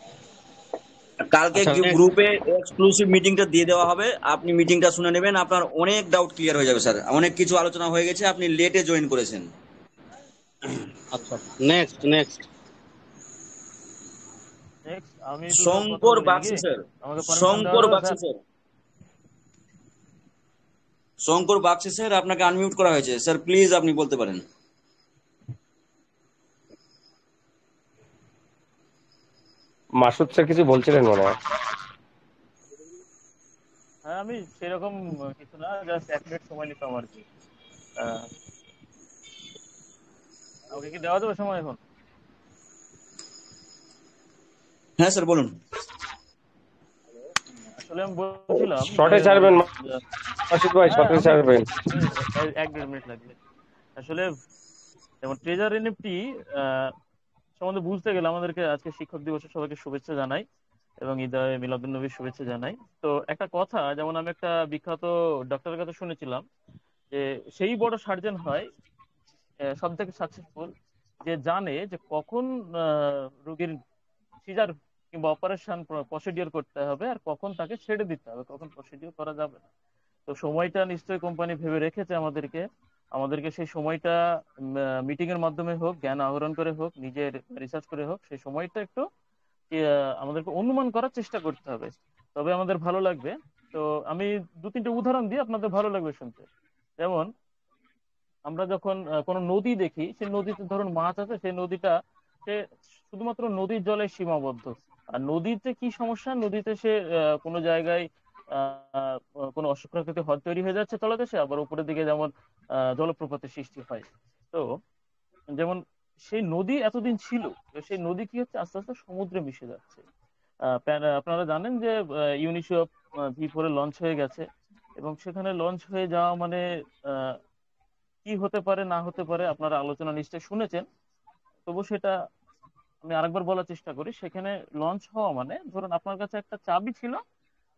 S11: কালকে
S5: আচ্ছা,
S11: গ্রুপে এক্সক্লুসিভ মিটিংটা দিয়ে দেওয়া হবে, আপনি মিটিংটা শুনে নেবেন, আপনার অনেক ডাউট ক্লিয়ার হয়ে যাবে স্যার। অনেক কিছু আলোচনা হয়ে গেছে, আপনি লেটে জয়েন করেছেন।
S5: আচ্ছা, নেক্সট নেক্সট
S19: নেক্সট আমি একটু স্যার কথা
S11: শঙ্কর
S19: বলি
S11: বাগচি
S19: নাকি?
S11: স্যার,
S19: আমাকে পারমিশন দেওয়া
S11: শঙ্কর
S19: যাবে
S11: Bagchi
S19: sir?
S11: Sir, Shankar Bagchi sir, আপনাকে আনমিউট করা হয়েছে স্যার, প্লিজ আপনি বলতে পারেন।
S1: মাসুদ স্যার কিছু বলছিলেন মনে হয়।
S19: হ্যাঁ, আমি সেরকম কিছু না, জাস্ট 1 মিনিট সময় নিতাম আর কি। আহ, আমাকে কি দেওয়া যাবে সময় এখন?
S11: হ্যাঁ স্যার বলুন।
S19: আসলে আমি বলছিলাম
S1: শর্টে
S19: যে
S1: ছাড়বেন মাসুদ ভাই,
S19: হ্যাঁ
S1: শর্টে
S19: আমি
S1: ছাড়বেন।
S19: এক দেড় মিনিট লাগবে। আসলে যেমন ট্রেজার এনএফটি সম্বন্ধে বুঝতে গেলে আমাদেরকে আজকে শিক্ষক দিবসের সবাইকে শুভেচ্ছা জানাই এবং ঈদে মিলাদুন্নবীর শুভেচ্ছা জানাই। তো একটা কথা, যেমন আমি একটা বিখ্যাত ডক্টরের কাছে শুনেছিলাম যে সেই বড় সার্জন হয় সব থেকে সাকসেসফুল যে জানে যে কখন রোগীর সিজার কিংবা অপারেশন প্রসিডিওর করতে হবে আর কখন তাকে ছেড়ে দিতে হবে, কখন প্রসিডিওর করা যাবে না। তো সময়টা নিশ্চয়ই কোম্পানি ভেবে রেখেছে আমাদেরকে আমাদেরকে সেই সময়টা মিটিং এর মাধ্যমে হোক, জ্ঞান আহরণ করে হোক, নিজের রিসার্চ করে হোক, সেই সময়টা একটু আমাদেরকে অনুমান করার চেষ্টা করতে হবে, তবে আমাদের ভালো লাগবে। তো আমি দু তিনটে উদাহরণ দিই, আপনাদের ভালো লাগবে শুনতে। যেমন আমরা যখন কোনো নদী দেখি, সেই নদীতে ধরুন মাছ আছে, সেই নদীটা সে শুধুমাত্র নদীর জলে সীমাবদ্ধ। আর নদীতে কি সমস্যা, নদীতে সে কোনো জায়গায় আহ কোনো অস্বাভাবিক হ্রদ তৈরি হয়ে যাচ্ছে তলদেশে, আবার উপরের দিকে যেমন জলপ্রপাতের সৃষ্টি হয়। তো যেমন সেই নদী এতদিন ছিল, তো সেই নদী কি হচ্ছে আস্তে আস্তে সমুদ্রে মিশে যাচ্ছে। আপনারা জানেন যে ইউনিসেফ V4 লঞ্চ হয়ে গেছে এবং সেখানে লঞ্চ হয়ে যাওয়া মানে কি হতে পারে না হতে পারে আপনারা আলোচনা নিশ্চয়ই শুনেছেন, তবু সেটা আমি আরেকবার বলার চেষ্টা করি। সেখানে লঞ্চ হওয়া মানে ধরুন আপনার কাছে একটা চাবি ছিল,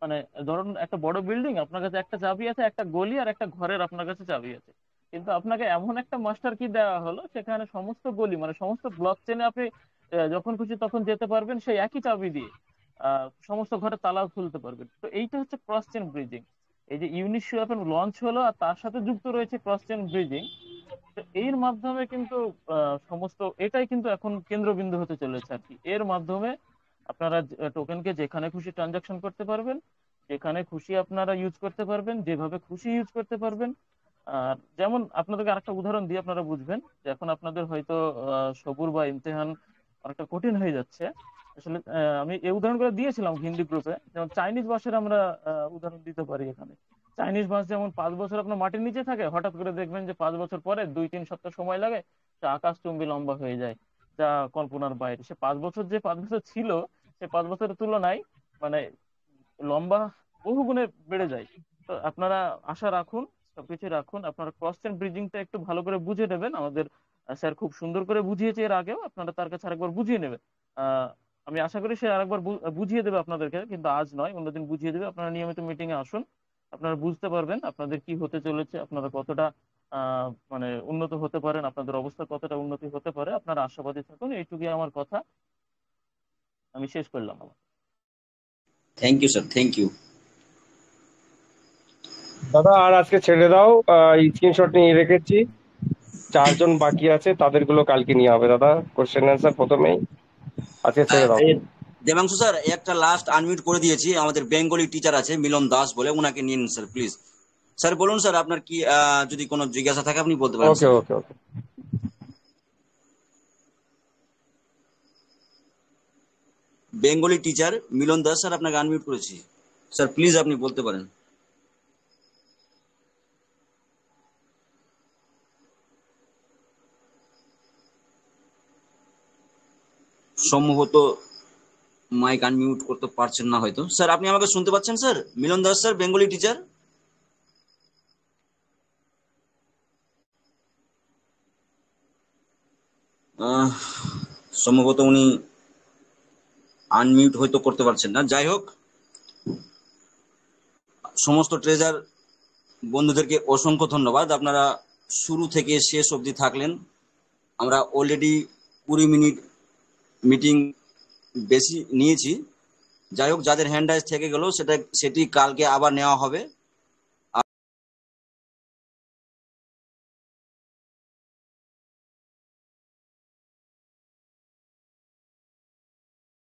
S19: মানে ধরুন একটা বড় বিল্ডিং, আপনার কাছে একটা চাবি আছে, একটা গলি আর একটা ঘরের আপনার কাছে চাবি আছে, কিন্তু আপনাকে এমন একটা মাস্টার কি দেওয়া হলো সেখানে সমস্ত গলি মানে সমস্ত ব্লক চেনে আপনি যখন খুশি তখন যেতে পারবেন সেই একই চাবি দিয়ে, সমস্ত ঘরে তালা খুলতে পারবেন। তো এইটা হচ্ছে ক্রস চেন ব্রিজিং। এই যে ইউনিসেফ লঞ্চ হলো আর তার সাথে যুক্ত রয়েছে ক্রস চেন ব্রিজিং। তো এর মাধ্যমে কিন্তু সমস্ত এটাই কিন্তু এখন কেন্দ্রবিন্দু হতে চলেছে আর কি। এর মাধ্যমে আপনারা টোকেনকে যেখানে খুশি ট্রানজাকশন করতে পারবেন, যেখানে খুশি আপনারা ইউজ করতে পারবেন, যেভাবে খুশি ইউজ করতে পারবেন। আর যেমন আপনাদেরকে আরেকটা উদাহরণ দিয়ে আপনারা বুঝবেন যে এখন আপনাদের হয়তো সবুর বা ইমতেহান অনেকটা কঠিন হয়ে যাচ্ছে। আসলে আমি এই উদাহরণগুলো দিয়েছিলাম হিন্দি গ্রুপে। যেমন চাইনিজ ভাষার আমরা উদাহরণ দিতে পারি এখানে। চাইনিজ ভাষা যেমন 5 বছর আপনার মাটির নিচে থাকে, হঠাৎ করে দেখবেন যে 5 বছর পরে 2-3 সপ্তাহ সময় লাগে, সে আকাশচুম্বী লম্বা হয়ে যায়, যা কল্পনার বাইরে। সে 5 বছর যে 5 বছর ছিল, সে 5 বছরের তুলনায় মানে লম্বা বহু গুণে বেড়ে যায়। তো আপনারা আশা রাখুন, সবকিছু রাখুন, আপনারা ক্রস চেন ব্রিজিংটা একটু ভালো করে বুঝে নেবেন। আমাদের স্যার খুব সুন্দর করে বুঝিয়েছে এর আগেও, আপনারা তার কাছে আরেকবার বুঝিয়ে নেবেন। আমি আশা করি সে আরেকবার বুঝিয়ে দেবে আপনাদেরকে, কিন্তু আজ নয়, অন্যদিন বুঝিয়ে দেবে। আপনারা নিয়মিত মিটিং এ আসুন, আপনারা বুঝতে পারবেন আপনাদের কি হতে চলেছে, আপনারা কতটা মানে উন্নত হতে পারেন, আপনাদের অবস্থা কতটা উন্নতি হতে পারে। আপনারা আশাবাদী থাকুন। এইটুকুই আমার কথা, আমি শেষ করলাম।
S11: Thank you sir, thank you.
S1: দাদা আর আজকে ছেড়ে দাও, স্ক্রিনশট নিয়ে রেখেছি। 4 জন বাকি আছে, তাদেরগুলো কালকে নিয়ে হবে দাদা। কোশ্চেন অ্যান্সার প্রথমেই, আজকে ছেড়ে দাও।
S11: দেবাংশু স্যার একটা লাস্ট আনমিউট করে দিয়েছি, আমাদের বেঙ্গলি টিচার আছে মিলন দাস বলে, ওনাকে নিন স্যার প্লিজ। স্যার বলুন স্যার, আপনার কি যদি কোনো জিজ্ঞাসা থাকে আপনি বলতে পারেন।
S1: ওকে ওকে ওকে।
S11: বেঙ্গলি টিচার মিলন দাস স্যার, আপনাকে আনমিউট করেছি স্যার, প্লিজ আপনি বলতে পারেন। সম্ভবত মাইক আনমিউট করতে পারছেন না হয়তো। স্যার আপনি আমাকে শুনতে পাচ্ছেন স্যার? মিলন দাস স্যার, বেঙ্গলি টিচার। সম্ভবত উনি আনমিউট হয়তো করতে পারছেন না। যাই হোক, সমস্ত ট্রেজার বন্ধুদেরকে অসংখ্য ধন্যবাদ, আপনারা শুরু থেকে শেষ অবধি থাকলেন। আমরা অলরেডি 20 মিনিট মিটিং বেশি নিয়েছি। যাই হোক, যাদের হ্যান্ড রাইজ থেকে গেল সেটি কালকে আবার নেওয়া হবে।